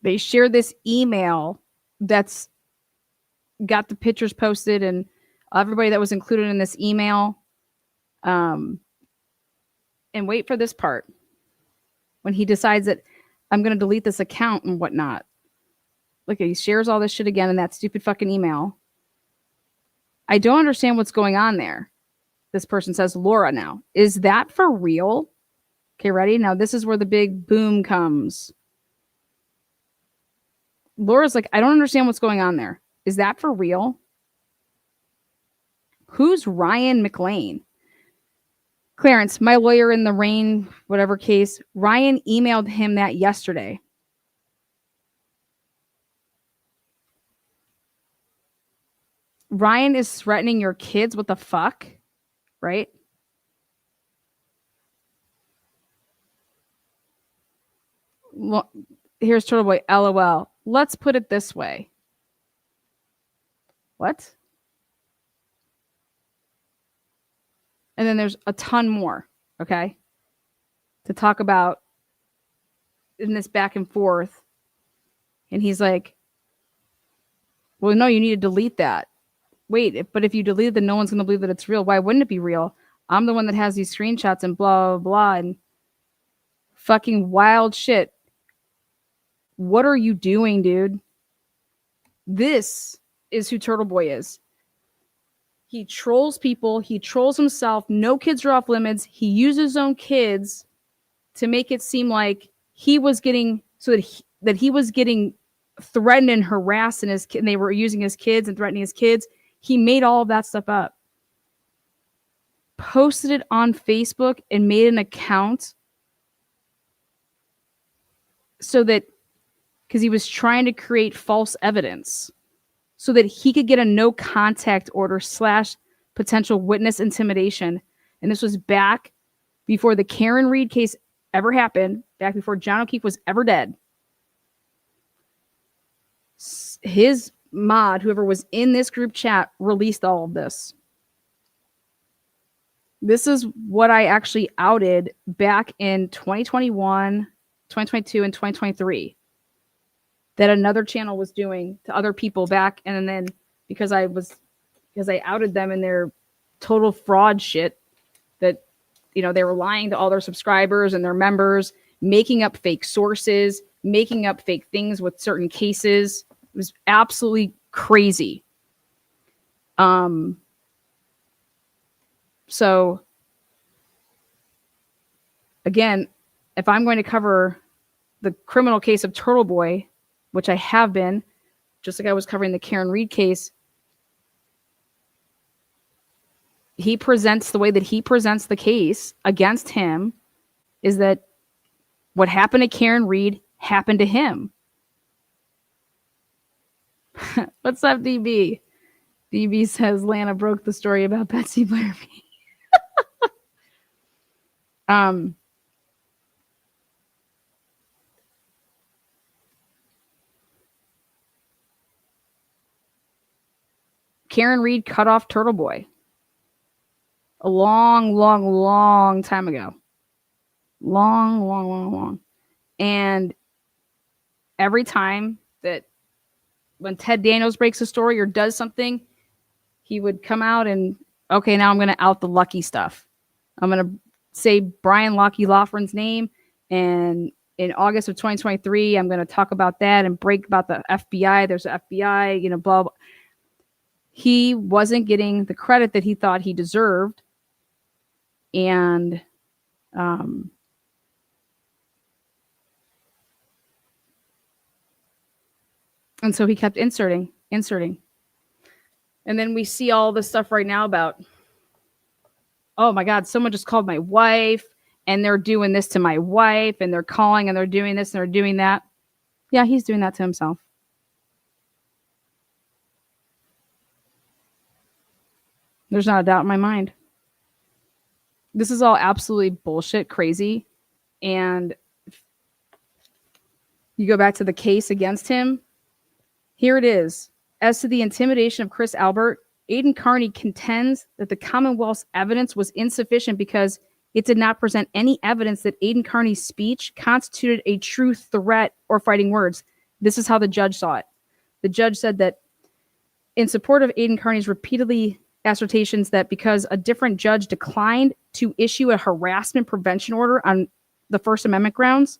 They share this email that's got the pictures posted and everybody that was included in this email. And wait for this part. When he decides that I'm going to delete this account and whatnot. Look, he shares all this shit again in that stupid fucking email. I don't understand what's going on there. This person says, Laura now. Is that for real? Okay, ready? Now this is where the big boom comes. Laura's like, I don't understand what's going on there. Is that for real? Who's Ryan McLean? Clarence, my lawyer in the Rain, whatever case, Ryan emailed him that yesterday. Ryan is threatening your kids. What the fuck? Right? Well, here's Turtle Boy. LOL. Let's put it this way. What? And then there's a ton more, okay, to talk about in this back and forth. And he's like, well, no, you need to delete that. Wait, but if you delete it, then no one's going to believe that it's real. Why wouldn't it be real? I'm the one that has these screenshots and blah, blah, blah, and fucking wild shit. What are you doing, dude? This is who Turtle Boy is. He trolls people. He trolls himself. No kids are off limits. He uses his own kids to make it seem like he was getting, so that he was getting threatened and harassed, and they were using his kids and threatening his kids. He made all of that stuff up. Posted it on Facebook and made an account so that, because he was trying to create false evidence so that he could get a no contact order / potential witness intimidation. And this was back before the Karen Reed case ever happened, back before John O'Keefe was ever dead. His mod, whoever was in this group chat, released all of this. This is what I actually outed back in 2021, 2022, and 2023. That another channel was doing to other people back, and then because I outed them in their total fraud shit, that they were lying to all their subscribers and their members, making up fake sources, making up fake things with certain cases. It was absolutely crazy. So again, if I'm going to cover the criminal case of Turtle Boy, which I have been, just like I was covering the Karen Reed case, he presents the way that he presents the case against him is that what happened to Karen Reed happened to him. What's up, DB? DB says Lana broke the story about Betsy Blair. Karen Reed cut off Turtle Boy a long time ago. Long. And every time that when Ted Daniels breaks a story or does something, he would come out and, okay, now I'm going to out the Lucky stuff. I'm going to say Brian Lucky Loughran's name. And in August of 2023, I'm going to talk about that and break about the FBI. There's an FBI, blah, blah. He wasn't getting the credit that he thought he deserved. And so he kept inserting. And then we see all this stuff right now about, oh my God, someone just called my wife and they're doing this to my wife and they're calling and they're doing this and they're doing that. Yeah, he's doing that to himself. There's not a doubt in my mind. This is all absolutely bullshit, crazy. And you go back to the case against him. Here it is. As to the intimidation of Chris Albert, Aidan Kearney contends that the Commonwealth's evidence was insufficient because it did not present any evidence that Aidan Kearney's speech constituted a true threat or fighting words. This is how the judge saw it. The judge said that in support of Aidan Kearney's repeatedly assertions that because a different judge declined to issue a harassment prevention order on the First Amendment grounds,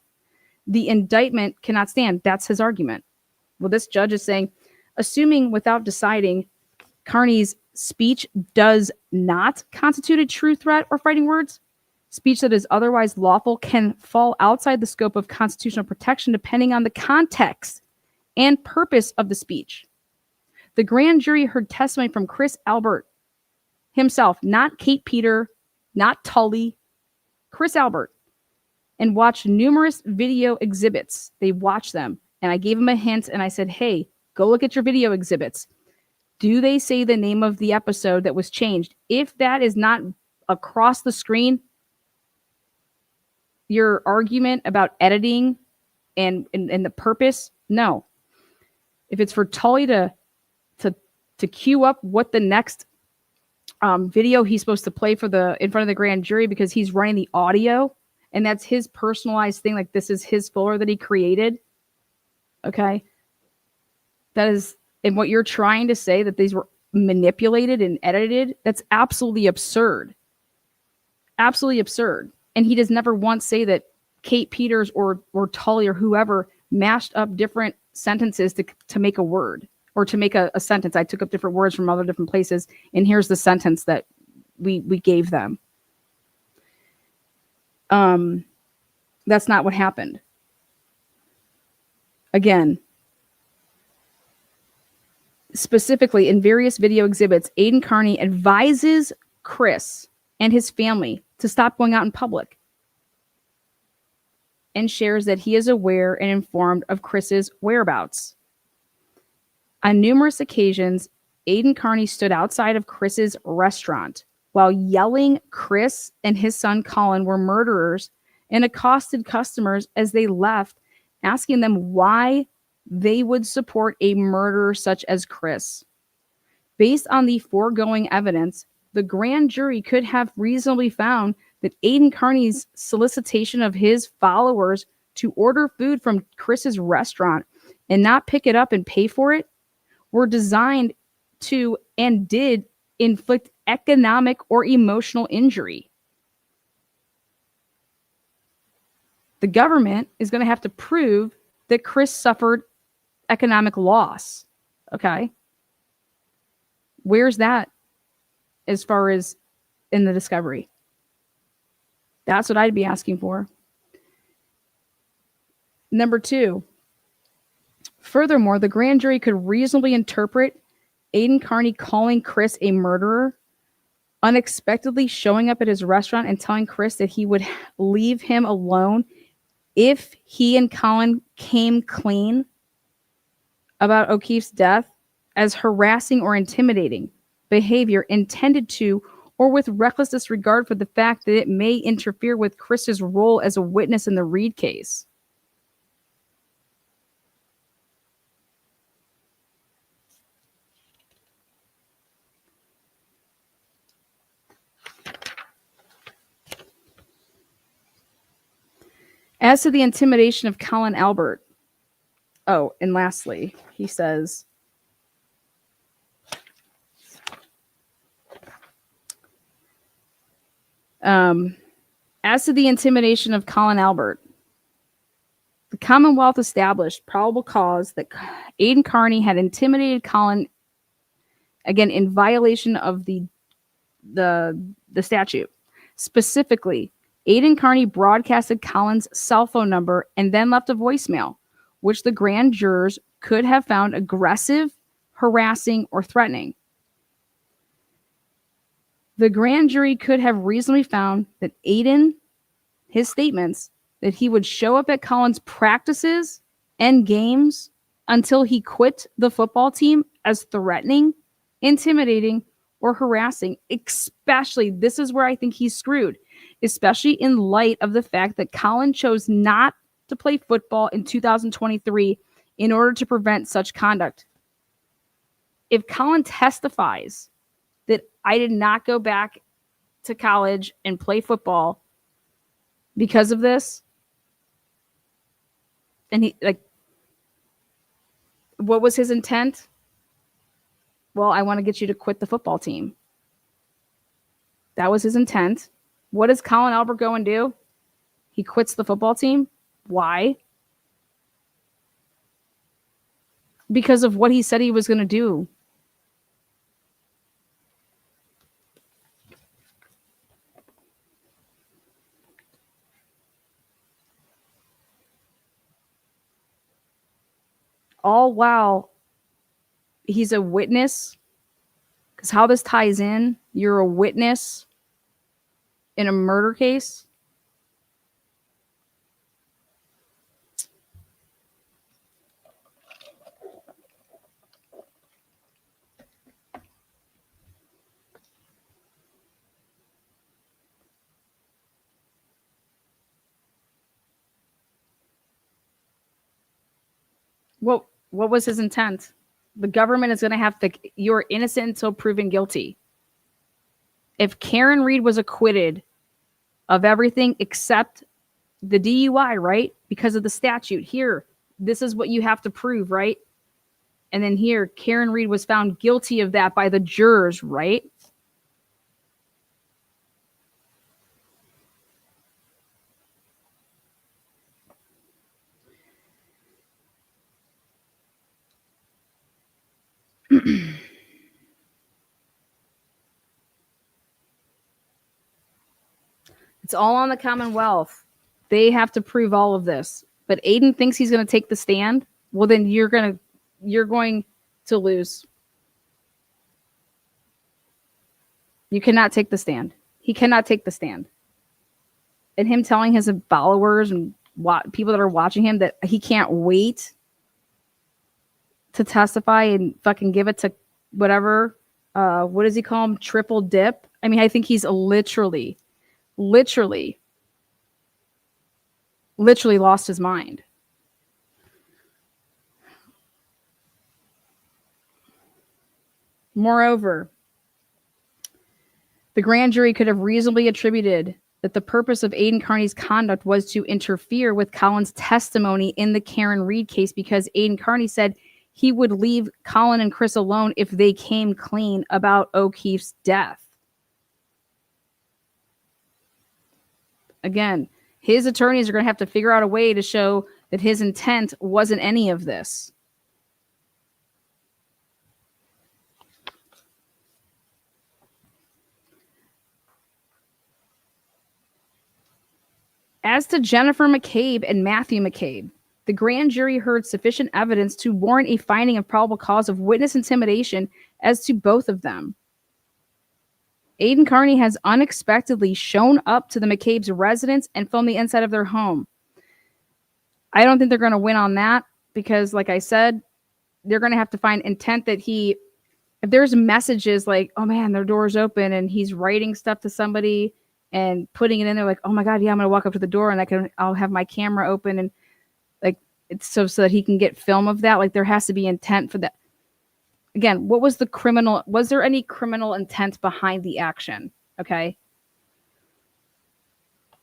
the indictment cannot stand. That's his argument. Well, this judge is saying, assuming without deciding Kearney's speech does not constitute a true threat or fighting words, speech that is otherwise lawful can fall outside the scope of constitutional protection depending on the context and purpose of the speech. The grand jury heard testimony from Chris Albert himself, not Kate Peter, not Tully, Chris Albert, and watched numerous video exhibits. They watched them, and I gave him a hint, and I said, hey, go look at your video exhibits. Do they say the name of the episode that was changed? If that is not across the screen, your argument about editing and the purpose, no. If it's for Tully to queue up what the next video he's supposed to play for in front of the grand jury because he's running the audio and that's his personalized thing, like this is his folder that he created. Okay. That is, and what you're trying to say that these were manipulated and edited, that's absolutely absurd. Absolutely absurd. And he does never once say that Kate Peters or Tully or whoever mashed up different sentences to make a word or to make a sentence. I took up different words from other different places, and here's the sentence that we gave them. That's not what happened. Again, specifically in various video exhibits, Aidan Kearney advises Chris and his family to stop going out in public and shares that he is aware and informed of Chris's whereabouts. On numerous occasions, Aidan Kearney stood outside of Chris's restaurant while yelling Chris and his son Colin were murderers and accosted customers as they left, asking them why they would support a murderer such as Chris. Based on the foregoing evidence, the grand jury could have reasonably found that Aidan Kearney's solicitation of his followers to order food from Chris's restaurant and not pick it up and pay for it were designed to and did inflict economic or emotional injury. The government is going to have to prove that Chris suffered economic loss. Okay. Where's that as far as in the discovery? That's what I'd be asking for. Number 2, furthermore, the grand jury could reasonably interpret Aidan Kearney calling Chris a murderer, unexpectedly showing up at his restaurant and telling Chris that he would leave him alone if he and Colin came clean about O'Keefe's death as harassing or intimidating behavior intended to or with reckless disregard for the fact that it may interfere with Chris's role as a witness in the Reed case. As to the intimidation of Colin Albert. Oh, and lastly, he says, as to the intimidation of Colin Albert, the Commonwealth established probable cause that Aidan Kearney had intimidated Colin, again, in violation of the statute. Specifically, Aidan Kearney broadcasted Colin's cell phone number and then left a voicemail, which the grand jurors could have found aggressive, harassing, or threatening. The grand jury could have reasonably found that Aidan, his statements, that he would show up at Colin's practices and games until he quit the football team as threatening, intimidating, or harassing. Especially, this is where I think he's screwed, especially in light of the fact that Colin chose not to play football in 2023 in order to prevent such conduct. If Colin testifies that I did not go back to college and play football because of this, and he, like, what was his intent? Well, I want to get you to quit the football team. That was his intent. What does Colin Albert go and do? He quits the football team. Why? Because of what he said he was going to do. All while he's a witness, because how this ties in You're a witness in a murder case. What was his intent? The government is going to have to, you're innocent until proven guilty. If Karen Reed was acquitted of everything except the DUI, right? Because of the statute here, this is what you have to prove, right? And then here, Karen Reed was found guilty of that by the jurors, right? It's all on the Commonwealth. They have to prove all of this. But Aidan thinks he's going to take the stand. Well, then you're going to lose. You cannot take the stand. He cannot take the stand. And him telling his followers and people that are watching him that he can't wait to testify and fucking give it to whatever, what does he call him? Triple dip. I mean, I think he's literally lost his mind. Moreover, the grand jury could have reasonably attributed that the purpose of Aidan Kearney's conduct was to interfere with Colin's testimony in the Karen Reed case because Aidan Kearney said he would leave Colin and Chris alone if they came clean about O'Keefe's death. Again, his attorneys are going to have to figure out a way to show that his intent wasn't any of this. As to Jennifer McCabe and Matthew McCabe, the grand jury heard sufficient evidence to warrant a finding of probable cause of witness intimidation as to both of them. Aidan Kearney has unexpectedly shown up to the McCabe's residence and filmed the inside of their home. I don't think they're going to win on that because, like I said, they're going to have to find intent that if there's messages like, oh man, their door's open and he's writing stuff to somebody and putting it in there like, oh my God, yeah, I'm going to walk up to the door and I'll have my camera open and like it's so that he can get film of that. Like there has to be intent for that. Again, was there any criminal intent behind the action? Okay.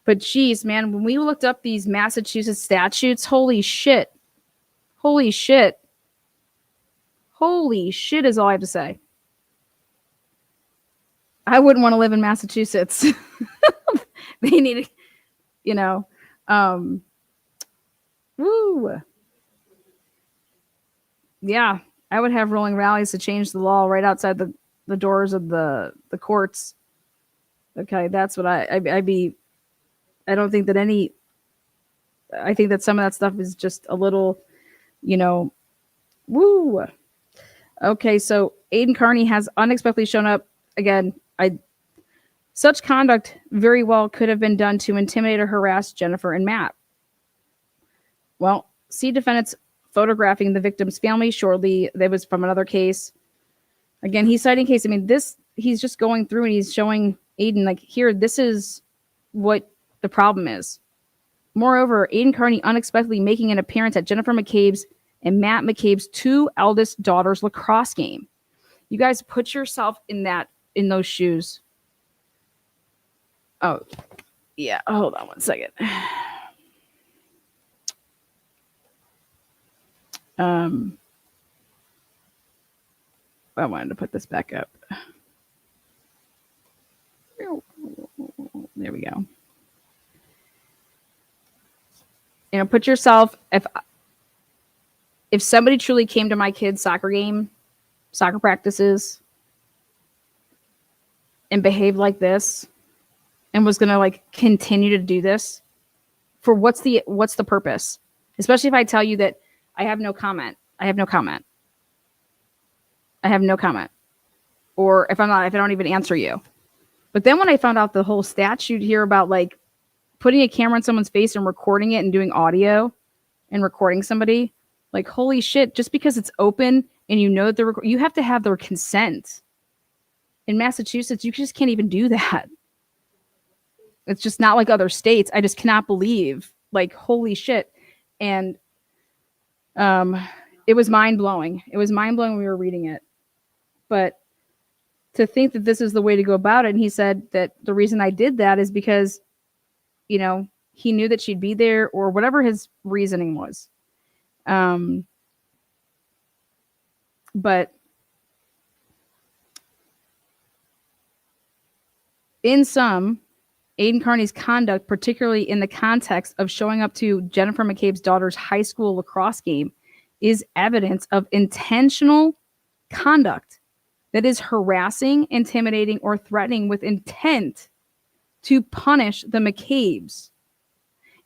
But geez, man, when we looked up these Massachusetts statutes, holy shit is all I have to say. I wouldn't want to live in Massachusetts. They need to, woo. Yeah, I would have rolling rallies to change the law right outside the doors of the courts. Okay, that's what I'd be. I don't think that I think that some of that stuff is just a little, woo. Okay, so Aidan Kearney has unexpectedly shown up again. Such conduct very well could have been done to intimidate or harass Jennifer and Matt. Well, see defendants photographing the victim's family shortly. That was from another case. Again, he's citing case. I mean, he's just going through and he's showing Aidan, like, here, this is what the problem is. Moreover, Aidan Kearney unexpectedly making an appearance at Jennifer McCabe's and Matt McCabe's two eldest daughters' lacrosse game. You guys put yourself in those shoes. Oh, yeah. Hold on one second. I wanted to put this back up. There we go. Put yourself, if somebody truly came to my kid's soccer practices, and behaved like this, and was gonna like continue to do this, for what's the purpose? Especially if I tell you that I have no comment. or if I don't even answer you. But then when I found out the whole statute here about like putting a camera in someone's face and recording it and doing audio and recording somebody, like, holy shit, just because it's open and you know that you have to have their consent. In Massachusetts, you just can't even do that. It's just not like other states. I just cannot believe, like, holy shit. And it was mind-blowing. It was mind-blowing when we were reading it. But to think that this is the way to go about it, and he said that the reason I did that is because, you know, he knew that she'd be there, or whatever his reasoning was. But in sum, Aidan Kearney's conduct, particularly in the context of showing up to Jennifer McCabe's daughter's high school lacrosse game, is evidence of intentional conduct that is harassing, intimidating, or threatening with intent to punish the McCabes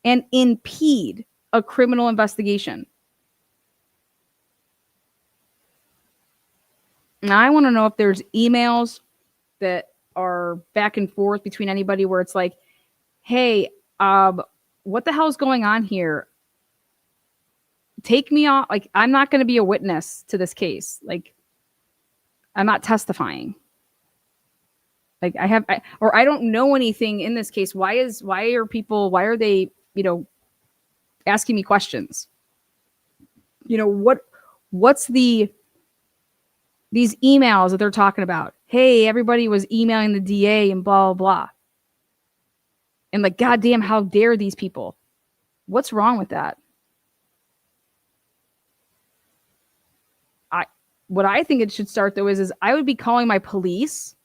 and impede a criminal investigation. Now, I want to know if there's emails that are back and forth between anybody where it's like, hey, what the hell is going on here? Take me off. Like, I'm not going to be a witness to this case. Like, I'm not testifying. Like, I don't know anything in this case. Why are they, asking me questions? What's these emails that they're talking about? Hey, everybody was emailing the DA and blah, blah, blah. And like, goddamn, how dare these people? What's wrong with that? What I think it should start, though, is I would be calling my police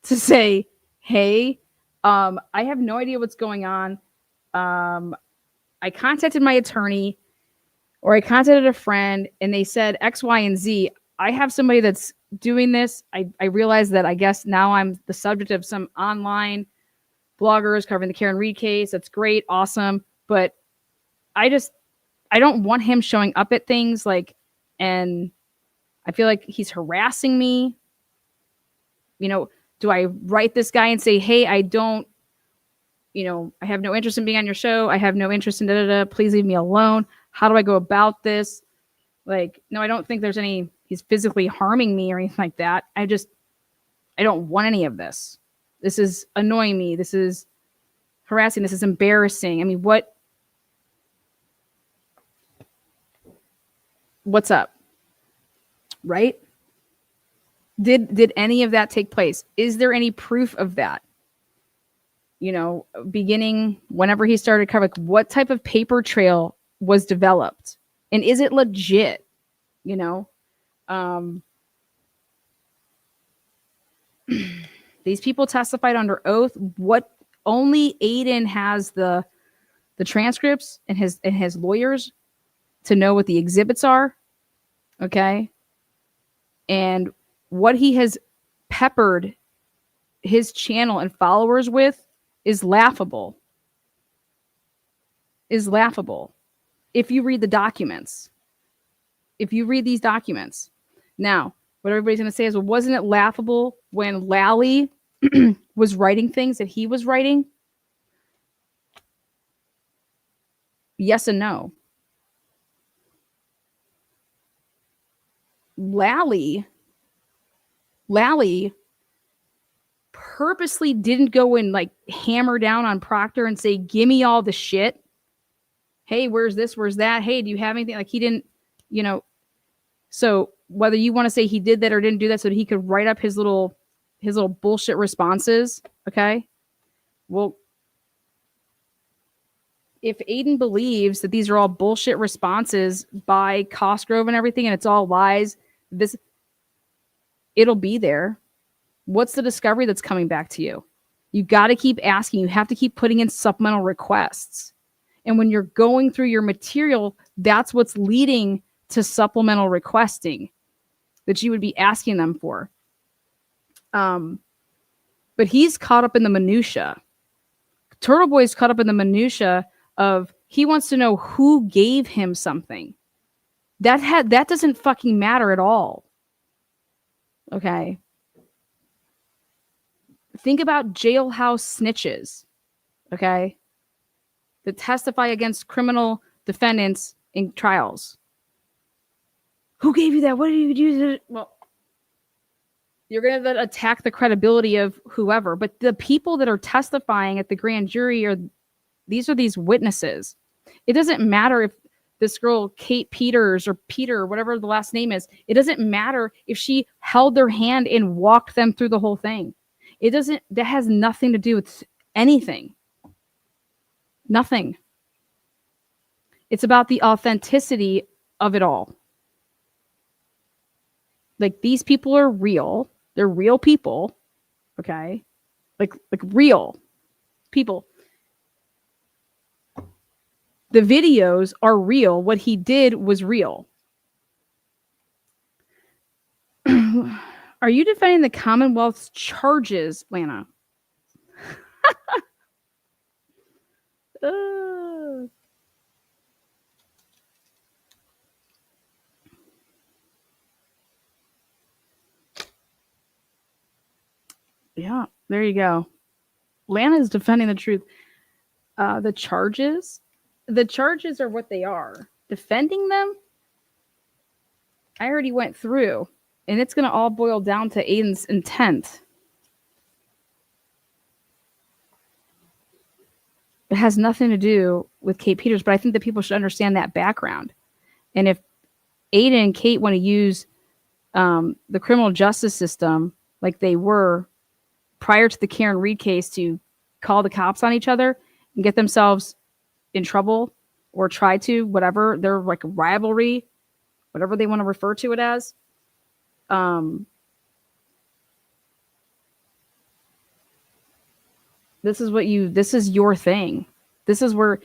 to say, hey, I have no idea what's going on. I contacted my attorney, or I contacted a friend, and they said X, Y, and Z. I have somebody that's doing this. I realize that I guess now I'm the subject of some online bloggers covering the Karen Reed case. That's great. Awesome. But I don't want him showing up at things and I feel like he's harassing me. Do I write this guy and say, hey, I have no interest in being on your show. I have no interest in please leave me alone. How do I go about this? Like, no, I don't think he's physically harming me or anything like that. I don't want any of this. This is annoying me. This is harassing. This is embarrassing. I mean, what's up? Right? Did any of that take place? Is there any proof of that? Beginning whenever he started covering, what type of paper trail was developed? And is it legit? These people testified under oath. What only Aidan has the transcripts and his lawyers to know what the exhibits are. Okay. And what he has peppered his channel and followers with is laughable. If you read the documents. If you read these documents. Now, what everybody's going to say is, well, wasn't it laughable when Lally was writing things that he was writing? Yes and no. Lally purposely didn't go and hammer down on Proctor and say, give me all the shit. Hey, where's this? Where's that? Hey, do you have anything? He didn't, so whether you want to say he did that or didn't do that so that he could write up his little bullshit responses. Okay. Well, if Aidan believes that these are all bullshit responses by Cosgrove and everything, and it's all lies, it'll be there. What's the discovery that's coming back to you? You got to keep asking. You have to keep putting in supplemental requests. And when you're going through your material, that's what's leading to supplemental requesting that you would be asking them for. But he's caught up in the minutia. Turtle Boy's caught up in the minutia of he wants to know who gave him something. That doesn't fucking matter at all. Okay. Think about jailhouse snitches, okay? That testify against criminal defendants in trials. Who gave you that? What did you do? Well, you're going to then attack the credibility of whoever. But the people that are testifying at the grand jury are these witnesses. It doesn't matter if this girl, Kate Peters or Peter, whatever the last name is, it doesn't matter if she held their hand and walked them through the whole thing. That has nothing to do with anything. Nothing. It's about the authenticity of it all. Like, these people are real. They're real people. Okay? Like real people. The videos are real. What he did was real. Are you defending the Commonwealth's charges, Lana? Yeah, there you go. Lana is defending the truth. The charges are what they are. Defending them, I already went through, and it's going to all boil down to Aidan's intent. It has nothing to do with Kate Peters, but I think that people should understand that background. And if Aidan and Kate want to use the criminal justice system like they were prior to the Karen Reed case to call the cops on each other and get themselves in trouble or try to, whatever, their like rivalry, whatever they want to refer to it as. This is your thing. This is where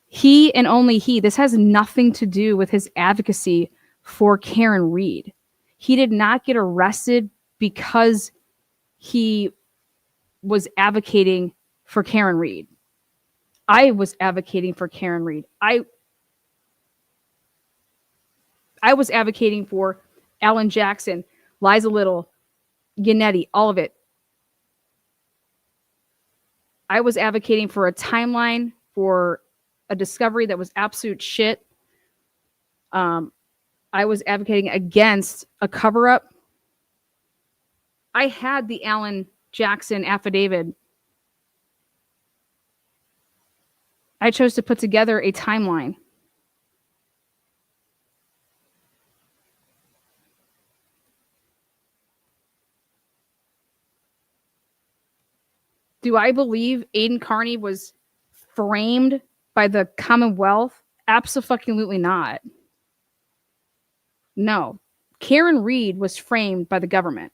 he and only he, this has nothing to do with his advocacy for Karen Reed. He did not get arrested because he was advocating for Karen Reed. I was advocating for Karen Reed. I was advocating for Alan Jackson, Liza Little, Yannetti, all of it. I was advocating for a timeline for a discovery that was absolute shit. I was advocating against a cover-up. I had the Alan Jackson affidavit. I chose to put together a timeline. Do I believe Aidan Kearney was framed by the Commonwealth? Absolutely not. No. Karen Reed was framed by the government.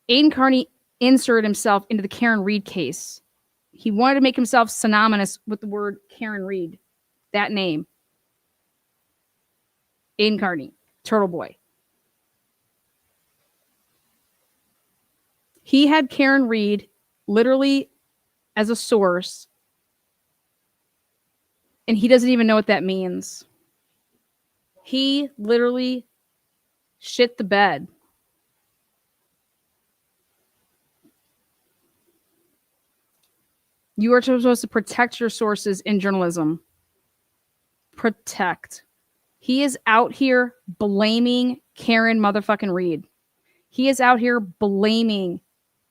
Aidan Kearney inserted himself into the Karen Reed case. He wanted to make himself synonymous with the word Karen Reed. That name. Aidan Kearney. Turtle Boy. He had Karen Reed literally as a source, and he doesn't even know what that means. He literally shit the bed. You are supposed to protect your sources in journalism. Protect. He is out here blaming Karen motherfucking Reed. He is out here blaming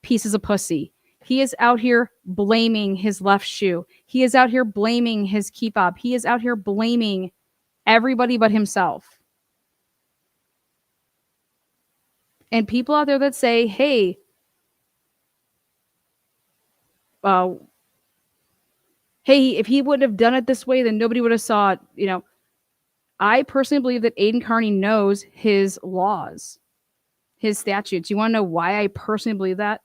pieces of pussy. He is out here blaming his left shoe. He is out here blaming his key fob. He is out here blaming everybody but himself. And people out there that say, hey, if he would have done it this way, then nobody would have saw it. You know, I personally believe that Aidan Kearney knows his laws, his statutes. You want to know why I personally believe that?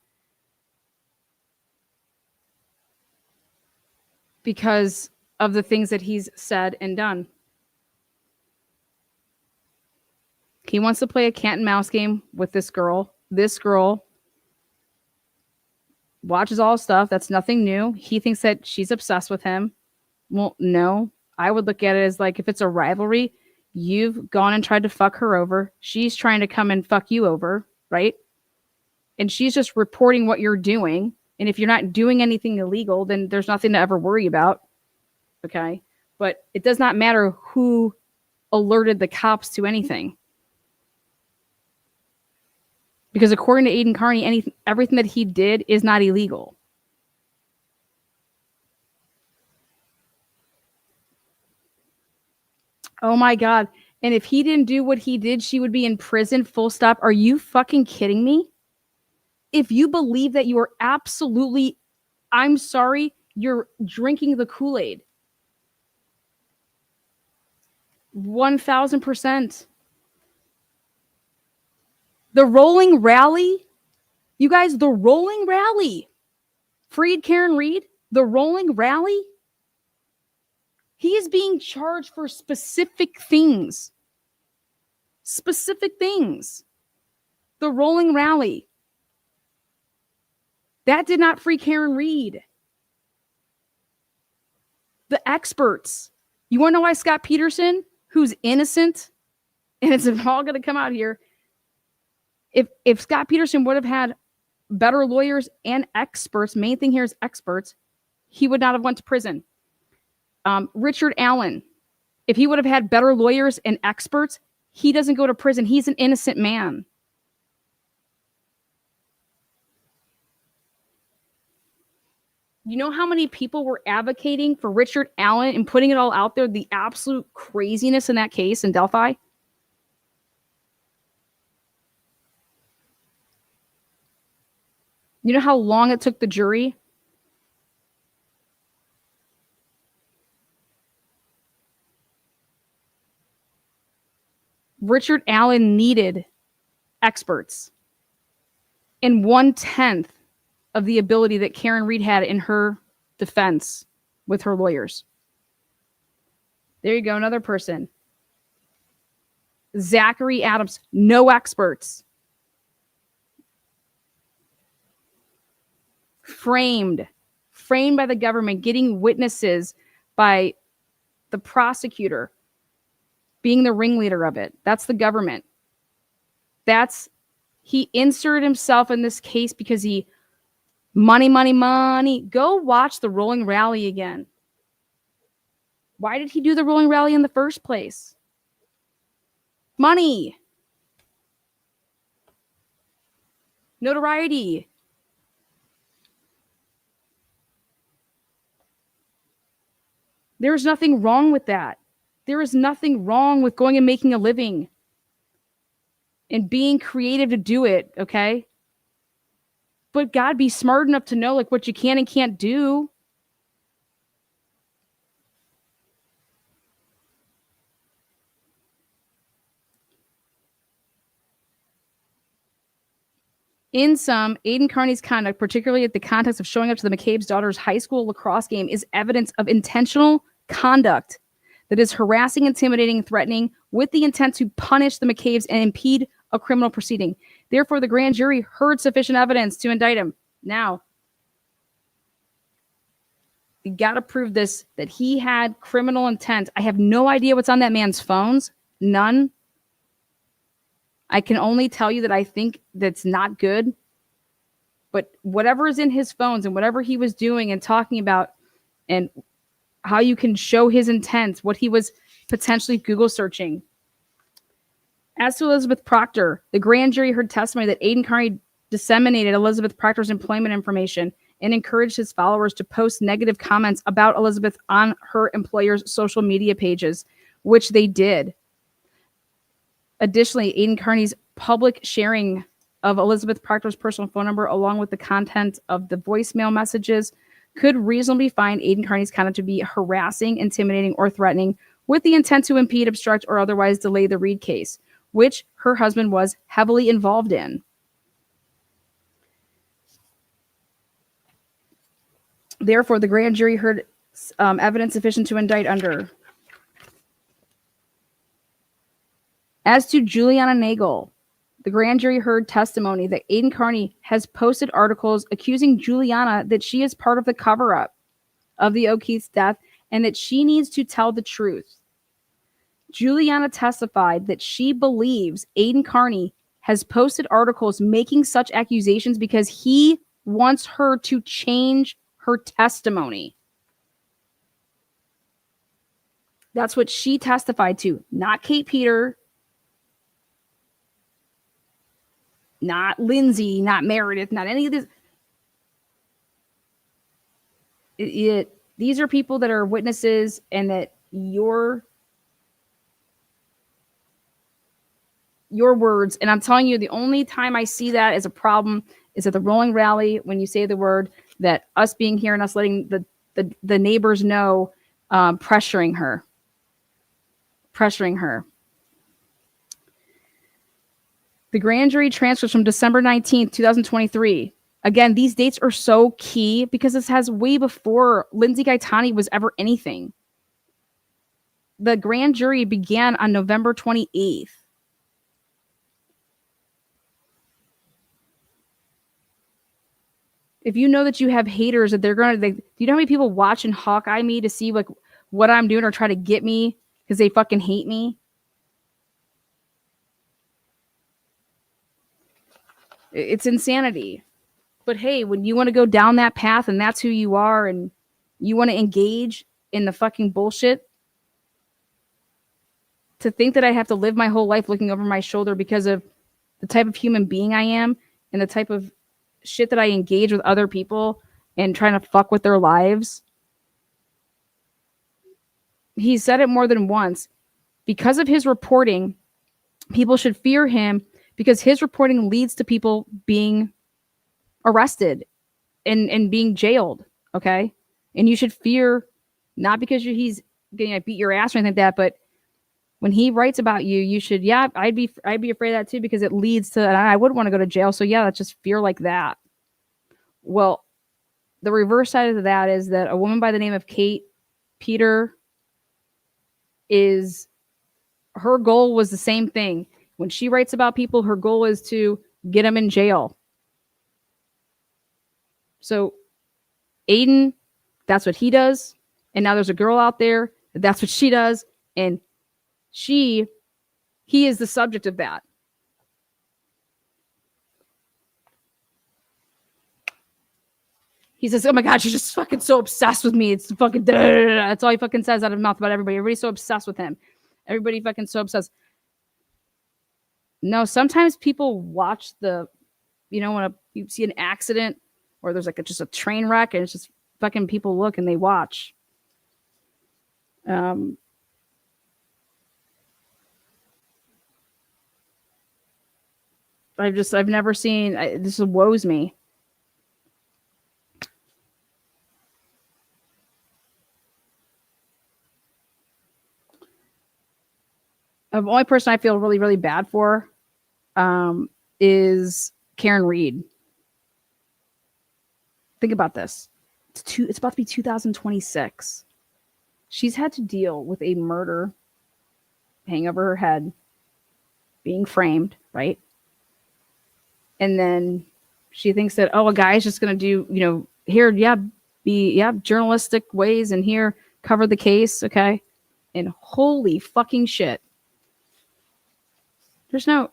Because of the things that he's said and done. He wants to play a cat and mouse game with this girl. This girl watches all stuff. That's nothing new. He thinks that she's obsessed with him. Well, no. I would look at it as like, if it's a rivalry, you've gone and tried to fuck her over. She's trying to come and fuck you over, right? and she's just reporting what you're doing. And if you're not doing anything illegal, then there's nothing to ever worry about. Okay. But it does not matter who alerted the cops to anything. Because according to Aidan Kearney, everything that he did is not illegal. Oh my God. And if he didn't do what he did, she would be in prison, full stop. Are you fucking kidding me? If you believe that you are absolutely, I'm sorry, you're drinking the Kool-Aid. 1000%. The rolling rally, you guys, the rolling rally. Freed Karen Reed, the rolling rally. He is being charged for specific things. Specific things. The rolling rally. That did not free Karen Reed. The experts. You want to know why Scott Peterson, who's innocent, and it's all going to come out here, if Scott Peterson would have had better lawyers and experts, main thing here is experts, he would not have went to prison. Richard Allen, if he would have had better lawyers and experts, he doesn't go to prison. He's an innocent man. You know how many people were advocating for Richard Allen and putting it all out there, the absolute craziness in that case in Delphi? You know how long it took the jury? Richard Allen needed experts and 1/10 of the ability that Karen Reed had in her defense with her lawyers. There you go, another person. Zachary Adams, no experts. Framed by the government, getting witnesses by the prosecutor, being the ringleader of it. That's the government. He inserted himself in this case because he money. Go watch the rolling rally again. Why did he do the rolling rally in the first place? Money. Notoriety. There's nothing wrong with that. There is nothing wrong with going and making a living and being creative to do it, okay? But God, be smart enough to know like what you can and can't do. In sum, Aidan Kearney's conduct, particularly at the context of showing up to the McCabe's daughter's high school lacrosse game, is evidence of intentional conduct that is harassing, intimidating, and threatening with the intent to punish the McCabe's and impede a criminal proceeding. Therefore, the grand jury heard sufficient evidence to indict him. Now, you got to prove this, that he had criminal intent. I have no idea what's on that man's phones. None. I can only tell you that I think that's not good. But whatever is in his phones and whatever he was doing and talking about and how you can show his intent, what he was potentially Google searching. As to Elizabeth Proctor, the grand jury heard testimony that Aidan Kearney disseminated Elizabeth Proctor's employment information and encouraged his followers to post negative comments about Elizabeth on her employer's social media pages, which they did. Additionally, Aidan Kearney's public sharing of Elizabeth Proctor's personal phone number, along with the content of the voicemail messages, could reasonably find Aidan Kearney's conduct to be harassing, intimidating, or threatening with the intent to impede, obstruct, or otherwise delay the Reed case, which her husband was heavily involved in. Therefore, the grand jury heard evidence sufficient to indict under. As to Juliana Nagel, the grand jury heard testimony that Aidan Kearney has posted articles accusing Juliana that she is part of the cover-up of the O'Keefe's death and that she needs to tell the truth. Juliana testified that she believes Aidan Kearney has posted articles making such accusations because he wants her to change her testimony. That's what she testified to, not Kate Peter, not Lindsay, not Meredith, not any of this. These are people that are witnesses, and that your words, and I'm telling you, the only time I see that as a problem is at the rolling rally when you say the word, that us being here and us letting the neighbors know, pressuring her. The grand jury transcripts from December 19th, 2023. Again, these dates are so key because this has way before Lindsay Gaetani was ever anything. The grand jury began on November 28th. If you know that you have haters, that they're going to, do you know how many people watch and Hawkeye me to see like what I'm doing or try to get me because they fucking hate me? It's insanity. But hey, when you want to go down that path and that's who you are and you want to engage in the fucking bullshit, to think that I have to live my whole life looking over my shoulder because of the type of human being I am and the type of shit that I engage with other people and trying to fuck with their lives. He said it more than once. Because of his reporting, people should fear him because his reporting leads to people being arrested and being jailed. Okay. And you should fear, not because he's going to beat your ass or anything like that, but when he writes about you, you should, I'd be afraid of that too, because it leads to, and I wouldn't want to go to jail. So yeah, that's just fear like that. Well, the reverse side of that is that a woman by the name of Kate Peter her goal was the same thing. When she writes about people, her goal is to get them in jail. So Aidan, that's what he does. And now there's a girl out there, that's what she does. And he is the subject of that. He says, oh my God, she's just fucking so obsessed with me. It's fucking, that's all he fucking says out of his mouth about everybody. Everybody's so obsessed with him. Everybody fucking so obsessed. No, sometimes people watch when you see an accident or there's like just a train wreck and it's just fucking people look and they watch. I've never seen, this woes me. The only person I feel really, really bad for is Karen Reed. Think about this. It's about to be 2026. She's had to deal with a murder hanging over her head, being framed, right? And then she thinks that, a guy's just going to do, here, journalistic ways and here, cover the case, okay? And holy fucking shit. There's no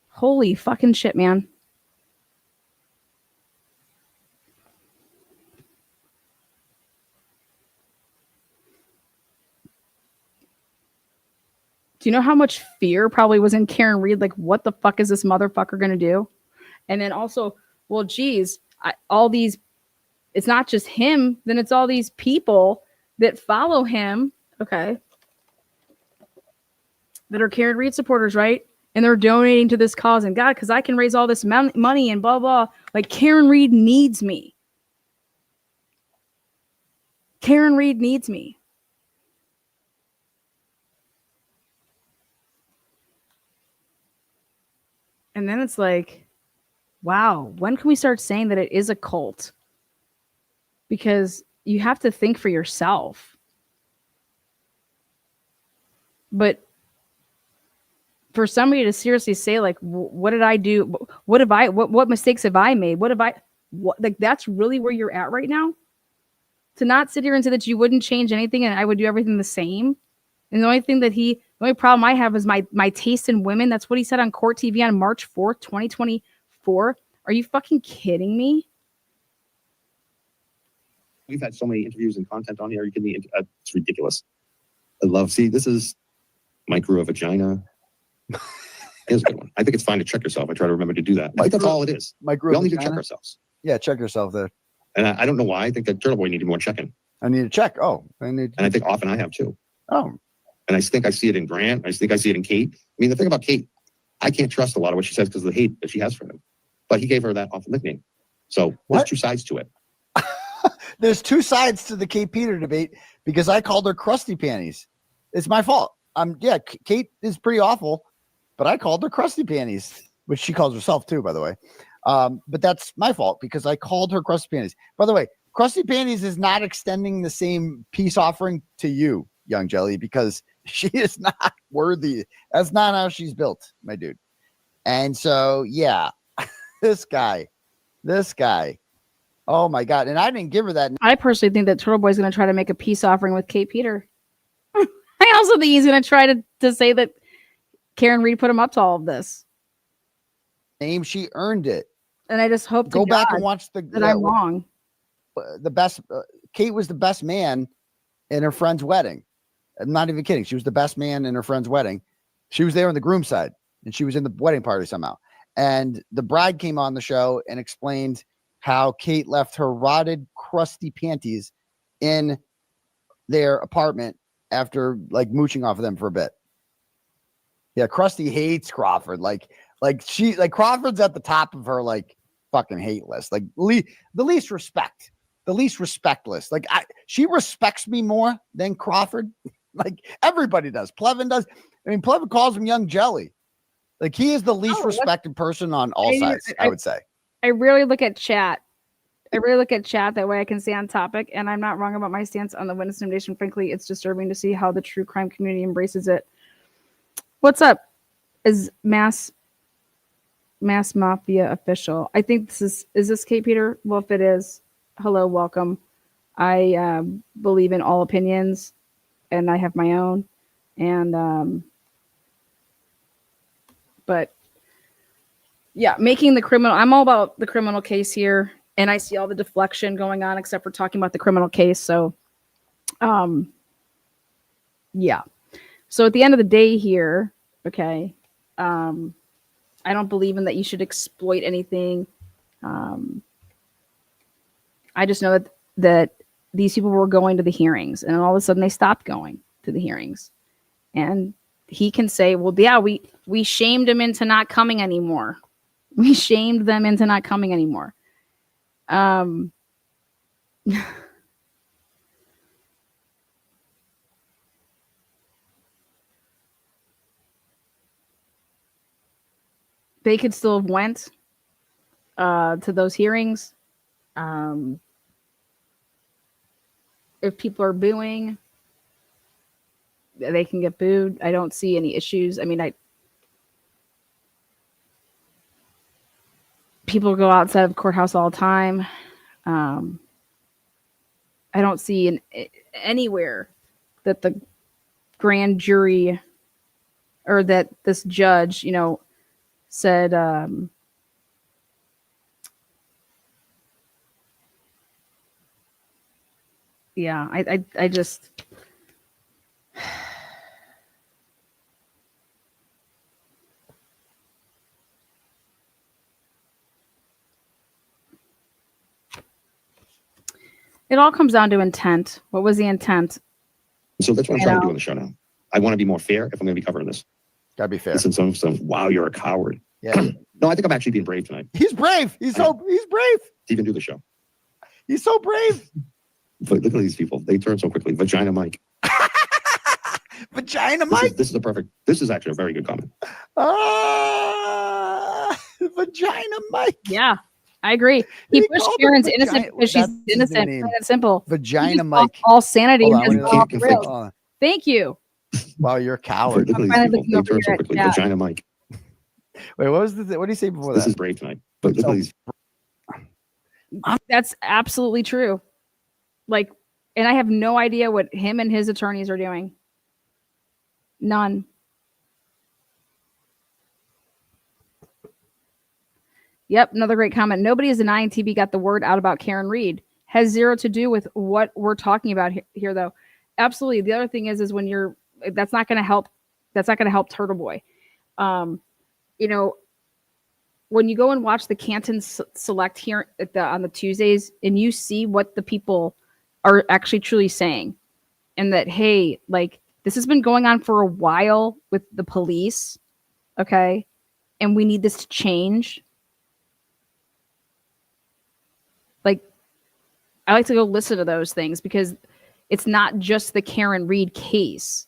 holy fucking shit, man. Do you know how much fear probably was in Karen Reed? Like, what the fuck is this motherfucker going to do? And then also, well, geez, it's not just him, then it's all these people that follow him, okay, that are Karen Reed supporters, right? And they're donating to this cause. And God, because I can raise all this money and blah, blah. Like, Karen Reed needs me. Karen Reed needs me. And then it's like, wow, when can we start saying that it is a cult? Because you have to think for yourself. But for somebody to seriously say, like, what did I do? What mistakes have I made? Like, that's really where you're at right now? To not sit here and say that you wouldn't change anything and I would do everything the same And the only problem I have is my taste in women. That's what he said on Court TV on March 4th, 2024. Are you fucking kidding me? We've had so many interviews and content on here. You can be, it's ridiculous. This is Mike grew a vagina. Here's a good one. I think it's fine to check yourself. I try to remember to do that. I think that's all it is. Mike We all need to check ourselves. Yeah, check yourself there. And I don't know why. I think that Turtle Boy needed more checking. I need to check. And I think often I have too. Oh. And I think I see it in Grant. I think I see it in Kate. I mean, the thing about Kate, I can't trust a lot of what she says because of the hate that she has for him. But he gave her that awful nickname. So there's two sides to it. There's two sides to the Kate Peter debate because I called her crusty panties. It's my fault. Kate is pretty awful, but I called her crusty panties, which she calls herself too, by the way. But that's my fault because I called her crusty panties. By the way, crusty panties is not extending the same peace offering to you, Young Jelly, because she is not worthy. That's not how she's built, my dude. And so, yeah, this guy. Oh my God. And I didn't give her that. I personally think that Turtle Boy's going to try to make a peace offering with Kate Peter. I also think he's going to try to say that Karen Reed put him up to all of this. Name, she earned it. And I just hope go back and watch that I'm wrong. The best Kate was the best man in her friend's wedding. I'm not even kidding. She was the best man in her friend's wedding. She was there on the groom side and she was in the wedding party somehow. And the bride came on the show and explained how Kate left her rotted, crusty panties in their apartment after like mooching off of them for a bit. Yeah, Krusty hates Crawford. Like Crawford's at the top of her like fucking hate list. Like the least respect list. Like she respects me more than Crawford. Like everybody does. Plevin does. I mean, Plevin calls him Young Jelly. Like he is the least respected person on all sides, I would say. I rarely look at chat. That way I can stay on topic. And I'm not wrong about my stance on the witness intimidation. Frankly, it's disturbing to see how the true crime community embraces it. What's up? Is Mass Mafia official? I think is this Kate Peter? Well, if it is, hello, welcome. I believe in all opinions and I have my own. And but yeah, making the criminal, I'm all about the criminal case here, and I see all the deflection going on except for talking about the criminal case. So yeah. So at the end of the day here, okay, I don't believe in that you should exploit anything. I just know that these people were going to the hearings and all of a sudden they stopped going to the hearings. And he can say, well, yeah, we shamed him into not coming anymore. We shamed them into not coming anymore. They could still have went to those hearings. If people are booing, they can get booed. I don't see any issues. I mean, people go outside of the courthouse all the time. I don't see anywhere that the grand jury or that this judge, said, yeah, I just, it all comes down to intent. What was the intent? So that's what I'm trying to do on the show now. I want to be more fair if I'm going to be covering this. Gotta be fair. Listen, some wow, you're a coward. Yeah. No, I think I'm actually being brave tonight. He's brave. He's brave. To even do the show. He's so brave. But look at these people. They turn so quickly. Vagina Mike. Vagina Mike. This is actually a very good comment. Vagina Mike. Yeah, I agree. He pushed Karen's innocent because she's innocent. Plain and simple. Vagina Mike. All sanity. Thank you. Wow, you're a coward. Look at these people. They turn so quickly. Vagina Mike. Wait, what did he say before this that? Is brave tonight. But look at these. That's absolutely true. Like, and I have no idea what him and his attorneys are doing. None. Yep, another great comment. Nobody is denying TV got the word out about Karen Reed. Has zero to do with what we're talking about here though. Absolutely. The other thing is when you're, that's not going to help. That's not going to help Turtle Boy. You know, when you go and watch the Canton Select here on the Tuesdays, and you see what the people are actually truly saying, and that, hey, like, this has been going on for a while with the police, okay, and we need this to change. Like, I like to go listen to those things because it's not just the Karen Reed case.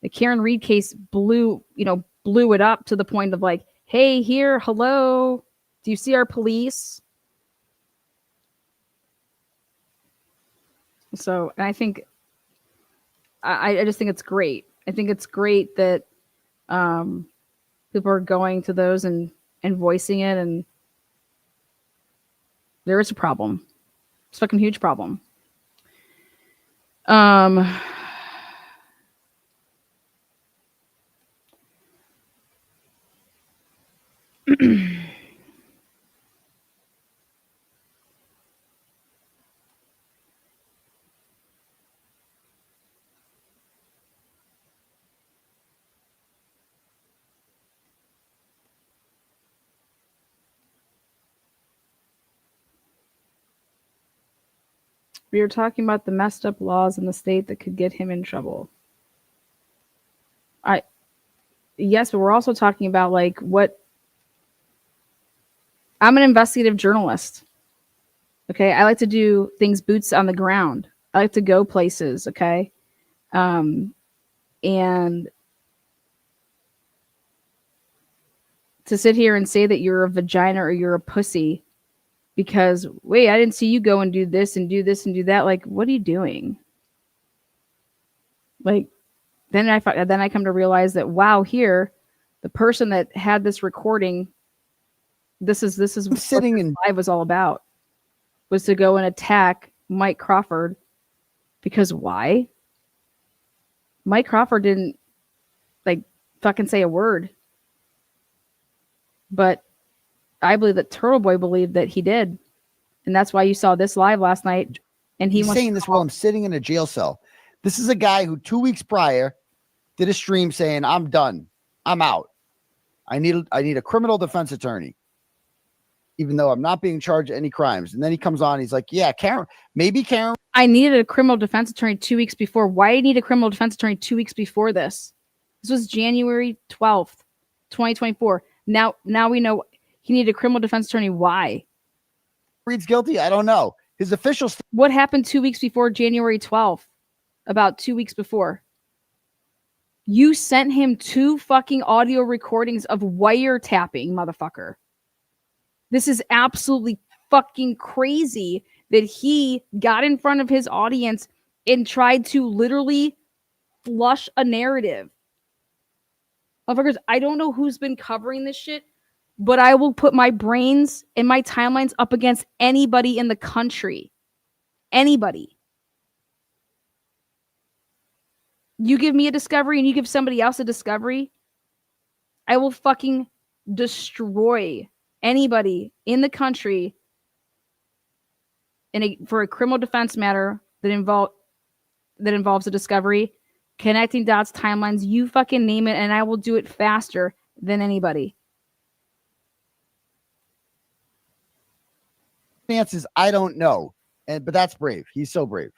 The Karen Reed case blew it up to the point of like, hey, here, hello, do you see our police? So, and I think, I just think it's great. I think it's great that people are going to those and voicing it, and there is a problem. It's a fucking huge problem. We were talking about the messed up laws in the state that could get him in trouble. Yes, but we're also talking about like what. I'm an investigative journalist. Okay, I like to do things boots on the ground. I like to go places. Okay, and to sit here and say that you're a vagina or you're a pussy because, wait, I didn't see you go and do this and do this and do that. Like, what are you doing? Like, then I come to realize that, wow, here, the person that had this recording, this is what sitting in live was all about, was to go and attack Mike Crawford. Because why? Mike Crawford didn't like fucking say a word. But I believe that Turtle Boy believed that he did. And that's why you saw this live last night. And he's saying this while I'm sitting in a jail cell. This is a guy who 2 weeks prior did a stream saying, I'm done. I'm out. I need a criminal defense attorney, even though I'm not being charged any crimes. And then he comes on. He's like, yeah, Karen. I needed a criminal defense attorney 2 weeks before. Why do you need a criminal defense attorney 2 weeks before this? This was January 12th, 2024. Now we know he needed a criminal defense attorney. Why? Reed's guilty. I don't know. His official. What happened 2 weeks before January 12th? About 2 weeks before. You sent him 2 fucking audio recordings of wiretapping, motherfucker. This is absolutely fucking crazy that he got in front of his audience and tried to literally flush a narrative. Motherfuckers, I don't know who's been covering this shit, but I will put my brains and my timelines up against anybody in the country. Anybody. You give me a discovery and you give somebody else a discovery, I will fucking destroy anybody in the country for a criminal defense matter that involves a discovery, connecting dots, timelines, you fucking name it, and I will do it faster than anybody. Chances, I don't know. But that's brave. He's so brave.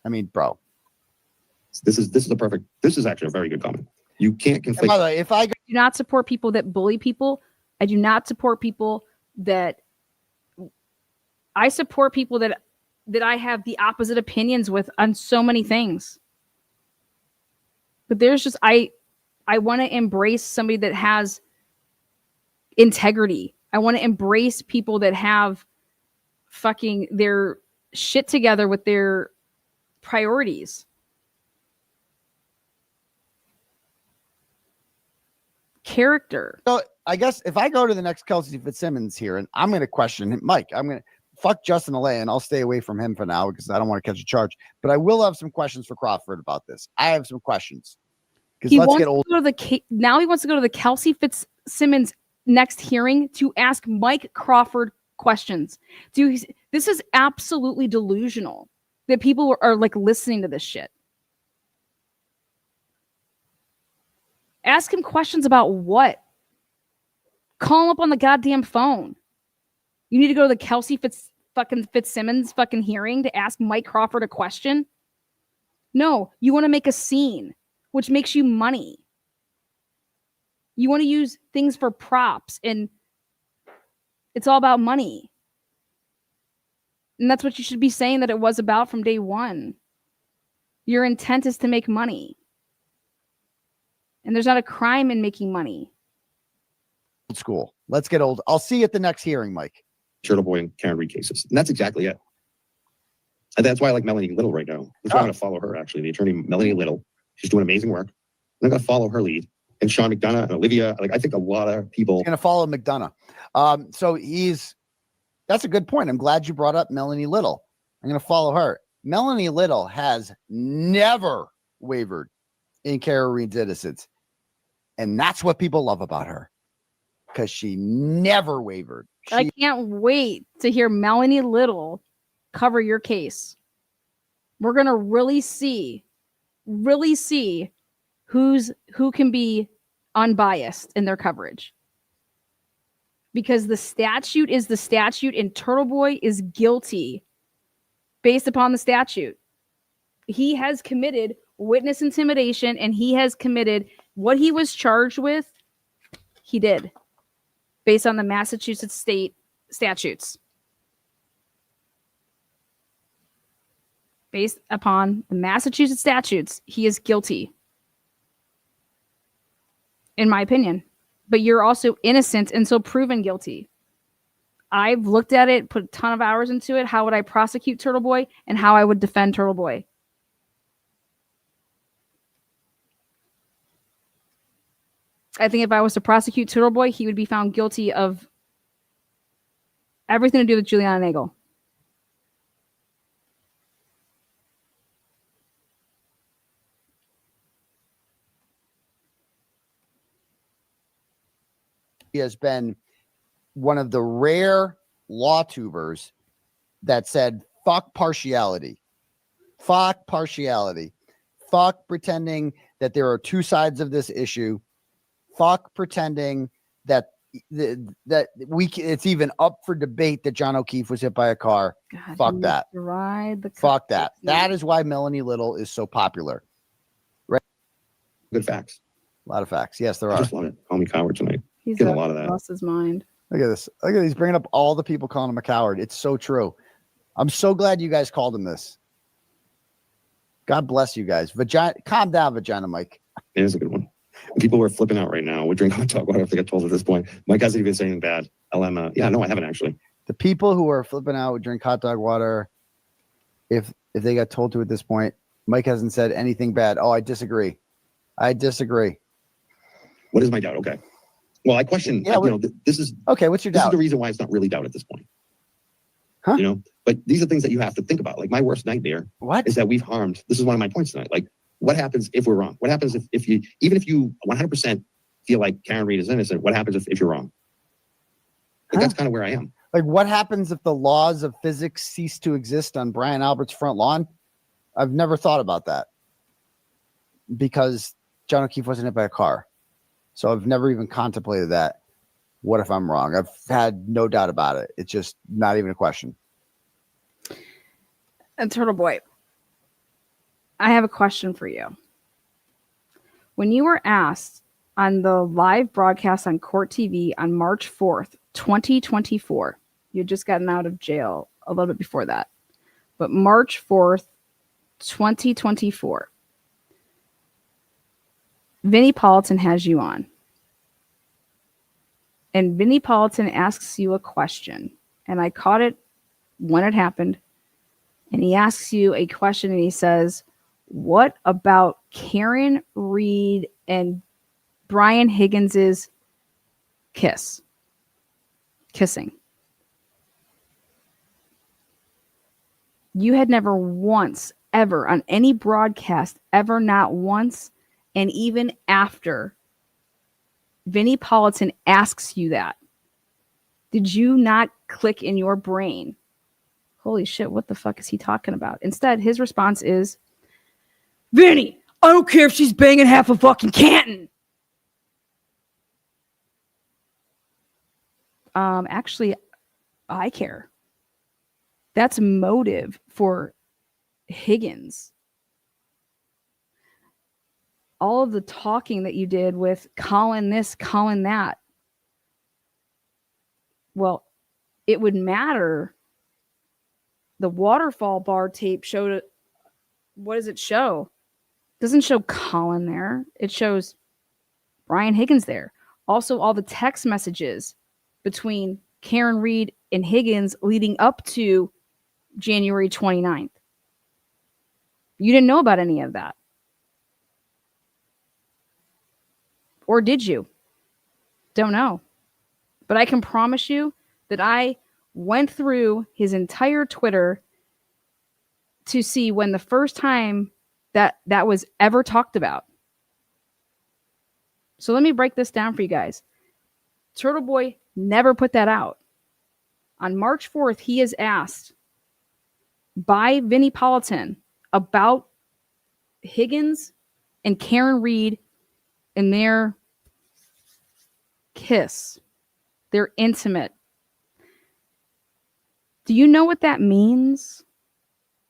I mean, bro. This is actually a very good comment. You can't conflict. By the way, I do not support people that bully people. I do not support people that I support people that I have the opposite opinions with on so many things. But there's just I want to embrace somebody that has integrity. I want to embrace people that have fucking their shit together with their priorities. Character. So I guess if I go to the next Kelsey Fitzsimmons here and I'm going to question him, Mike, I'm going to fuck Justin Alea and I'll stay away from him for now because I don't want to catch a charge. But I will have some questions for Crawford about this. I have some questions Because He let's wants get to old. go to now he wants to go to the Kelsey Fitzsimmons next hearing to ask Mike Crawford questions. This is absolutely delusional that people are like listening to this shit. Ask him questions about what? Call him up on the goddamn phone. You need to go to the Kelsey Fitzsimmons fucking hearing to ask Mike Crawford a question? No, you want to make a scene, which makes you money. You want to use things for props, and it's all about money. And that's what you should be saying that it was about from day one. Your intent is to make money. And there's not a crime in making money. School. Let's get old. I'll see you at the next hearing, Mike. Turtle Boy and Karen Reed cases. And that's exactly it. And that's why I like Melanie Little right now. I'm trying to follow her, actually. The attorney, Melanie Little. She's doing amazing work. I'm going to follow her lead. And Sean McDonough and Olivia. Like, I think a lot of people. He's going to follow McDonough. So that's a good point. I'm glad you brought up Melanie Little. I'm going to follow her. Melanie Little has never wavered in Kara Reed's innocence. And that's what people love about her. Because she never wavered. I can't wait to hear Melanie Little cover your case. We're going to really see who can be unbiased in their coverage. Because the statute is the statute, and Turtle Boy is guilty based upon the statute. He has committed witness intimidation, and he has committed what he was charged with. He did, based on the Massachusetts state statutes. Based upon the Massachusetts statutes, he is guilty. In my opinion. But you're also innocent and so proven guilty. I've looked at it, put a ton of hours into it. How would I prosecute Turtle Boy and how I would defend Turtle Boy? I think if I was to prosecute Turtle Boy, he would be found guilty of everything to do with Juliana Nagel. He has been one of the rare law tubers that said, fuck partiality. Fuck partiality. Fuck pretending that there are two sides of this issue. Fuck pretending that it's even up for debate that John O'Keefe was hit by a car. God, fuck that. Fuck that. That is why Melanie Little is so popular. Right? Good facts. A lot of facts. Yes, there I are. just love it. Call me coward tonight. He's Get a lot of that. lost his mind. Look at this. Look at he's bringing up all the people calling him a coward. It's so true. I'm so glad you guys called him this. God bless you guys. Vagina, calm down, Vagina Mike. It is a good one. People were flipping out right now. We drink hot dog water. I think I told at this point. Mike hasn't even said anything bad. LM. Yeah, no, I haven't actually. The people who are flipping out would drink hot dog water. If they got told to at this point, Mike hasn't said anything bad. Oh, I disagree. What is my doubt? Okay. Well, I question. Yeah, this is okay. What's your this doubt? is the reason why it's not really doubt at this point. Huh? But these are things that you have to think about. Like my worst nightmare is that we've harmed. This is one of my points tonight. Like, what happens if we're wrong? What happens if you, even if you 100% feel like Karen Reed is innocent, what happens if you're wrong? Like, that's kind of where I am. Like, what happens if the laws of physics cease to exist on Brian Albert's front lawn? I've never thought about that because John O'Keefe wasn't hit by a car. So I've never even contemplated that. What if I'm wrong? I've had no doubt about it. It's just not even a question. And Turtle Boy, I have a question for you. When you were asked on the live broadcast on Court TV on March 4th, 2024, you had just gotten out of jail a little bit before that, but March 4th, 2024, Vinnie Politan has you on. And Vinnie Politan asks you a question. And I caught it when it happened. And he asks you a question and he says, what about Karen Reed and Brian Higgins's kissing? You had never once, ever, on any broadcast, ever, not once, And even after Vinnie Politan asks you that, did you not click in your brain, holy shit, what the fuck is he talking about? Instead, his response is, Vinnie, I don't care if she's banging half of fucking Canton. Actually, I care. That's motive for Higgins. All of the talking that you did with Colin this, Colin that. Well, it would matter. The waterfall bar tape showed, what does it show? It doesn't show Colin there. It shows Brian Higgins there. Also, all the text messages between Karen Reed and Higgins leading up to January 29th. You didn't know about any of that. Or did you? Don't know. But I can promise you that I went through his entire Twitter to see when the first time that was ever talked about. So let me break this down for you guys. Turtle Boy never put that out. On March 4th, he is asked by Vinnie Politan about Higgins and Karen Reed and their kiss. They're intimate. Do you know what that means?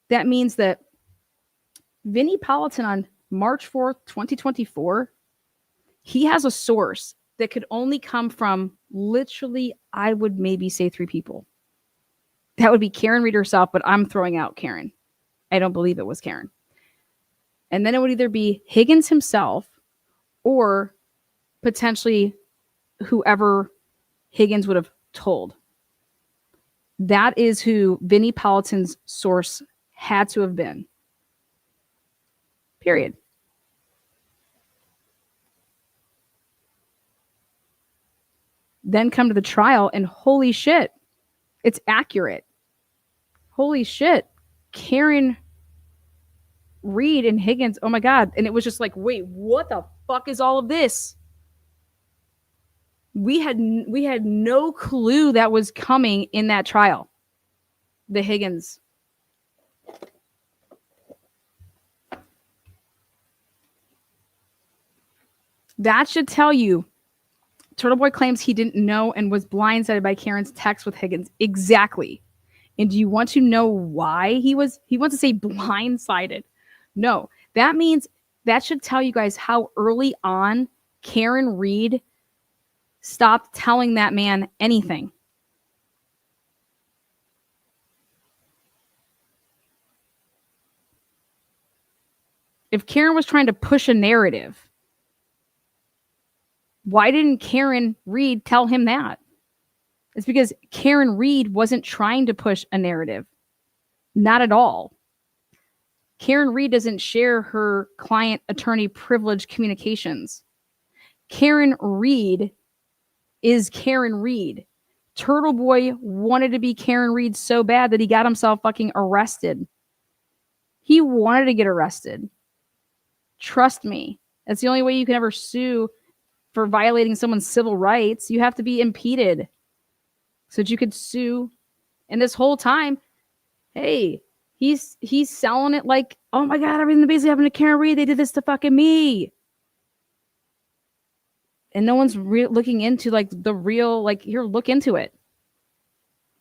That means that Vinnie Politan on March 4th, 2024, he has a source that could only come from literally, I would maybe say 3 people. That would be Karen Reed herself, but I'm throwing out Karen. I don't believe it was Karen. And then it would either be Higgins himself or potentially whoever Higgins would have told. That is who Vinnie Politan's source had to have been. Period. Then come to the trial and holy shit, it's accurate. Holy shit. Karen Reed and Higgins, oh my God. And it was just like, wait, what the fuck is all of this? We had no clue that was coming in that trial. The Higgins. That should tell you. Turtle Boy claims he didn't know and was blindsided by Karen's text with Higgins. Exactly. And do you want to know why he wants to say blindsided? No, that means that should tell you guys how early on Karen Reed stopped telling that man anything. If Karen was trying to push a narrative, why didn't Karen Reed tell him that? It's because Karen Reed wasn't trying to push a narrative. Not at all. Karen Reed doesn't share her client attorney privilege communications. Karen Reed is Karen Reed. Turtle Boy wanted to be Karen Reed so bad that he got himself fucking arrested. He wanted to get arrested. Trust me. That's the only way you can ever sue for violating someone's civil rights. You have to be impeded so that you could sue. And this whole time, hey, he's selling it like, oh my God, everything that basically happened to Karen Reed, they did this to fucking me. And no one's looking into like the real, like, here, look into it.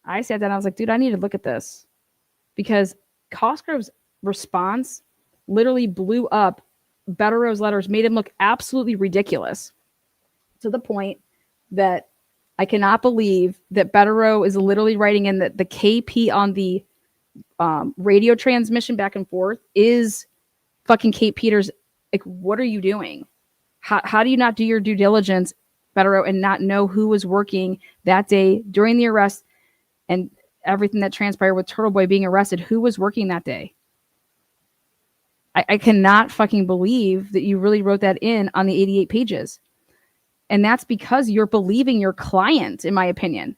I sat down, I was like, dude, I need to look at this. Because Cosgrove's response literally blew up Bettero's letters, made him look absolutely ridiculous. To the point that I cannot believe that Bettero is literally writing in that the KP on the radio transmission back and forth is fucking Kate Peters. Like, what are you doing? How do you not do your due diligence, Bettero, and not know who was working that day during the arrest and everything that transpired with Turtle Boy being arrested? Who was working that day? I cannot fucking believe that you really wrote that in on the 88 pages. And that's because you're believing your client, in my opinion.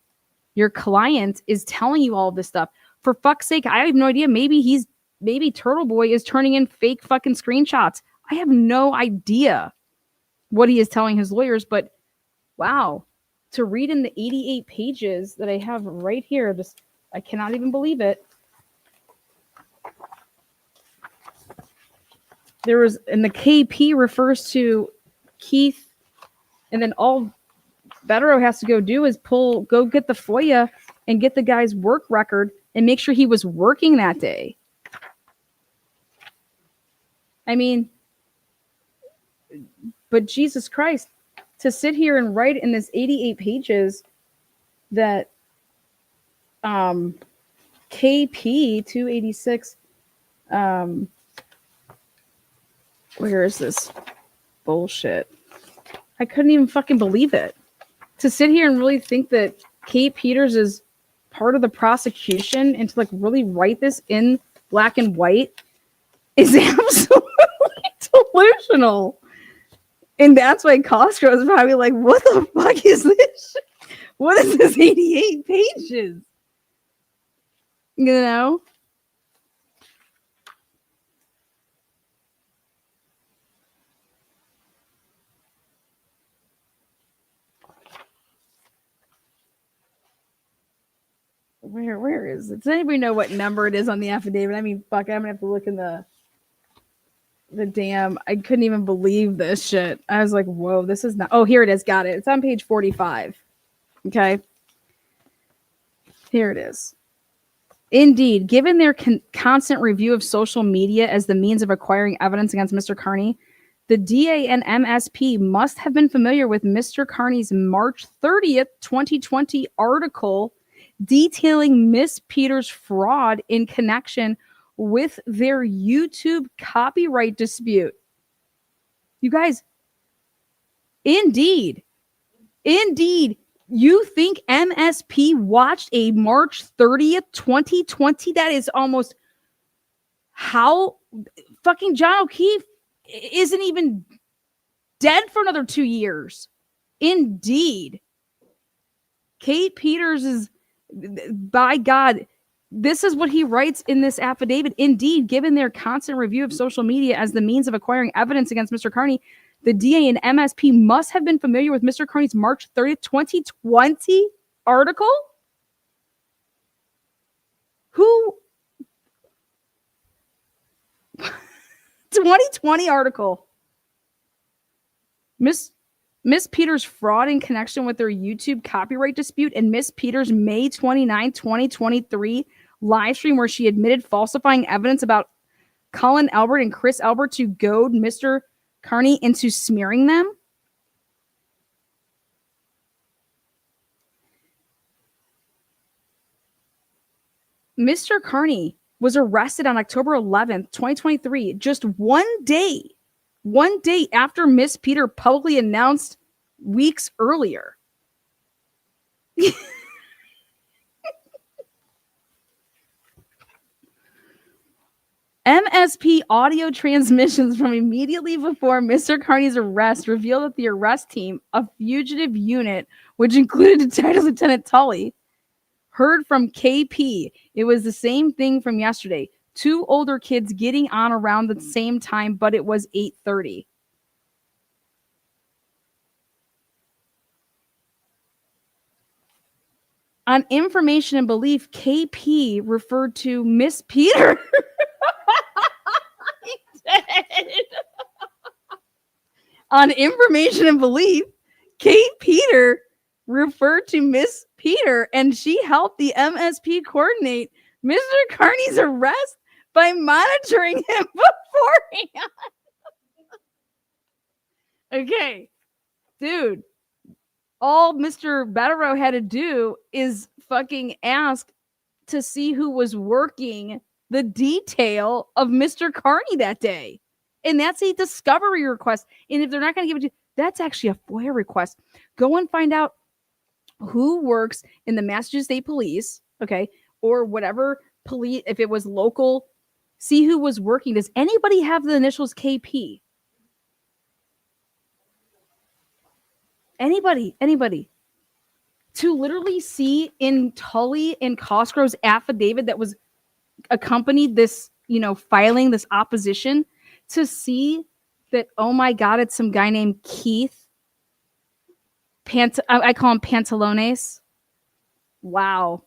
Your client is telling you all this stuff. For fuck's sake, I have no idea. Maybe Turtle Boy is turning in fake fucking screenshots. I have no idea what he is telling his lawyers, but wow, to read in the 88 pages that I have right here, just I cannot even believe it. There was, and the KP refers to Keith, and then all Bettero has to go do is go get the FOIA and get the guy's work record and make sure he was working that day. I mean, but Jesus Christ, to sit here and write in this 88 pages that KP 286, where is this bullshit? I couldn't even fucking believe it. To sit here and really think that Kate Peters is part of the prosecution and to like really write this in black and white is absolutely delusional. And that's why Costco is probably like, what the fuck is this? What is this 88 pages? You know? Where is it? Does anybody know what number it is on the affidavit? I mean, fuck, I'm gonna have to look in the damn. I couldn't even believe this shit. I was like, whoa, this is not. Oh, here it is. Got it. It's on page 45. Okay. Here it is. Indeed, given their constant review of social media as the means of acquiring evidence against Mr. Kearney, the DA and MSP must have been familiar with Mr. Kearney's March 30th, 2020 article detailing Miss Peters' fraud in connection with their YouTube copyright dispute. You guys, indeed, you think MSP watched a March 30th, 2020? That is almost how fucking John O'Keefe isn't even dead for another 2 years. Indeed. Kate Peters is, by God, this is what he writes in this affidavit. Indeed, given their constant review of social media as the means of acquiring evidence against Mr. Kearney, the DA and MSP must have been familiar with Mr. Kearney's March 30th, 2020 article. Who? 2020 article. Miss Peters' fraud in connection with their YouTube copyright dispute and Miss Peters' May 29, 2023 live stream where she admitted falsifying evidence about Colin Albert and Chris Albert to goad Mr. Kearney into smearing them. Mr. Kearney was arrested on October 11th, 2023, just one day after Miss Peter publicly announced weeks earlier. MSP audio transmissions from immediately before Mr. Kearney's arrest revealed that the arrest team, a fugitive unit, which included Detective Lieutenant Tully, heard from KP. It was the same thing from yesterday. 2 older kids getting on around the same time, but it was 8:30. On information and belief, KP referred to Miss Peter. On information and belief, Kate Peter referred to Miss Peter, and she helped the MSP coordinate Mr. Kearney's arrest by monitoring him beforehand. Okay, dude, all Mr. Bettero had to do is fucking ask to see who was working the detail of Mr. Kearney that day. And that's a discovery request. And if they're not going to give it to you, that's actually a FOIA request. Go and find out who works in the Massachusetts State Police, okay, or whatever police, if it was local, see who was working. Does anybody have the initials KP? Anybody? To literally see in Tully and Cosgrove's affidavit that was accompanied this, filing this opposition, to see that, oh my God, it's some guy named Keith. I call him Pantalones. Wow.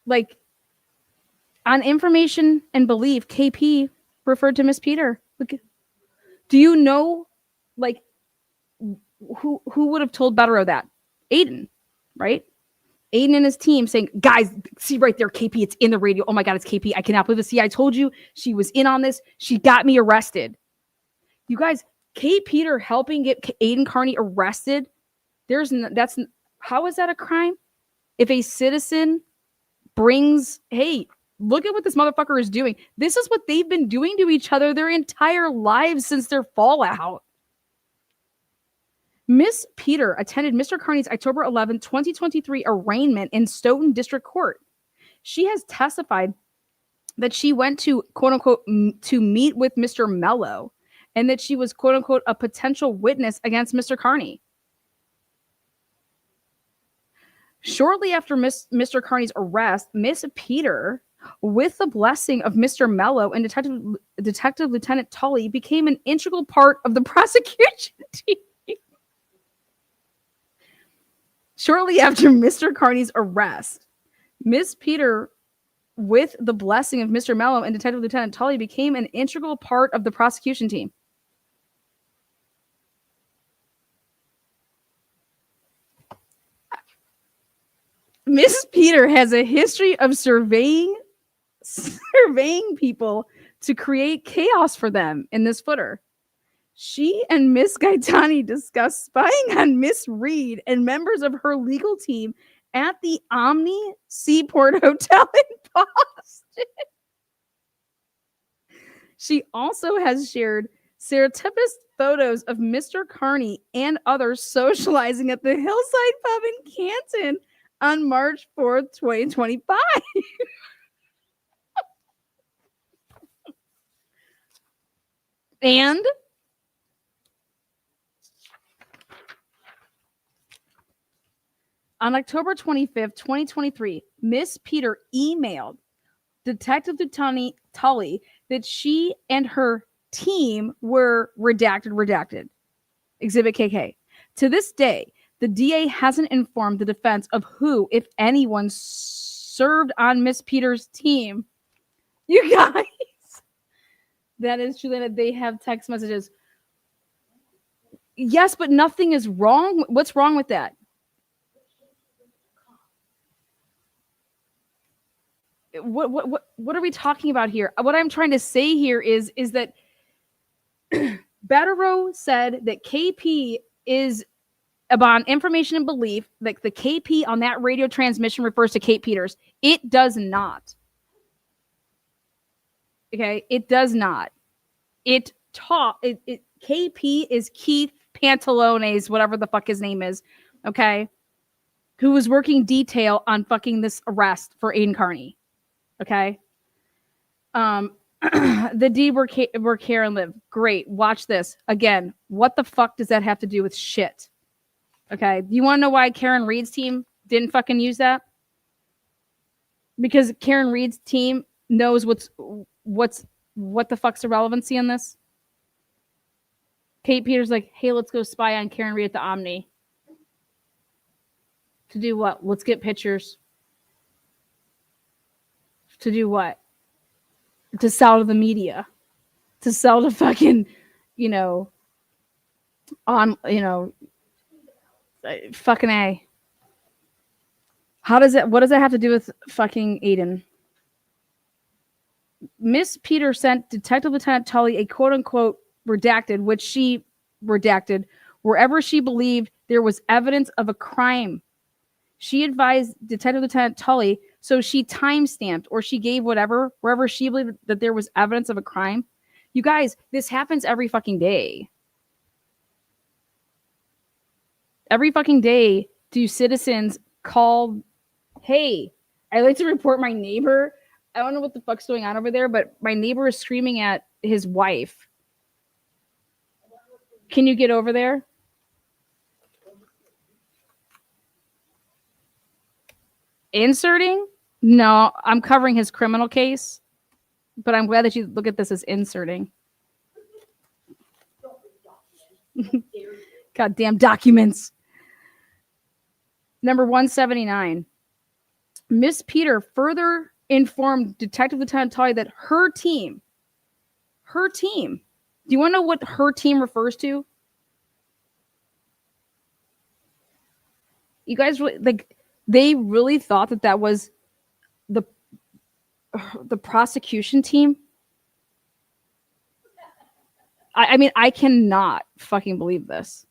Like, on information and belief, KP referred to Miss Peter. Look, do you know, like, who would have told Bettero that? Aidan, right? Aidan and his team saying, guys, see right there, KP, it's in the radio. Oh my God, it's KP. I cannot believe this. See, I told you she was in on this. She got me arrested. You guys, Kate Peter helping get Aidan Kearney arrested. How is that a crime? If a citizen brings, hey, look at what this motherfucker is doing. This is what they've been doing to each other their entire lives since their fallout. Miss Peter attended Mr. Kearney's October 11, 2023 arraignment in Stoughton District Court. She has testified that she went to, quote unquote, to meet with Mr. Mello, and that she was, quote unquote, a potential witness against Mr. Kearney. Shortly after Mr. Kearney's arrest, Miss Peter, with the blessing of Mr. Mello and Detective Lieutenant Tully, became an integral part of the prosecution team. Shortly after Mr. Kearney's arrest, Miss Peter, with the blessing of Mr. Mello and Detective Lieutenant Tully, became an integral part of the prosecution team. Miss Peter has a history of surveying people to create chaos for them in this footer. She and Miss Gaetani discussed spying on Miss Reed and members of her legal team at the Omni Seaport Hotel in Boston. She also has shared surreptitious photos of Mr. Kearney and others socializing at the Hillside Pub in Canton on March 4th, 2025. And on October 25th, 2023, Miss Peter emailed Detective Lieutenant Tully that she and her team were redacted. Exhibit KK. To this day, the DA hasn't informed the defense of who, if anyone, served on Miss Peter's team. You guys, that is true that they have text messages. Yes, but nothing is wrong. What's wrong with that? What are we talking about here? What I'm trying to say here is that Bettero said that KP is upon information and belief, like the KP on that radio transmission refers to Kate Peters. It does not. Okay, it does not. KP is Keith Pantalones, whatever the fuck his name is. Okay, who was working detail on fucking this arrest for Aidan Kearney. Okay. The deed where Karen lived. Great. Watch this. Again, what the fuck does that have to do with shit? Okay. You want to know why Karen Reed's team didn't fucking use that? Because Karen Reed's team knows what the fuck's the relevancy in this? Kate Peters like, hey, let's go spy on Karen Reed at the Omni. To do what? Let's get pictures. To do what? To sell to the media. To sell to fucking, fucking A. What does that have to do with fucking Aidan? Miss Peter sent Detective Lieutenant Tully a quote unquote redacted, which she redacted wherever she believed there was evidence of a crime. She advised Detective Lieutenant Tully, so she time-stamped or she gave whatever, wherever she believed that there was evidence of a crime. You guys, this happens every fucking day. Every fucking day do citizens call, hey, I'd like to report my neighbor. I don't know what the fuck's going on over there, but my neighbor is screaming at his wife. Can you get over there? Inserting? No, I'm covering his criminal case. But I'm glad that you look at this as inserting. Goddamn documents. Number 179. Miss Peter further informed Detective Lieutenant Tully that her team, do you want to know what her team refers to? You guys really, like, they really thought that that was the prosecution team. I mean, I cannot fucking believe this.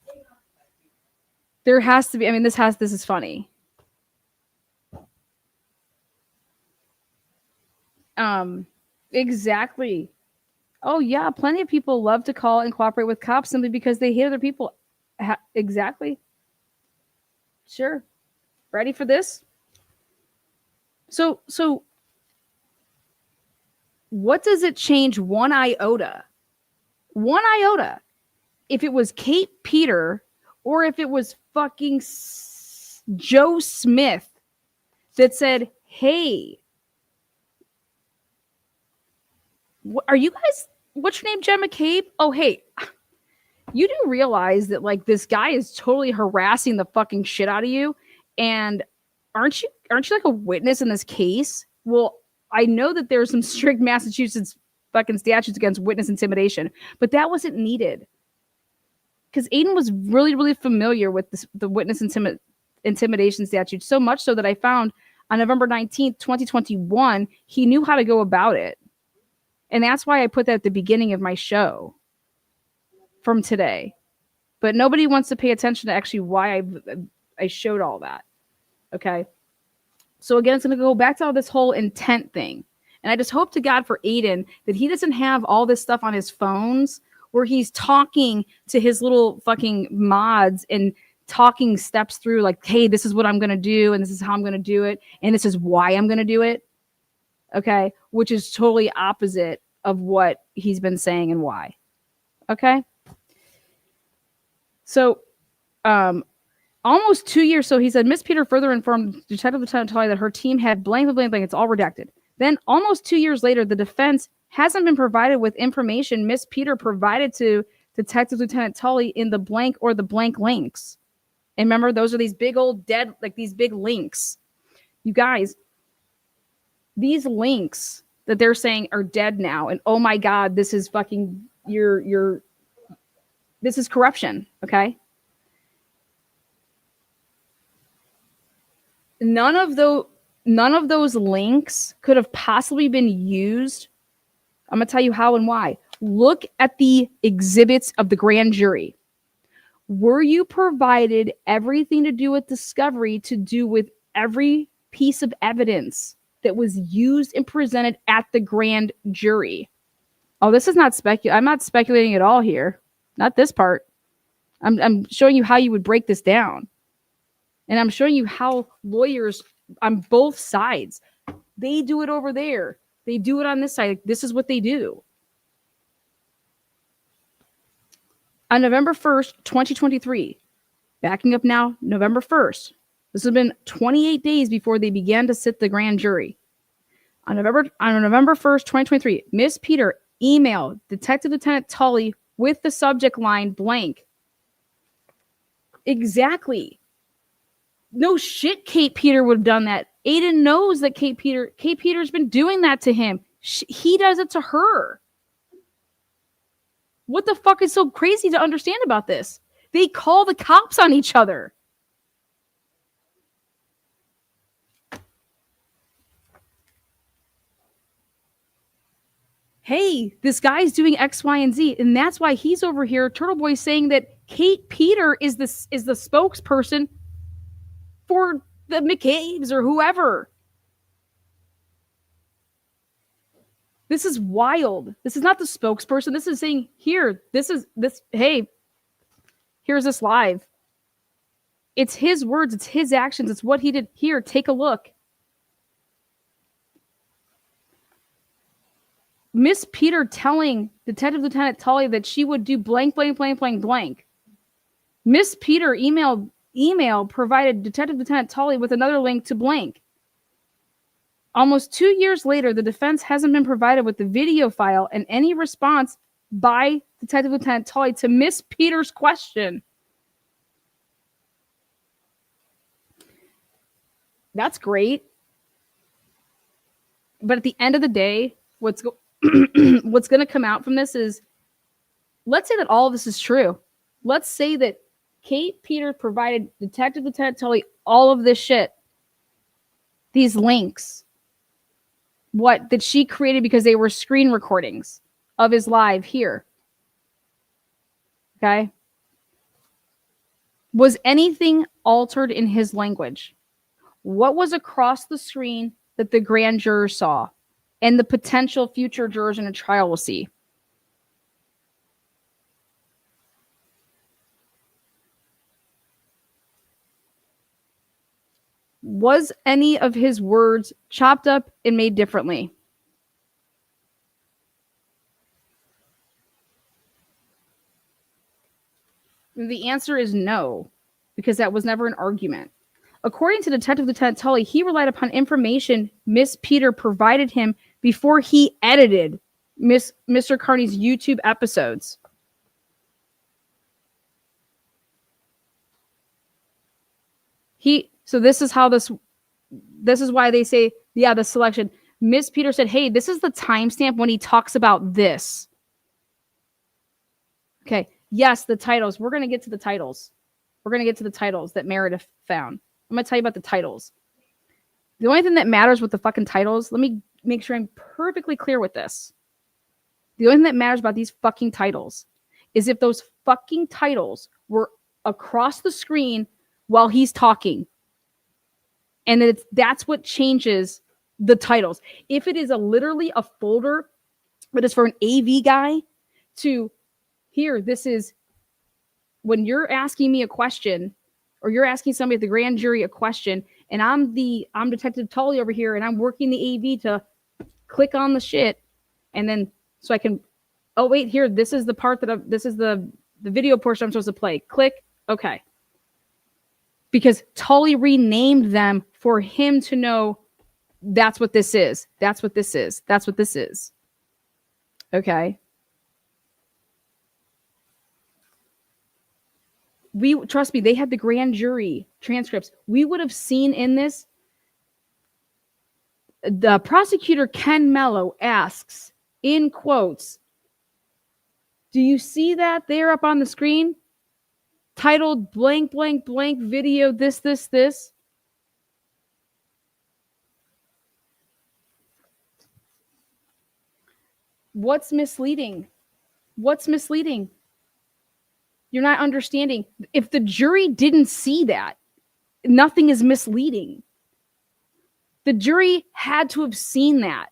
There has to be, I mean, this is funny. Exactly. Oh yeah, plenty of people love to call and cooperate with cops simply because they hate other people. Exactly. Sure. Ready for this? So what does it change one iota? One iota. If it was Kate Peter or if it was fucking Joe Smith that said, hey, are you guys, what's your name, Jen McCabe? Oh, hey, you do realize that like this guy is totally harassing the fucking shit out of you. And aren't you like a witness in this case? Well, I know that there's some strict Massachusetts fucking statutes against witness intimidation, but that wasn't needed. Because Aidan was really, really familiar with the witness intimidation statute, so much so that I found on November 19th, 2021, he knew how to go about it. And that's why I put that at the beginning of my show from today. But nobody wants to pay attention to actually why I showed all that. Okay. So again, it's going to go back to all this whole intent thing. And I just hope to God for Aidan that he doesn't have all this stuff on his phones where he's talking to his little fucking mods and talking steps through like, hey, this is what I'm going to do. And this is how I'm going to do it. And this is why I'm going to do it. Okay. Which is totally opposite of what he's been saying and why. Okay. So, almost 2 years. So he said, Miss Peter further informed Detective Lieutenant Tully that her team had blank. It's all redacted. Then almost 2 years later, the defense hasn't been provided with information Miss Peter provided to Detective Lieutenant Tully in the blank or the blank links. And remember, those are these big old dead, like these big links. You guys, these links that they're saying are dead now. And oh my God, this is fucking this is corruption. Okay. None of those links could have possibly been used. I'm going to tell you how and why. Look at the exhibits of the grand jury. Were you provided everything to do with discovery to do with every piece of evidence that was used and presented at the grand jury? Oh, this is not I'm not speculating at all here. Not this part. I'm showing you how you would break this down. And I'm showing you how lawyers on both sides, they do it over there. They do it on this side. This is what they do. On November 1st, 2023, backing up now, November 1st, this has been 28 days before they began to sit the grand jury. On November 1st, 2023, Miss Peter emailed Detective Lieutenant Tully with the subject line blank. Exactly. No shit, Kate Peter would have done that. Aidan knows that Kate Peter's been doing that to him. He does it to her. What the fuck is so crazy to understand about this? They call the cops on each other. Hey, this guy's doing X, Y, and Z. And that's why he's over here, Turtle Boy, saying that Kate Peter is the spokesperson for the McCabe's or whoever. This is wild. This is not the spokesperson. This is saying, here, hey, here's this live. It's his words. It's his actions. It's what he did. Here, take a look. Miss Peter telling Detective Lieutenant Tully that she would do blank, blank, blank, blank, blank. Miss Peter email provided Detective Lieutenant Tully with another link to blank. Almost 2 years later, the defense hasn't been provided with the video file and any response by Detective Lieutenant Tully to Miss Peters' question. That's great. But at the end of the day, what's going to come out from this is, let's say that all of this is true. Let's say that Kate Peters provided Detective Lieutenant Tully all of this shit, these links, that she created because they were screen recordings of his live here. Okay? Was anything altered in his language? What was across the screen that the grand jurors saw and the potential future jurors in a trial will see? Was any of his words chopped up and made differently? The answer is no, because that was never an argument. According to Detective Lieutenant Tully, he relied upon information Miss Peter provided him before he edited Mr. Kearney's YouTube episodes. So this is why they say, yeah, the selection. Miss Peter said, hey, this is the timestamp when he talks about this. Okay. Yes, the titles. We're going to get to the titles. We're going to get to the titles that Meredith found. I'm going to tell you about the titles. The only thing that matters with the fucking titles, let me make sure I'm perfectly clear with this. The only thing that matters about these fucking titles is if those fucking titles were across the screen while he's talking. And that's what changes the titles. If it is literally a folder that is for an AV guy to here, this is when you're asking me a question or you're asking somebody at the grand jury a question, and I'm Detective Tully over here, and I'm working the AV to click on the shit, and then so I can, oh wait, here, this is the part this is the video portion I'm supposed to play. Click, okay. Because Tully renamed them for him to know that's what this is. That's what this is. That's what this is. Okay. Trust me, they had the grand jury transcripts. We would have seen in this, the prosecutor Ken Mello asks, in quotes, do you see that there up on the screen? Titled blank, blank, blank video, this. What's misleading? What's misleading? You're not understanding. If the jury didn't see that, nothing is misleading. The jury had to have seen that.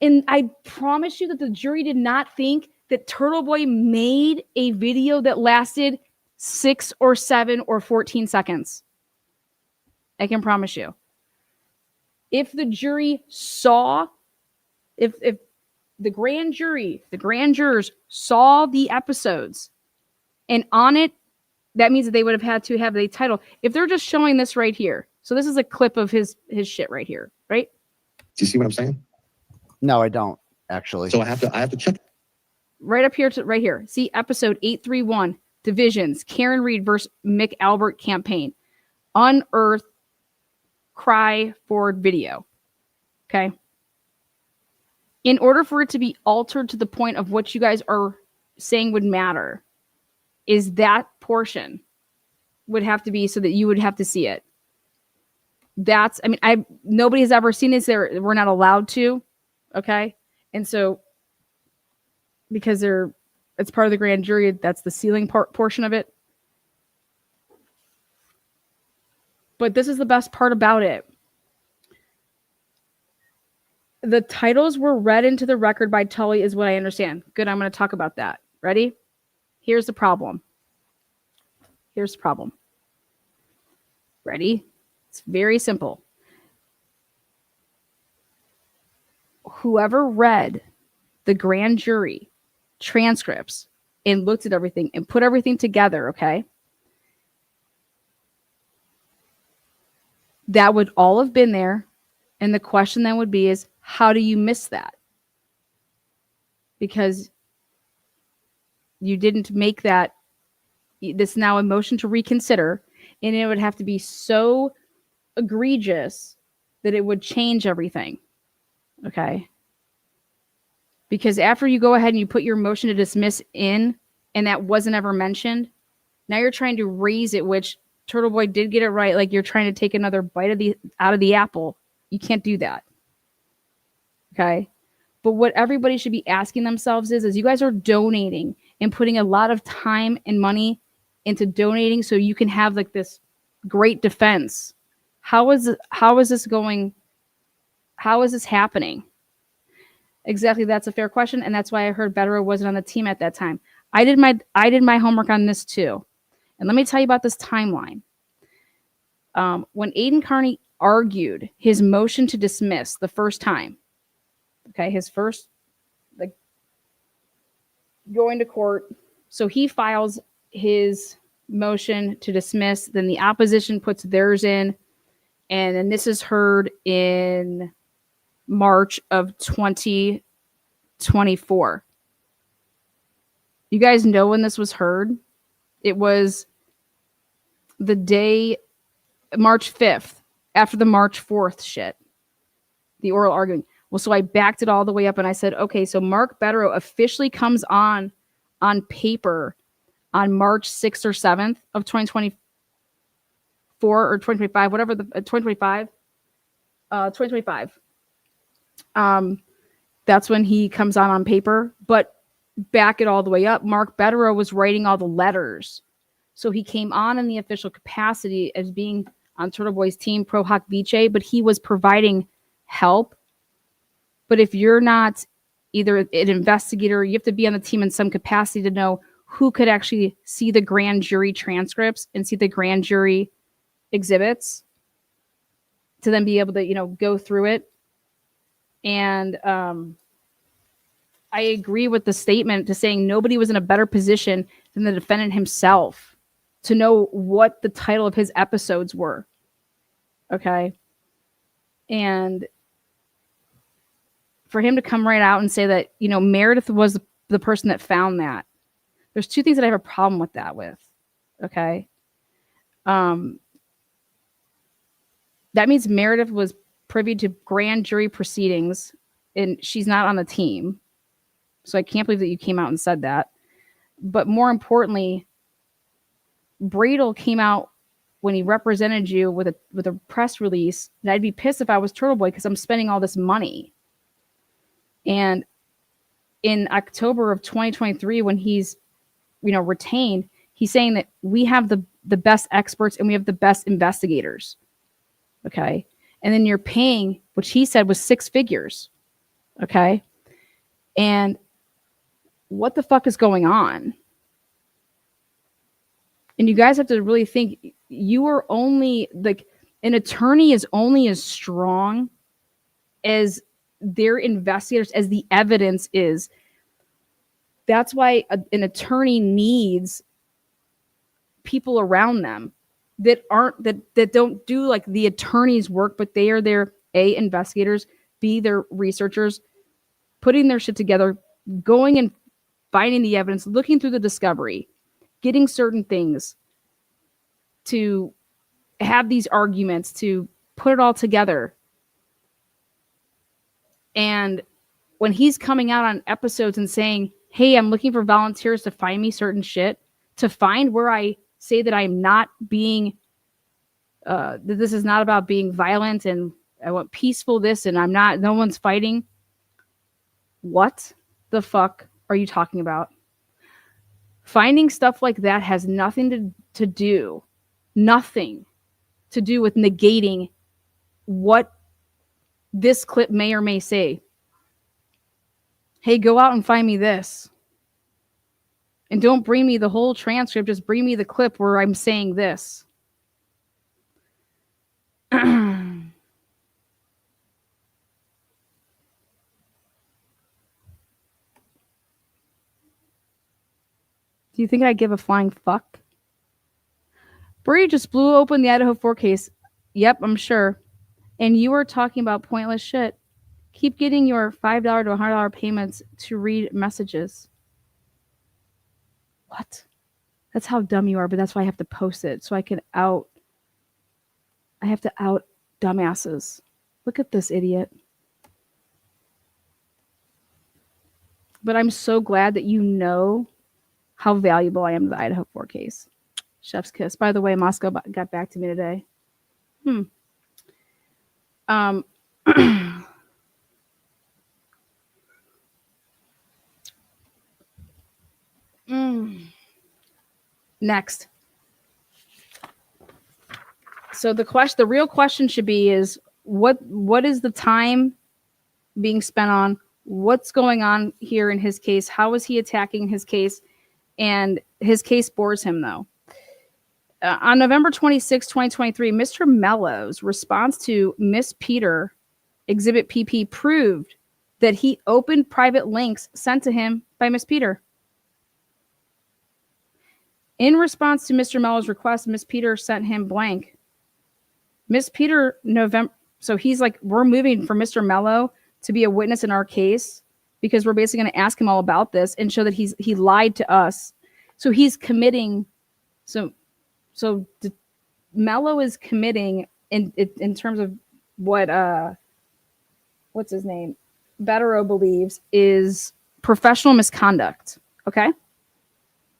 And I promise you that the jury did not think that Turtle Boy made a video that lasted 6 or 7 or 14 seconds. I can promise you. If the jury saw, if the grand jurors saw the episodes, and on it, that means that they would have had to have a title. If they're just showing this right here, so this is a clip of his shit right here, right? Do you see what I'm saying? No, I don't actually. So I have to check. Right up here to right here. See episode 831, Divisions, Karen Reed versus Mick Albert campaign. Unearth Cry Ford video. Okay. In order for it to be altered to the point of what you guys are saying would matter, is that portion would have to be so that you would have to see it. Nobody has ever seen this. We're not allowed to. Okay. And so, because it's part of the grand jury, that's the sealing portion of it. But this is the best part about it. The titles were read into the record by Tully is what I understand. Good, I'm going to talk about that. Ready? Here's the problem. Ready? It's very simple. Whoever read the grand jury transcripts and looked at everything and put everything together, okay? That would all have been there And the question then would be is, how do you miss that? Because you didn't make that, this now a motion to reconsider, and it would have to be so egregious that it would change everything. Okay. Because after you go ahead and you put your motion to dismiss in, and that wasn't ever mentioned, now you're trying to raise it, which Turtle Boy did get it right. Like you're trying to take another bite of out of the apple. You can't do that. Okay. But what everybody should be asking themselves is you guys are donating and putting a lot of time and money into donating so you can have like this great defense. How is this going? How is this happening? Exactly. That's a fair question. And that's why I heard Betterow wasn't on the team at that time. I did my homework on this too. And let me tell you about this timeline. When Aidan Kearney argued his motion to dismiss the first time, okay, his first like going to court. So he files his motion to dismiss, then the opposition puts theirs in, and then this is heard in March of 2024. You guys know when this was heard? It was the day, March 5th, after the March 4th shit, the oral arguing. Well, so I backed it all the way up and I said, okay, so Mark Betterow officially comes on paper on March 6th or 7th of 2024 or 2025, whatever the 2025. That's when he comes on paper. But back it all the way up, Mark Betterow was writing all the letters. So he came on in the official capacity as being on Turtle Boy's team, Pro Hoc Vice, but he was providing help. But if you're not either an investigator, you have to be on the team in some capacity to know who could actually see the grand jury transcripts and see the grand jury exhibits to then be able to, go through it. And I agree with the statement to saying nobody was in a better position than the defendant himself to know what the title of his episodes were. Okay. And for him to come right out and say that, Meredith was the person that found that. There's two things that I have a problem with that with. Okay. That means Meredith was privy to grand jury proceedings and she's not on the team. So I can't believe that you came out and said that. But more importantly, Bradel came out when he represented you with a press release, and I'd be pissed if I was Turtle Boy because I'm spending all this money. And in October of 2023, when he's, retained, he's saying that we have the best experts and we have the best investigators. Okay. And then you're paying, which he said was 6 figures. Okay. And what the fuck is going on? And you guys have to really think, you are only like, an attorney is only as strong as their investigators, as the evidence is. That's why an attorney needs people around them that don't do like the attorney's work, but they are their A, investigators, B, their researchers, putting their shit together, going and finding the evidence, looking through the discovery, getting certain things, to have these arguments, to put it all together. And when he's coming out on episodes and saying, hey, I'm looking for volunteers to find me certain shit, to find where I say that I'm not being, that this is not about being violent and I want peaceful this and I'm not, no one's fighting. What the fuck are you talking about? Finding stuff like that has nothing to do with negating what this clip may or may say. Hey, go out and find me this. And don't bring me the whole transcript. Just bring me the clip where I'm saying this. Do you think I give a flying fuck? Brady just blew open the Idaho 4 case. Yep, I'm sure. and you are talking about pointless shit. Keep getting your $5 to $100 payments to read messages. What? That's how dumb you are, but that's why I have to post it so I have to out dumbasses. Look at this idiot. But I'm so glad that you know how valuable I am to the Idaho 4 case. Chef's kiss. By the way, Moscow got back to me today. Next. So the real question should be is what is the time being spent on? What's going on here in his case? How is he attacking his case? And his case bores him, though. On November 26, 2023, Mr. Mello's response to Miss Peter, Exhibit PP, proved that he opened private links sent to him by Miss Peter. In response to Mr. Mello's request, Miss Peter sent him blank. Miss Peter, so he's like, we're moving for Mr. Mello to be a witness in our case because we're basically going to ask him all about this and show that he lied to us. So he's committing. So Mello is committing in terms of what what's his name? Betterow believes is professional misconduct. Okay.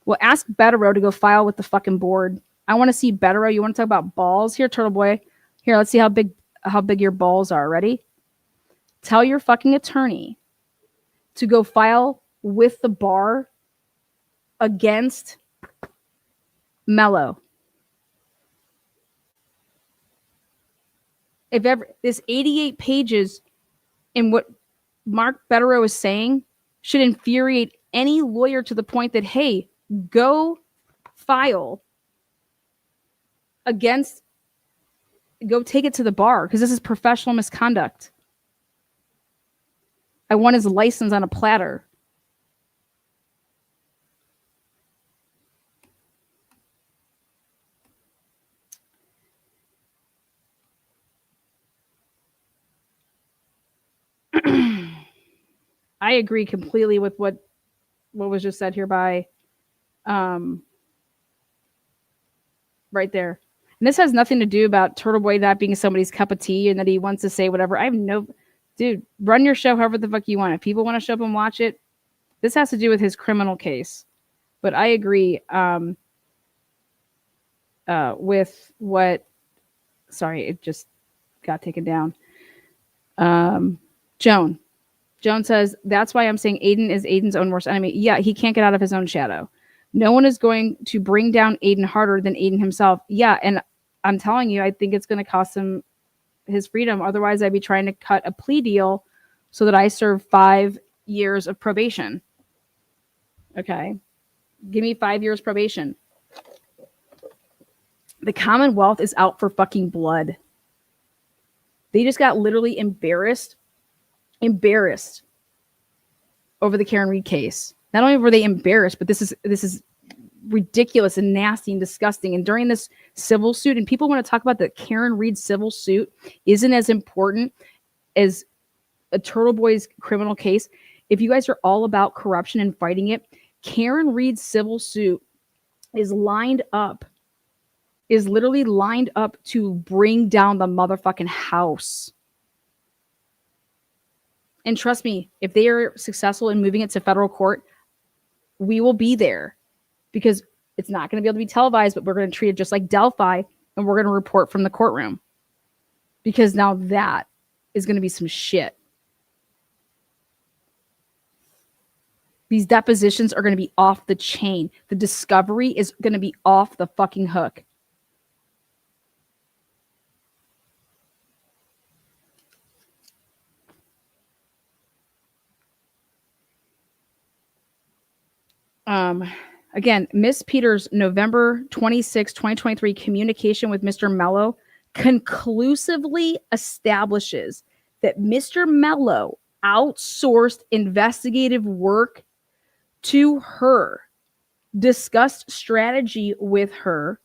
Well, ask Betterow to go file with the fucking board. I want to see Betterow. You want to talk about balls? Here, Turtle Boy. Here, let's see how big your balls are. Ready? Tell your fucking attorney to go file with the bar against Mello. If ever this 88 pages in what Mark Betterow is saying should infuriate any lawyer to the point that, hey, go file against, go take it to the bar because this is professional misconduct. I want his license on a platter. I agree completely with what was just said here by right there. And this has nothing to do about Turtle Boy not being somebody's cup of tea and that he wants to say whatever. I have no, dude, run your show however the fuck you want. If people want to show up and watch it, this has to do with his criminal case. But I agree with what, sorry, it just got taken down. Joan says, that's why I'm saying Aidan is Aidan's own worst enemy. Yeah, he can't get out of his own shadow. No one is going to bring down Aidan harder than Aidan himself. Yeah, and I'm telling you, I think it's going to cost him his freedom. Otherwise, I'd be trying to cut a plea deal so that I serve 5 years of probation. Okay? Give me 5 years probation. The Commonwealth is out for fucking blood. They just got literally embarrassed over the Karen Read case. Not only were they embarrassed, but this is ridiculous and nasty and disgusting. And during this civil suit, and people want to talk about the Karen Read civil suit isn't as important as a Turtle Boy's criminal case. If you guys are all about corruption and fighting it, Karen Read's civil suit is literally lined up to bring down the motherfucking house. And trust me, if they are successful in moving it to federal court, we will be there because it's not going to be able to be televised, but we're going to treat it just like Delphi and we're going to report from the courtroom because now that is going to be some shit. These depositions are going to be off the chain. The discovery is going to be off the fucking hook. Again, Miss Peters' November 26, 2023 communication with Mr. Mello conclusively establishes that Mr. Mello outsourced investigative work to her, discussed strategy with her,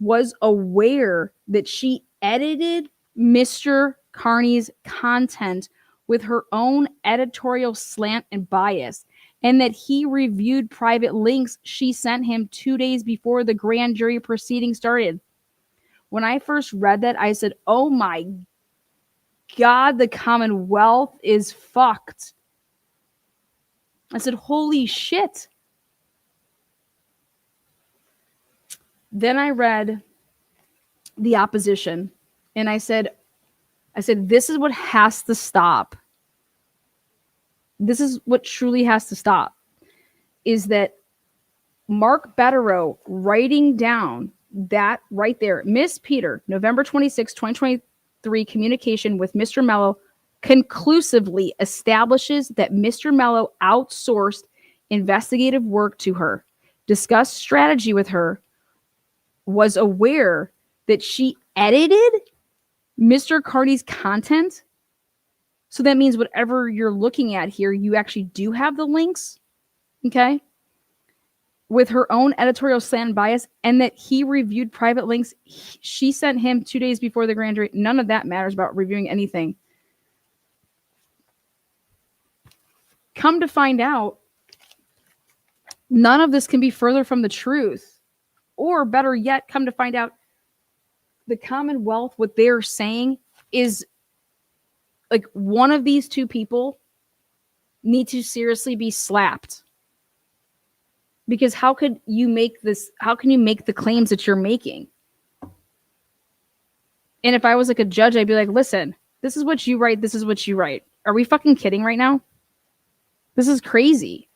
was aware that she edited Mr. Kearney's content with her own editorial slant and bias, and that he reviewed private links she sent him 2 days before the grand jury proceeding started. When I first read that, I said, oh my God, the Commonwealth is fucked. I said, holy shit. Then I read the opposition, and I said, this is what has to stop. This is what truly has to stop, is that Mark Betterow writing down that right there, Miss Peter, November 26, 2023, communication with Mr. Mello conclusively establishes that Mr. Mello outsourced investigative work to her, discussed strategy with her, was aware that she edited Mr. Kearney's content. So that means whatever you're looking at here, you actually do have the links, okay, with her own editorial slant bias, and that he reviewed private links she sent him 2 days before the grand jury. None of that matters about reviewing anything. Come to find out, none of this can be further from the truth. Or better yet, come to find out, the Commonwealth, what they're saying is like one of these two people need to seriously be slapped. Because how can you make the claims that you're making? And if I was like a judge, I'd be like, listen, this is what you write. This is what you write. Are we fucking kidding right now? This is crazy.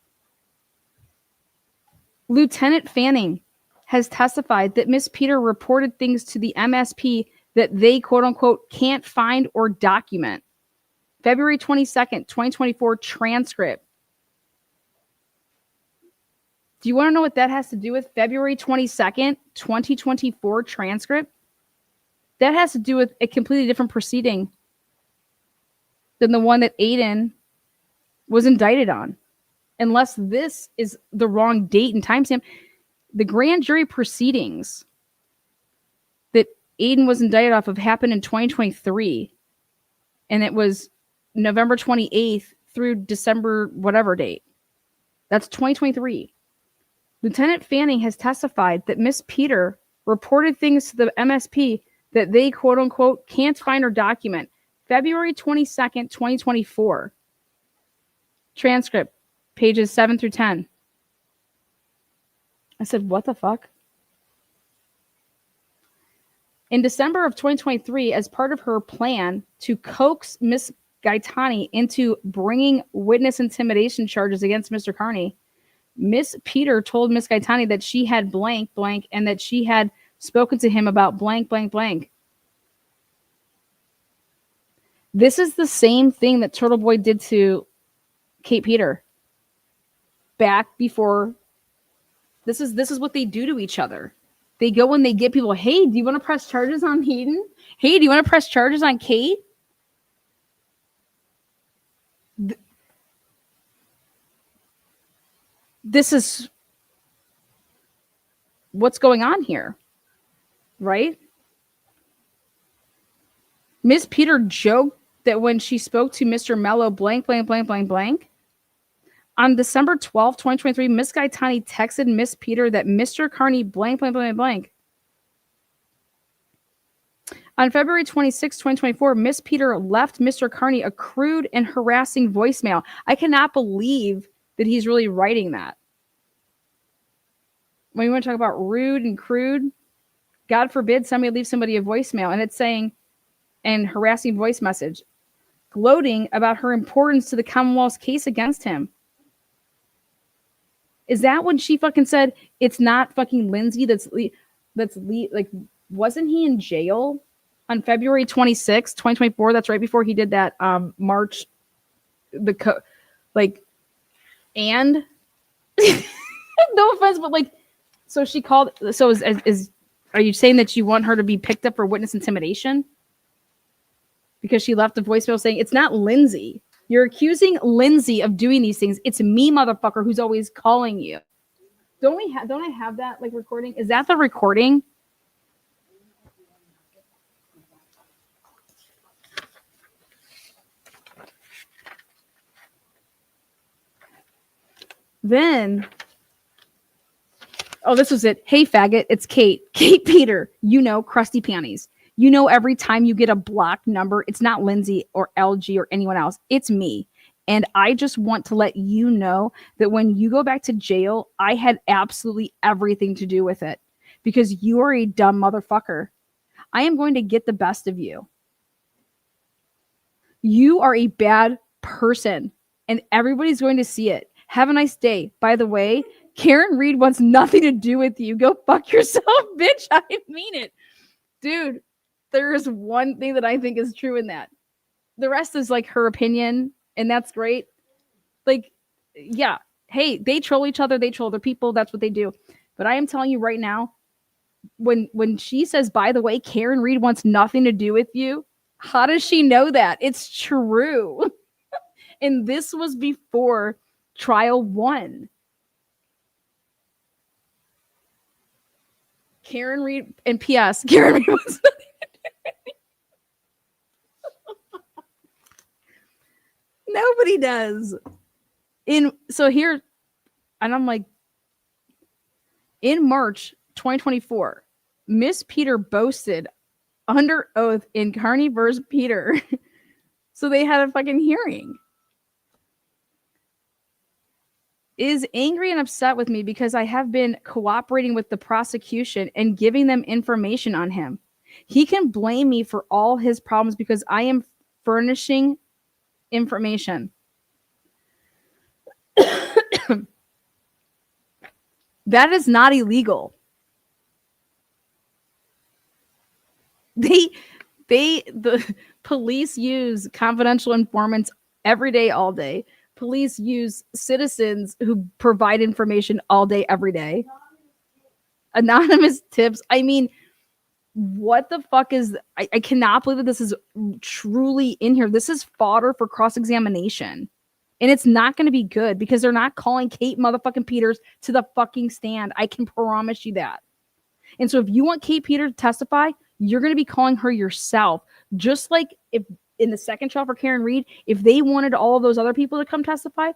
Lieutenant Fanning has testified that Miss Peter reported things to the MSP that they, quote unquote, can't find or document. February 22nd, 2024 transcript. Do you want to know what that has to do with February 22nd, 2024 transcript? That has to do with a completely different proceeding than the one that Aidan was indicted on. Unless this is the wrong date and timestamp. The grand jury proceedings that Aidan was indicted off of happened in 2023. And it was November 28th through December whatever date. That's 2023. Lieutenant Fanning has testified that Miss Peter reported things to the MSP that they, quote unquote, can't find or document. February 22nd, 2024. Transcript, pages 7 through 10. I said, what the fuck? In December of 2023, as part of her plan to coax Miss Gaetani into bringing witness intimidation charges against Mr. Kearney, Miss Peter told Miss Gaetani that she had blank, blank, and that she had spoken to him about blank, blank, blank. This is the same thing that Turtle Boy did to Kate Peter. Back before, this is what they do to each other. They go and they get people, hey, do you want to press charges on Hayden? Hey, do you want to press charges on Kate? This is what's going on here, right? Miss Peter joked that when she spoke to Mr. Mello, blank, blank, blank, blank, blank. On December 12th, 2023, Miss Gaetani texted Miss Peter that Mr. Kearney, blank, blank, blank, blank. On February 26, 2024, Miss Peter left Mr. Kearney a crude and harassing voicemail. I cannot believe that he's really writing that. When you want to talk about rude and crude, God forbid somebody leaves somebody a voicemail and it's saying, and harassing voice message, gloating about her importance to the Commonwealth's case against him. Is that when she fucking said, it's not fucking Lindsay like, wasn't he in jail on February 26, 2024? That's right before he did that March, and no offense, but like, so she called, so are you saying that you want her to be picked up for witness intimidation? Because she left a voicemail saying, it's not Lindsay. You're accusing Lindsay of doing these things. It's me, motherfucker, who's always calling you. Don't I have that like recording? Is that the recording? Then, oh, this was it. Hey, faggot, it's Kate. Kate Peter, crusty panties. Every time you get a blocked number, it's not Lindsay or LG or anyone else. It's me. And I just want to let you know that when you go back to jail, I had absolutely everything to do with it because you are a dumb motherfucker. I am going to get the best of you. You are a bad person and everybody's going to see it. Have a nice day. By the way, Karen Reed wants nothing to do with you. Go fuck yourself, bitch. I mean it. Dude, there is one thing that I think is true in that. The rest is like her opinion, and that's great. Like, yeah. Hey, they troll each other. They troll other people. That's what they do. But I am telling you right now, when she says, by the way, Karen Reed wants nothing to do with you, how does she know that? It's true. And this was before trial 1. Karen Reed, and P.S. Karen Reed wants nothing to do with you. Nobody does. So here, and I'm like, in March 2024, Miss Peter boasted under oath in Kearney versus Peter. So they had a fucking hearing. Is angry and upset with me because I have been cooperating with the prosecution and giving them information on him. He can blame me for all his problems because I am furnishing information. That is not illegal. The police use confidential informants every day, all day. Police use citizens who provide information all day, every day. Anonymous tips. I mean, what the fuck is... I cannot believe that this is truly in here. This is fodder for cross-examination. And it's not going to be good because they're not calling Kate motherfucking Peters to the fucking stand. I can promise you that. And so if you want Kate Peters to testify, you're going to be calling her yourself. Just like if in the second trial for Karen Reed, if they wanted all of those other people to come testify,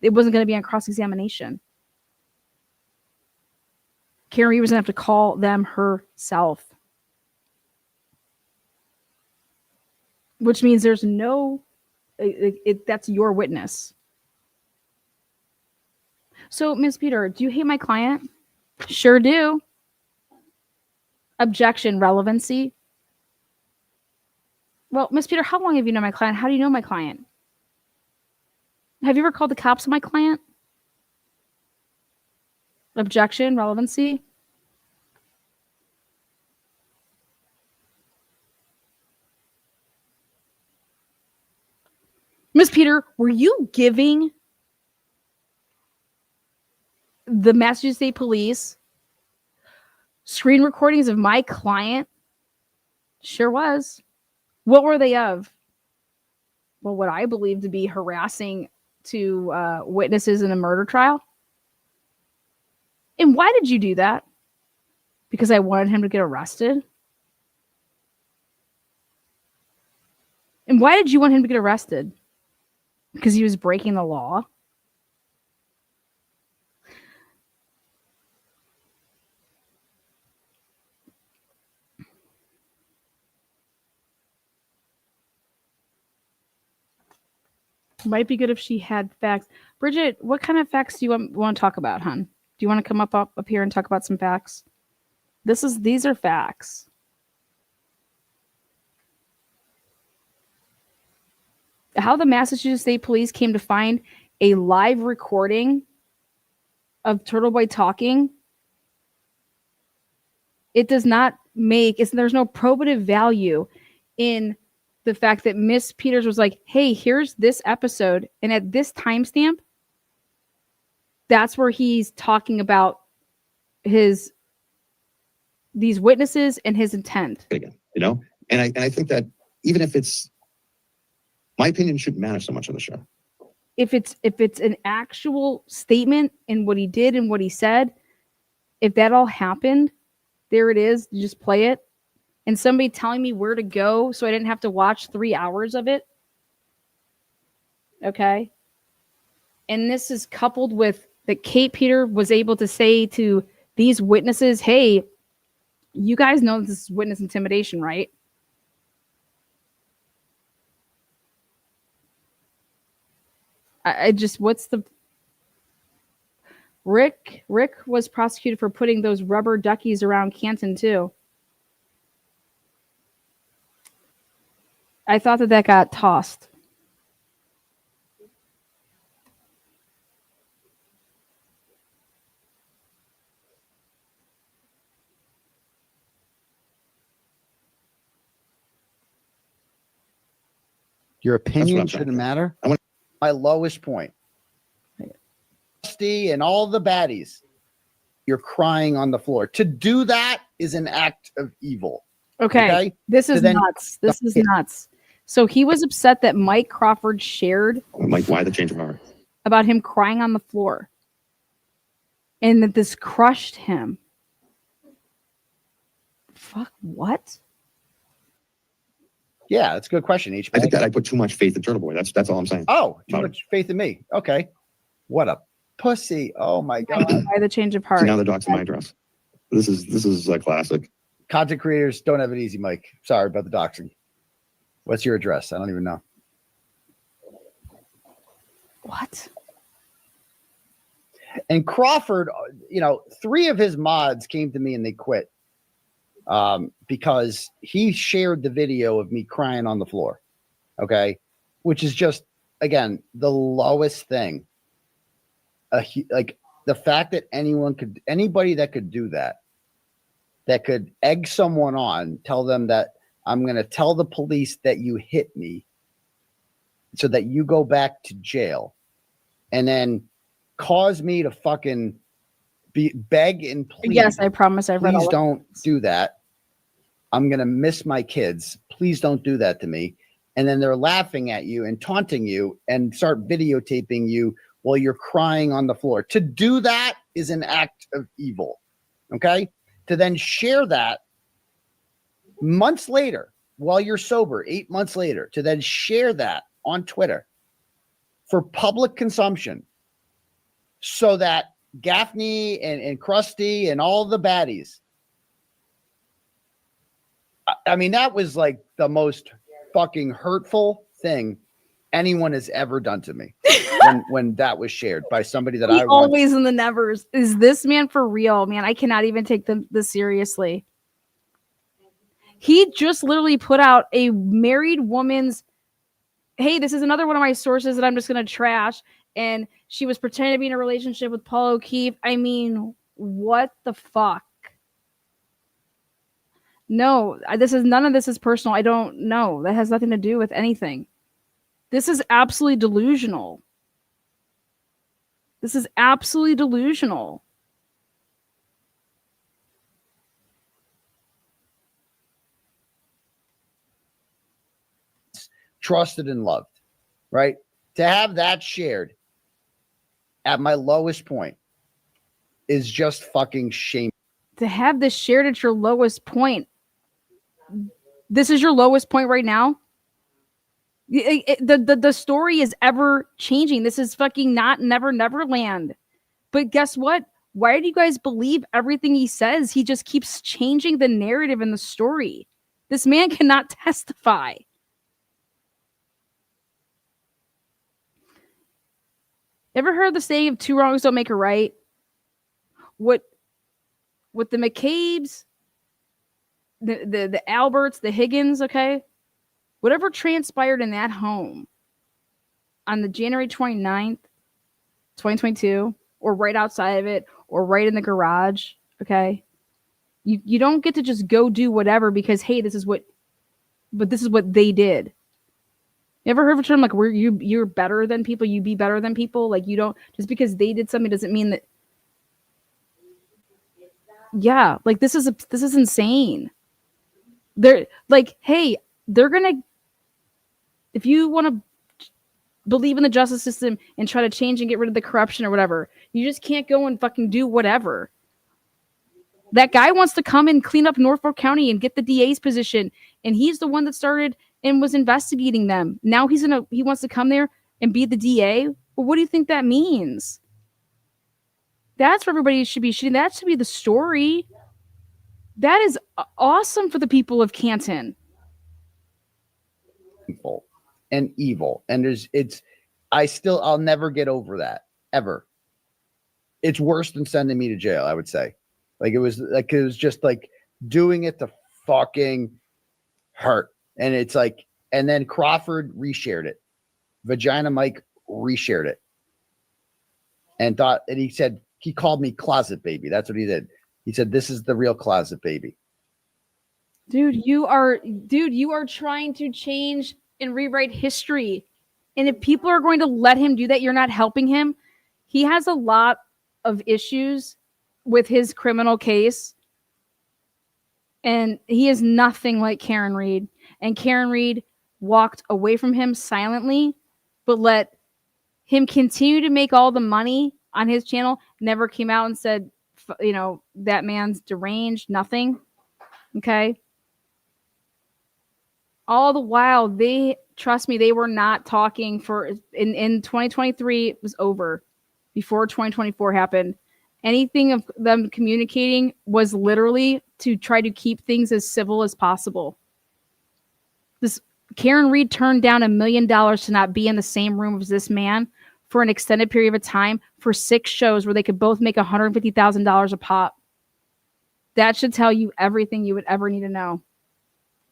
it wasn't going to be on cross-examination. Karen Reed was going to have to call them herself. Which means there's no... that's your witness. So, Ms. Peter, do you hate my client? Sure do. Objection, relevancy. Well, Ms. Peter, how long have you known my client? How do you know my client? Have you ever called the cops on my client? Objection, relevancy. Ms. Peter, were you giving the Massachusetts State Police screen recordings of my client? Sure was. What were they of? Well, what I believe to be harassing to witnesses in a murder trial. And why did you do that? Because I wanted him to get arrested? And why did you want him to get arrested? Because he was breaking the law? Might be good if she had facts. Bridget, what kind of facts do you want to talk about, hon? Do you want to come up here and talk about some facts? These are facts. How the Massachusetts State Police came to find a live recording of Turtle Boy talking. It does not there's no probative value in the fact that Miss Peters was like, hey, here's this episode. And at this timestamp, that's where he's talking about these witnesses and his intent. Again, and I think that even if it's, my opinion shouldn't matter so much on the show. If it's an actual statement in what he did and what he said, if that all happened, there it is. You just play it. And somebody telling me where to go so I didn't have to watch 3 hours of it. Okay. And this is coupled with that Kate Peter was able to say to these witnesses, hey, you guys know this is witness intimidation, right? I just, what's the... Rick was prosecuted for putting those rubber duckies around Canton too. I thought that got tossed. Your opinion I'm shouldn't saying. matter. I want- My lowest point. Rusty and all the baddies, you're crying on the floor. To do that is an act of evil. Okay. This is nuts. This is nuts. So he was upset that Mike Crawford shared Like, why the change of heart? about him crying on the floor and that this crushed him. Fuck, what? Yeah, that's a good question, H. I think that I put too much faith in Turtle Boy. That's all I'm saying. Oh, too About much faith in me. Okay. What a pussy. Oh my God. Why the change of heart? See, now the dog's in my address. This is a classic. Content creators don't have it easy, Mike. Sorry about the doxing. What's your address? I don't even know. What? And Crawford, 3 of his mods came to me and they quit because he shared the video of me crying on the floor. Okay. Which is just, again, the lowest thing. Like the fact that anybody that could do that could egg someone on, tell them that I'm going to tell the police that you hit me so that you go back to jail, and then cause me to fucking beg and plead. Yes, I promise I've read all Please of don't this. do that. I'm going to miss my kids. Please don't do that to me. And then they're laughing at you and taunting you and start videotaping you while you're crying on the floor. To do that is an act of evil. Okay? To then share that months later while you're sober, 8 months later, to then share that on Twitter for public consumption so that Gaffney and Krusty and all the baddies. I mean, that was like the most fucking hurtful thing anyone has ever done to me when that was shared by somebody that I always in the nevers. Is this man for real, man? I cannot even take this seriously. He just literally put out a married woman's, hey, this is another one of my sources that I'm just going to trash. And she was pretending to be in a relationship with Paul O'Keefe. I mean, what the fuck? No, none of this is personal. I don't know. That has nothing to do with anything. This is absolutely delusional. This is absolutely delusional. trusted and loved, right? To have that shared at my lowest point is just fucking shame. To have this shared at your lowest point. This is your lowest point right now? The story is ever changing. This is fucking not Neverland. But guess what? Why do you guys believe everything he says? He just keeps changing the narrative in the story. This man cannot testify. Ever heard the saying of 2 wrongs don't make a right? What with the McCabe's, the Alberts, the Higgins, okay? Whatever transpired in that home on the January 29th, 2022, or right outside of it, or right in the garage, okay? You don't get to just go do whatever because, hey, this is what they did. You ever heard of a term like where you're better than people, you be better than people? Like you don't, just because they did something doesn't mean that. Yeah, like this is insane. They're like, hey, they're gonna, if you want to believe in the justice system and try to change and get rid of the corruption or whatever, you just can't go and fucking do whatever. That guy wants to come and clean up Norfolk County and get the DA's position, and he's the one that started and was investigating them. Now he wants to come there and be the DA. Well, what do you think that means? That's where everybody should be shooting. That should be the story. That is awesome for the people of Canton. Evil. And I'll never get over that ever. It's worse than sending me to jail, I would say. It was just like doing it to fucking hurt. And it's like, and then Crawford reshared it. Vagina Mike reshared it. And he said, he called me closet baby. That's what he did. He said, this is the real closet baby. Dude, you are trying to change and rewrite history. And if people are going to let him do that, you're not helping him. He has a lot of issues with his criminal case. And he is nothing like Karen Reed. And Karen Reed walked away from him silently, but let him continue to make all the money on his channel. Never came out and said, that man's deranged, nothing. Okay. All the while, trust me, they were not talking in 2023, it was over before 2024 happened. Anything of them communicating was literally to try to keep things as civil as possible. This Karen Reed turned down $1 million to not be in the same room as this man for an extended period of time for 6 shows where they could both make $150,000 a pop. That should tell you everything you would ever need to know.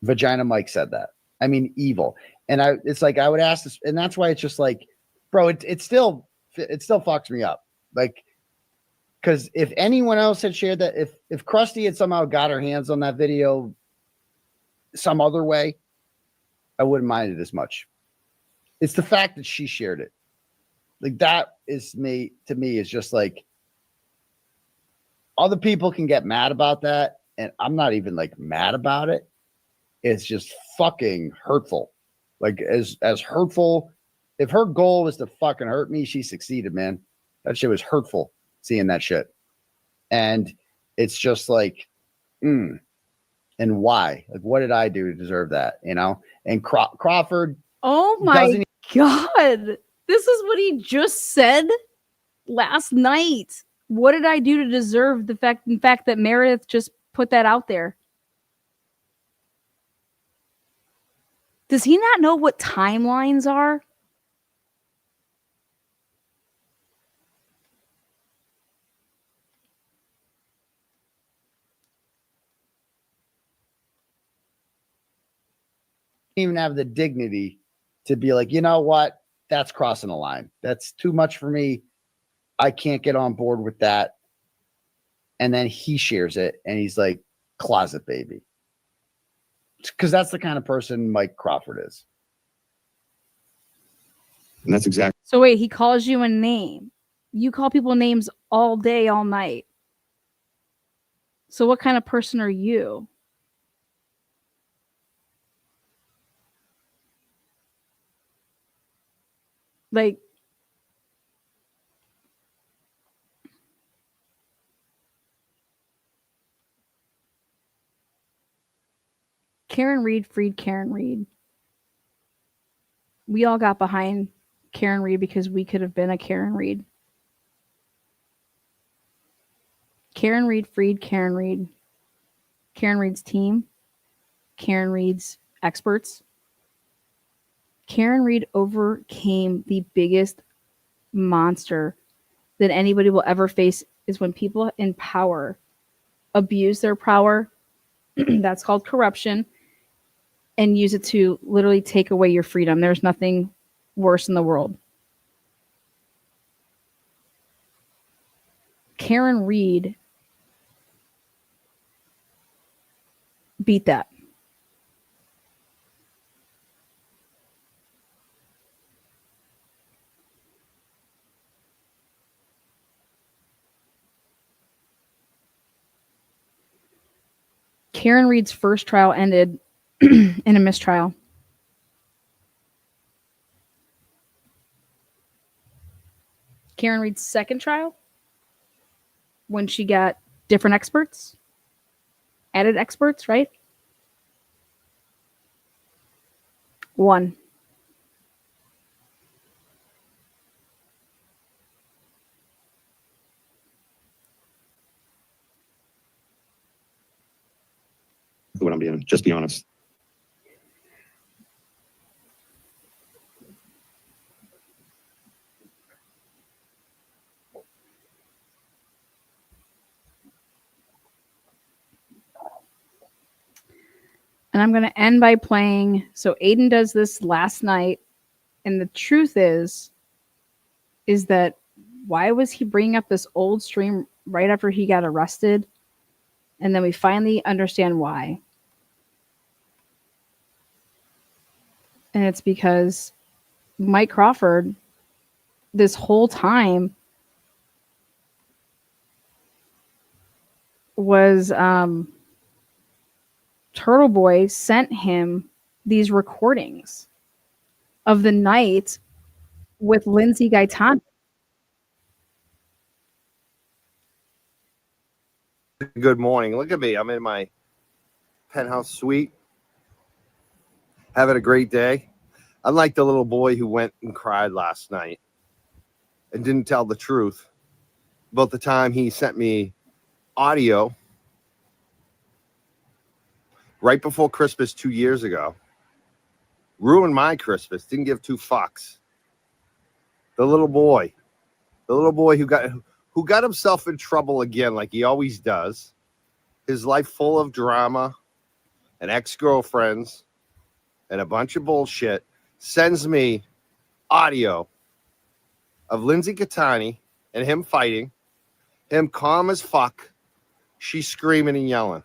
Vagina Mike said that. I mean, evil. And it's like, I would ask this, and that's why it's just like, bro, it still fucks me up. Like, because if anyone else had shared that, if Krusty had somehow got her hands on that video some other way, I wouldn't mind it as much. It's the fact that she shared it. Like, that is to me, is just like, other people can get mad about that. And I'm not even like mad about it. It's just fucking hurtful. Like, as hurtful. If her goal was to fucking hurt me, she succeeded, man. That shit was hurtful, seeing that shit. And it's just like, and why? Like, what did I do to deserve that? And Crawford. Oh my God. This is what he just said last night. What did I do to deserve the fact that Meredith just put that out there? Does he not know what timelines are? Even have the dignity to be like, you know what? That's crossing a line. That's too much for me. I can't get on board with that. And then he shares it and he's like, closet baby. Because that's the kind of person Mike Crawford is. And that's exactly. So wait, he calls you a name. You call people names all day, all night. So what kind of person are you? Like, Karen Reed freed Karen Reed. We all got behind Karen Reed because we could have been a Karen Reed. Karen Reed freed Karen Reed. Karen Reed's team. Karen Reed's experts. Karen Reed overcame the biggest monster that anybody will ever face, is when people in power abuse their power. That's called corruption. And use it to literally take away your freedom. There's nothing worse in the world. Karen Reed beat that. Karen Reed's first trial ended in a mistrial. Karen Reed's second trial, when she got different experts, added experts, right? Won. what I'm being. Just be honest. And I'm going to end by playing. So Aidan does this last night. And the truth is that why was he bringing up this old stream right after he got arrested? And then we finally understand why. And it's because Mike Crawford, this whole time, was Turtle Boy sent him these recordings of the night with Lindsay Gaetano. Good morning. Look at me. I'm in my penthouse suite, having a great day. I'm like the little boy who went and cried last night and didn't tell the truth about the time he sent me audio right before Christmas 2 years ago. Ruined my Christmas. Didn't give two fucks. The little boy who got himself in trouble again, like he always does. His life full of drama and ex-girlfriends and a bunch of bullshit, sends me audio of Lindsay Gaetano and him fighting, him calm as fuck, she's screaming and yelling,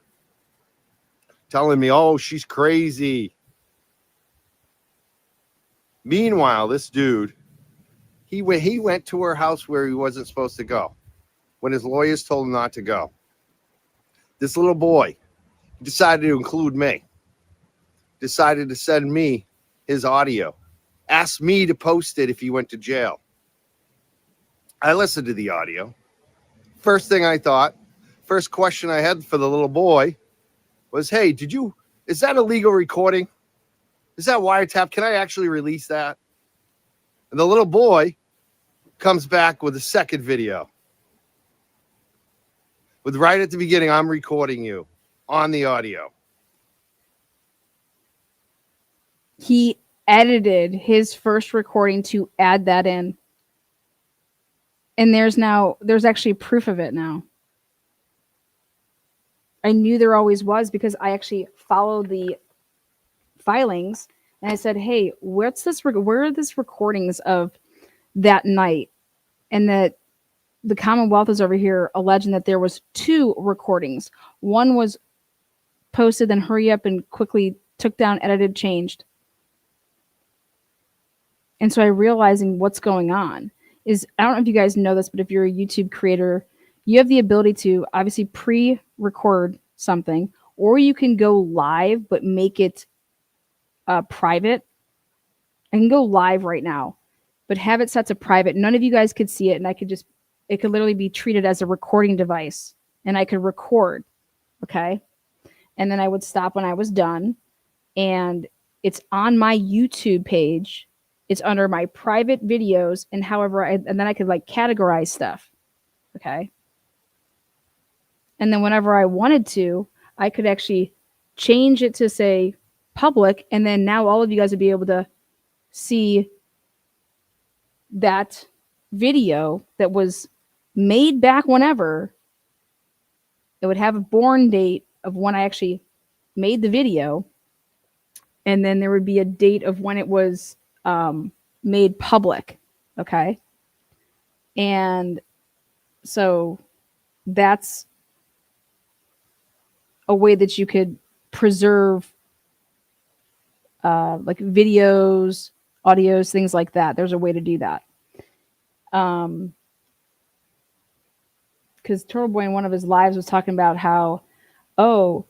telling me, oh, she's crazy. Meanwhile, this dude, he went to her house where he wasn't supposed to go when his lawyers told him not to go. This little boy decided to include me, decided to send me his audio, asked me to post it if he went to jail. I listened to the audio. First thing I thought, first question I had for the little boy was, hey, is that a legal recording? Is that wiretap? Can I actually release that? And the little boy comes back with a second video. With right at the beginning, I'm recording you on the audio. He edited his first recording to add that in. And there's actually proof of it now. I knew there always was because I actually followed the filings and I said, hey, where are these recordings of that night? And that the Commonwealth is over here alleging that there was 2 recordings. One was posted, then hurry up and quickly took down, edited, changed. And so I realizing what's going on is, I don't know if you guys know this, but if you're a YouTube creator, you have the ability to obviously pre-record something, or you can go live, but make it private. I can go live right now, but have it set to private. None of you guys could see it. And it could literally be treated as a recording device and I could record. Okay. And then I would stop when I was done, and it's on my YouTube page. It's under my private videos, and and then I could like categorize stuff. Okay. And then whenever I wanted to, I could actually change it to say public. And then now all of you guys would be able to see that video that was made back whenever. It would have a born date of when I actually made the video. And then there would be a date of when it was made public. Okay. And so that's a way that you could preserve like videos, audios, things like that. There's a way to do that. Because Turtle Boy in one of his lives was talking about how, oh,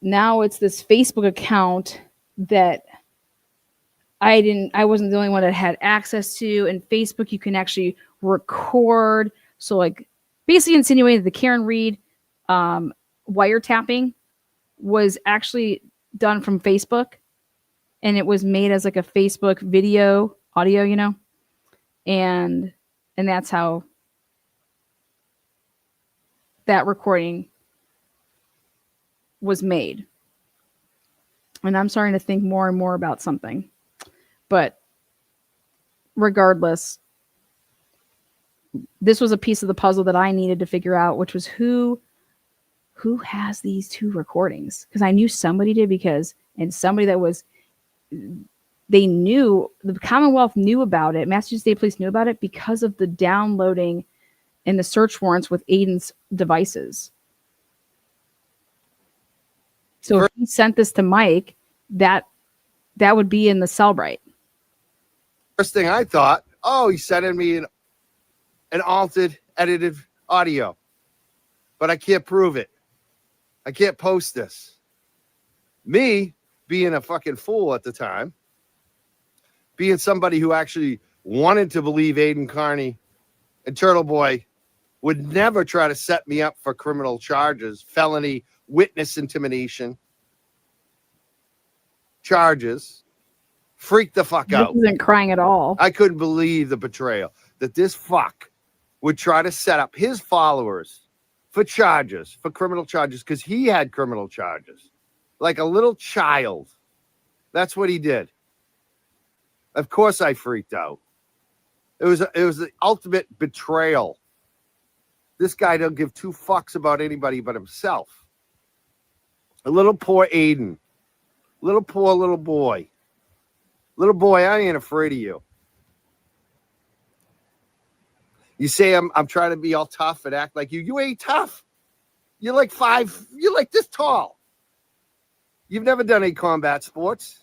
now it's this Facebook account that I wasn't the only one that had access to. And Facebook, you can actually record. So like basically insinuating the Karen Reed wiretapping was actually done from Facebook, and it was made as like a Facebook video audio, you know, and that's how that recording was made. And I'm starting to think more and more about something. But regardless, this was a piece of the puzzle that I needed to figure out, which was who has these two recordings. Because I knew somebody did, and somebody that was, they knew, the Commonwealth knew about it, Massachusetts State Police knew about it because of the downloading and the search warrants with Aidan's devices. So if he sent this to Mike, that would be in the Cellbrite. First thing I thought, oh, he's sending me an altered, edited audio. But I can't prove it. I can't post this. Me, being a fucking fool at the time, being somebody who actually wanted to believe Aidan Kearney and Turtle Boy would never try to set me up for criminal charges, felony witness intimidation charges, freaked the fuck out. This isn't crying at all. I couldn't believe the betrayal that this fuck would try to set up his followers for charges, for criminal charges, because he had criminal charges. Like a little child. That's what he did. Of course I freaked out. It was the ultimate betrayal. This guy don't give two fucks about anybody but himself. A little poor Aidan. Little poor little boy. Little boy, I ain't afraid of you. You say I'm trying to be all tough and act like you. You ain't tough. You're like this tall. You've never done any combat sports.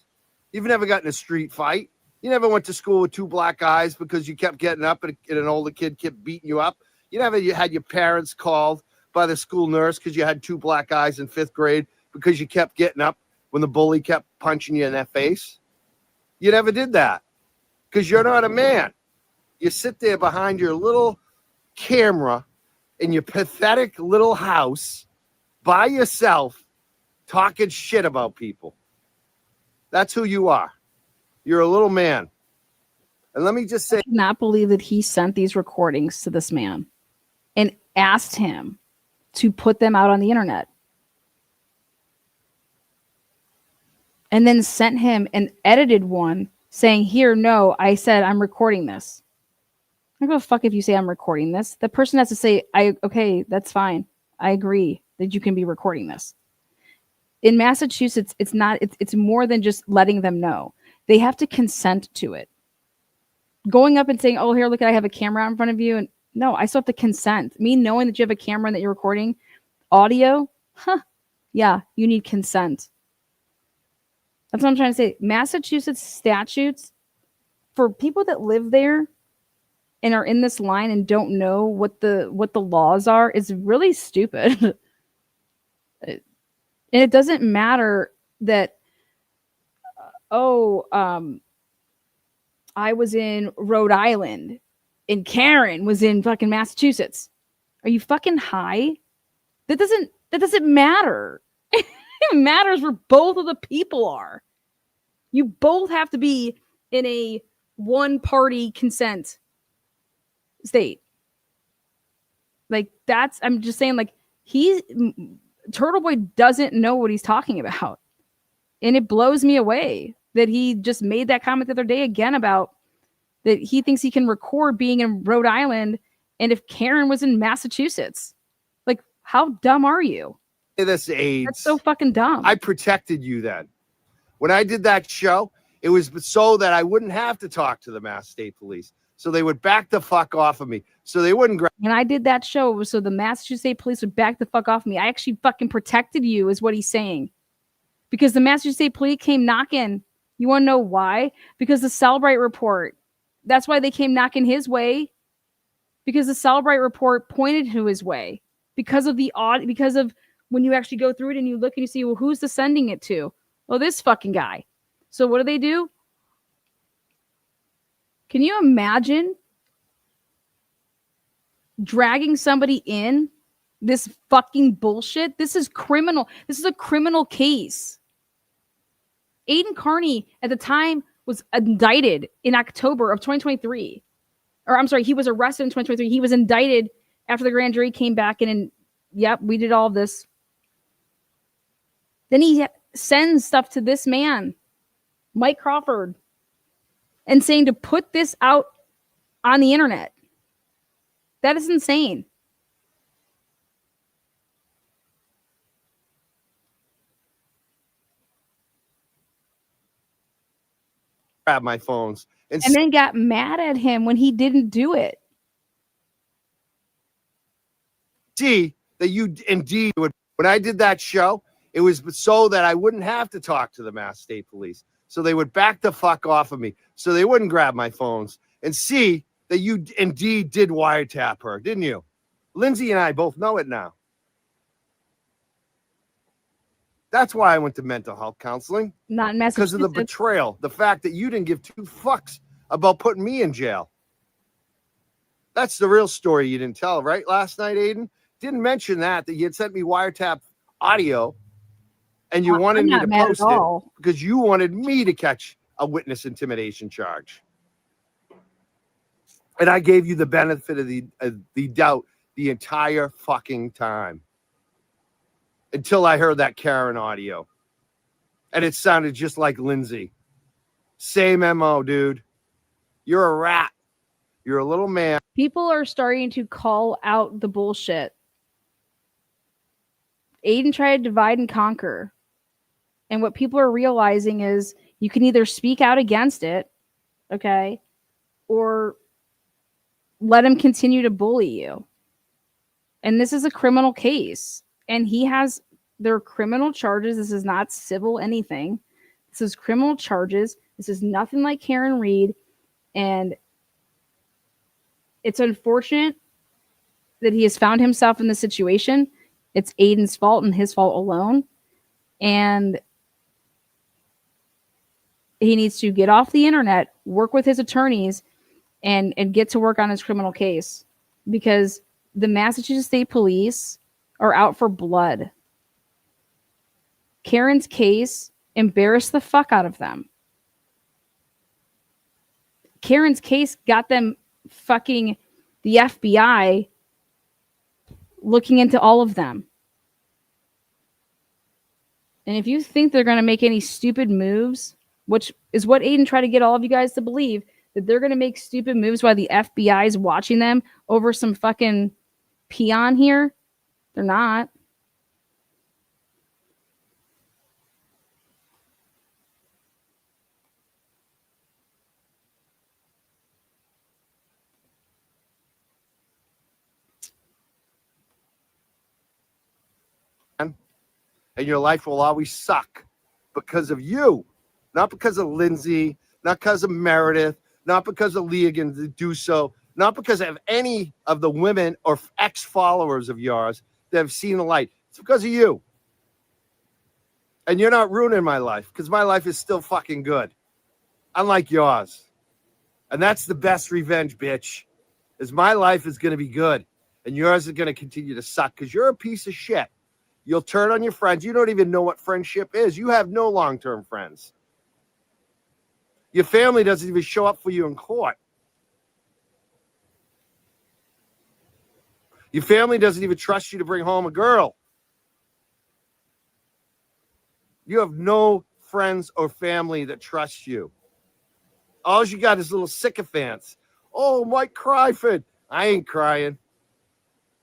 You've never gotten in a street fight. You never went to school with two black eyes because you kept getting up and an older kid kept beating you up. You never had your parents called by the school nurse because you had two black eyes in 5th grade because you kept getting up when the bully kept punching you in that face. You never did that because you're not a man. You sit there behind your little camera in your pathetic little house by yourself talking shit about people. That's who you are. You're a little man. And let me just say, I cannot believe that he sent these recordings to this man and asked him to put them out on the internet. And then sent him an edited one saying, here, no, I said I'm recording this. I don't give a fuck if you say I'm recording this. The person has to say, okay, that's fine. I agree that you can be recording this. In Massachusetts, it's more than just letting them know. They have to consent to it. Going up and saying, oh, here, look, I have a camera out in front of you. And no, I still have to consent. Me knowing that you have a camera and that you're recording audio, yeah, you need consent. That's what I'm trying to say. Massachusetts statutes, for people that live there and are in this line and don't know what the laws are, is really stupid. And it doesn't matter that, I was in Rhode Island and Karen was in fucking Massachusetts. Are you fucking high? That doesn't matter. It matters where both of the people are. You both have to be in a one-party consent state. Like, I'm just saying, like, Turtle Boy doesn't know what he's talking about. And it blows me away that he just made that comment the other day again about that he thinks he can record being in Rhode Island and if Karen was in Massachusetts. Like, how dumb are you? this AIDS. That's so fucking dumb. I protected you then. When I did that show, it was so that I wouldn't have to talk to the Mass State Police. So they would back the fuck off of me. So they wouldn't grab. When I did that show, it was so the Massachusetts State Police would back the fuck off me. I actually fucking protected you, is what he's saying. Because the Massachusetts State Police came knocking. You want to know why? Because the Cellbrite report. That's why they came knocking his way. Because the Cellbrite report pointed to his way. Because of when you actually go through it and you look and you see, well, who's the sending it to? Well, this fucking guy. So what do? Can you imagine dragging somebody in this fucking bullshit? This is criminal. This is a criminal case. Aidan Kearney at the time was indicted in October of 2023. Or I'm sorry, he was arrested in 2023. He was indicted after the grand jury came back and yep, we did all of this. Then he send stuff to this man, Mike Crawford, and saying to put this out on the internet. That is insane. Grab my phones and And then got mad at him when he didn't do it. see that you indeed would. When I did that show, it was so that I wouldn't have to talk to the Mass State Police. So they would back the fuck off of me. So they wouldn't grab my phones and see that you indeed did wiretap her, didn't you? Lindsay and I both know it now. That's why I went to mental health counseling. Not in Because of the Massachusetts. betrayal. The fact that you didn't give two fucks about putting me in jail. That's the real story you didn't tell, right? Last night, Aidan? Didn't mention that you had sent me wiretap audio and you wanted I'm me not to mad post at all. it because you wanted me to catch a witness intimidation charge. And I gave you the benefit of the doubt the entire fucking time until I heard that Karen audio. And it sounded just like Lindsay. Same MO, dude. You're a rat. You're a little man. People are starting to call out the bullshit. Aidan tried to divide and conquer. And what people are realizing is you can either speak out against it, okay, or let him continue to bully you. And this is a criminal case. And there are criminal charges. This is not civil anything. This is criminal charges. This is nothing like Karen Reed. And it's unfortunate that he has found himself in this situation. It's Aidan's fault and his fault alone. And he needs to get off the internet, work with his attorneys, and get to work on his criminal case. Because the Massachusetts State Police are out for blood. Karen's case embarrassed the fuck out of them. Karen's case got them fucking the FBI looking into all of them. And if you think they're going to make any stupid moves, which is what Aidan tried to get all of you guys to believe, that they're going to make stupid moves while the FBI is watching them over some fucking peon here, they're not. And your life will always suck because of you, not because of Lindsay, not because of Meredith, not because of Legan to do so, not because of any of the women or ex-followers of yours that have seen the light. It's because of you. And you're not ruining my life because my life is still fucking good, unlike yours. And that's the best revenge, bitch, is my life is going to be good and yours is going to continue to suck because you're a piece of shit. You'll turn on your friends. You don't even know what friendship is. You have no long-term friends. Your family doesn't even show up for you in court. Your family doesn't even trust you to bring home a girl. You have no friends or family that trust you. All you got is little sycophants. Oh, Mike Crawford. I ain't crying.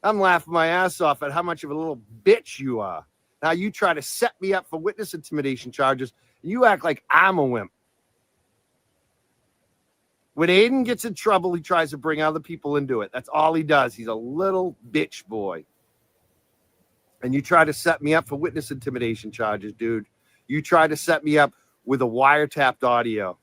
I'm laughing my ass off at how much of a little bitch you are. Now you try to set me up for witness intimidation charges, and you act like I'm a wimp. When Aidan gets in trouble, he tries to bring other people into it. That's all he does. He's a little bitch boy. And you try to set me up for witness intimidation charges, dude. You try to set me up with a wiretapped audio.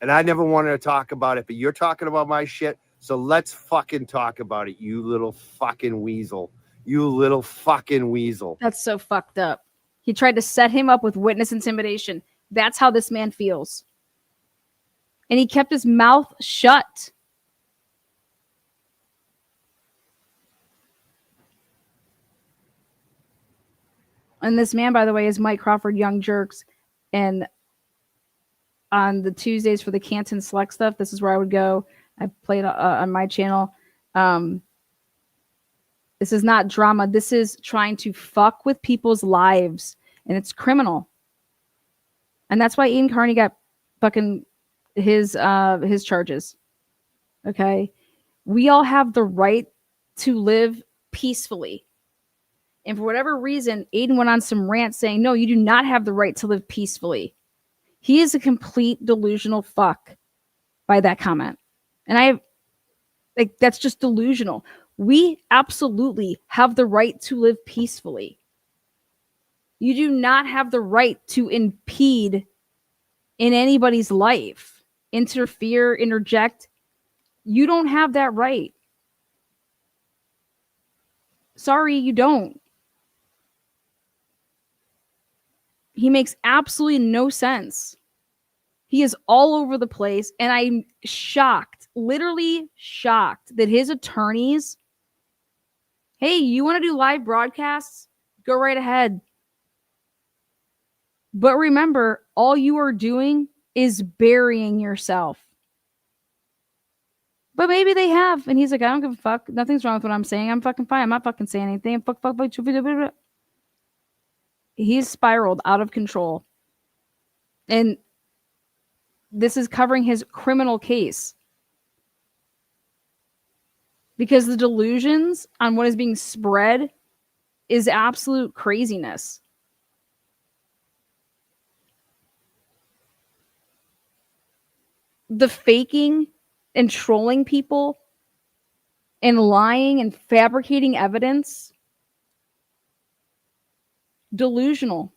And I never wanted to talk about it, but you're talking about my shit. So let's fucking talk about it, you little fucking weasel. You little fucking weasel. That's so fucked up. He tried to set him up with witness intimidation. That's how this man feels. And he kept his mouth shut. And this man, by the way, is Mike Crawford, Young Jerks. And on the Tuesdays for the Canton Select stuff, this is where I would go. I played on my channel. This is not drama. This is trying to fuck with people's lives and it's criminal. And that's why Aidan Kearney got fucking his charges. Okay? We all have the right to live peacefully. And for whatever reason, Aidan went on some rant saying, no, you do not have the right to live peacefully. He is a complete delusional fuck by that comment. And that's just delusional. We absolutely have the right to live peacefully. You do not have the right to impede in anybody's life, interfere, interject. You don't have that right. Sorry, you don't. He makes absolutely no sense. He is all over the place, and I'm shocked, literally shocked, that his attorneys, hey, you want to do live broadcasts? Go right ahead. But remember, all you are doing is burying yourself. But maybe they have, and he's like, I don't give a fuck. Nothing's wrong with what I'm saying. I'm fucking fine. I'm not fucking saying anything. Fuck. He's spiraled out of control. And this is covering his criminal case. Because the delusions on what is being spread is absolute craziness. The faking and trolling people and lying and fabricating evidence, delusional,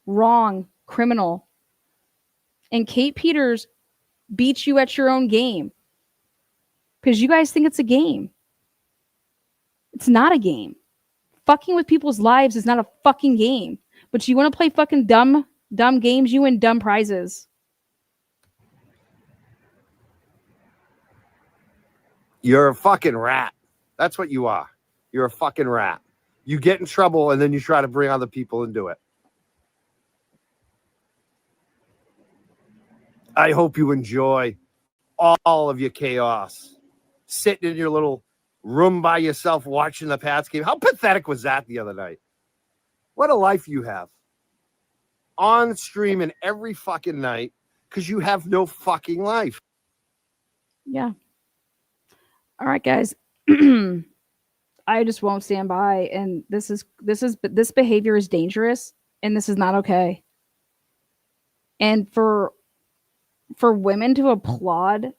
wrong, criminal. And Kate Peters beats you at your own game because you guys think it's a game. It's not a game. Fucking with people's lives is not a fucking game. But you want to play fucking dumb games, you win dumb prizes. You're a fucking rat. That's what you are. You're a fucking rat. You get in trouble and then you try to bring other people and do it. I hope you enjoy all of your chaos. Sitting in your little room by yourself watching the Pats game. How pathetic was that the other night? What a life you have. On streaming every fucking night because you have no fucking life. Yeah. All right, guys. I just won't stand by, and this behavior is dangerous, and this is not okay. And for women to applaud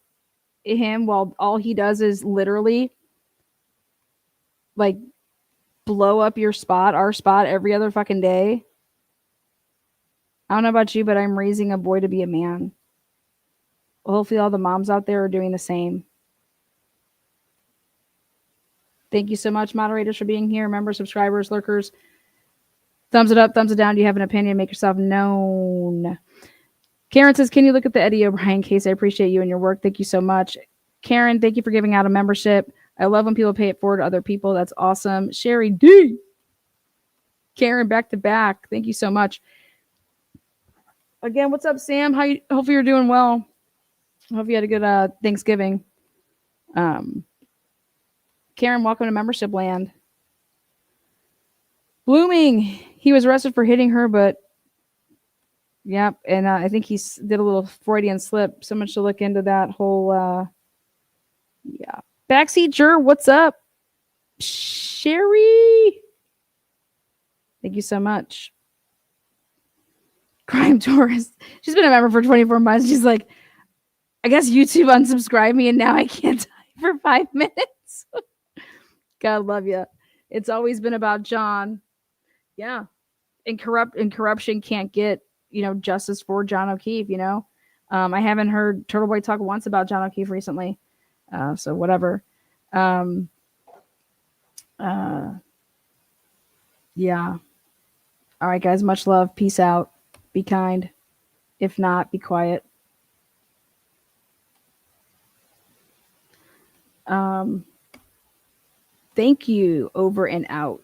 him while all he does is literally like blow up our spot every other fucking day. I don't know about you, but I'm raising a boy to be a man. Hopefully all the moms out there are doing the same. Thank you so much, moderators, for being here. Members, subscribers, lurkers. Thumbs it up, thumbs it down. Do you have an opinion? Make yourself known. Karen says, can you look at the Eddie O'Brien case? I appreciate you and your work. Thank you so much. Karen, thank you for giving out a membership. I love when people pay it forward to other people. That's awesome. Sherry D. Karen, back to back. Thank you so much. Again, what's up, Sam? Hopefully you're doing well. Hope you had a good Thanksgiving. Karen, welcome to membership land. Blooming. He was arrested for hitting her, but yep. And I think he did a little Freudian slip. Someone should look into that whole, yeah. Backseat juror, what's up? Sherry. Thank you so much. Crime tourist. She's been a member for 24 months. She's like, I guess YouTube unsubscribed me and now I can't type for 5 minutes. God love you. It's always been about John. Yeah. And corruption can't get, justice for John O'Keefe, I haven't heard Turtle Boy talk once about John O'Keefe recently. So whatever. Yeah. All right, guys. Much love. Peace out. Be kind. If not, be quiet. Thank you. Over and out.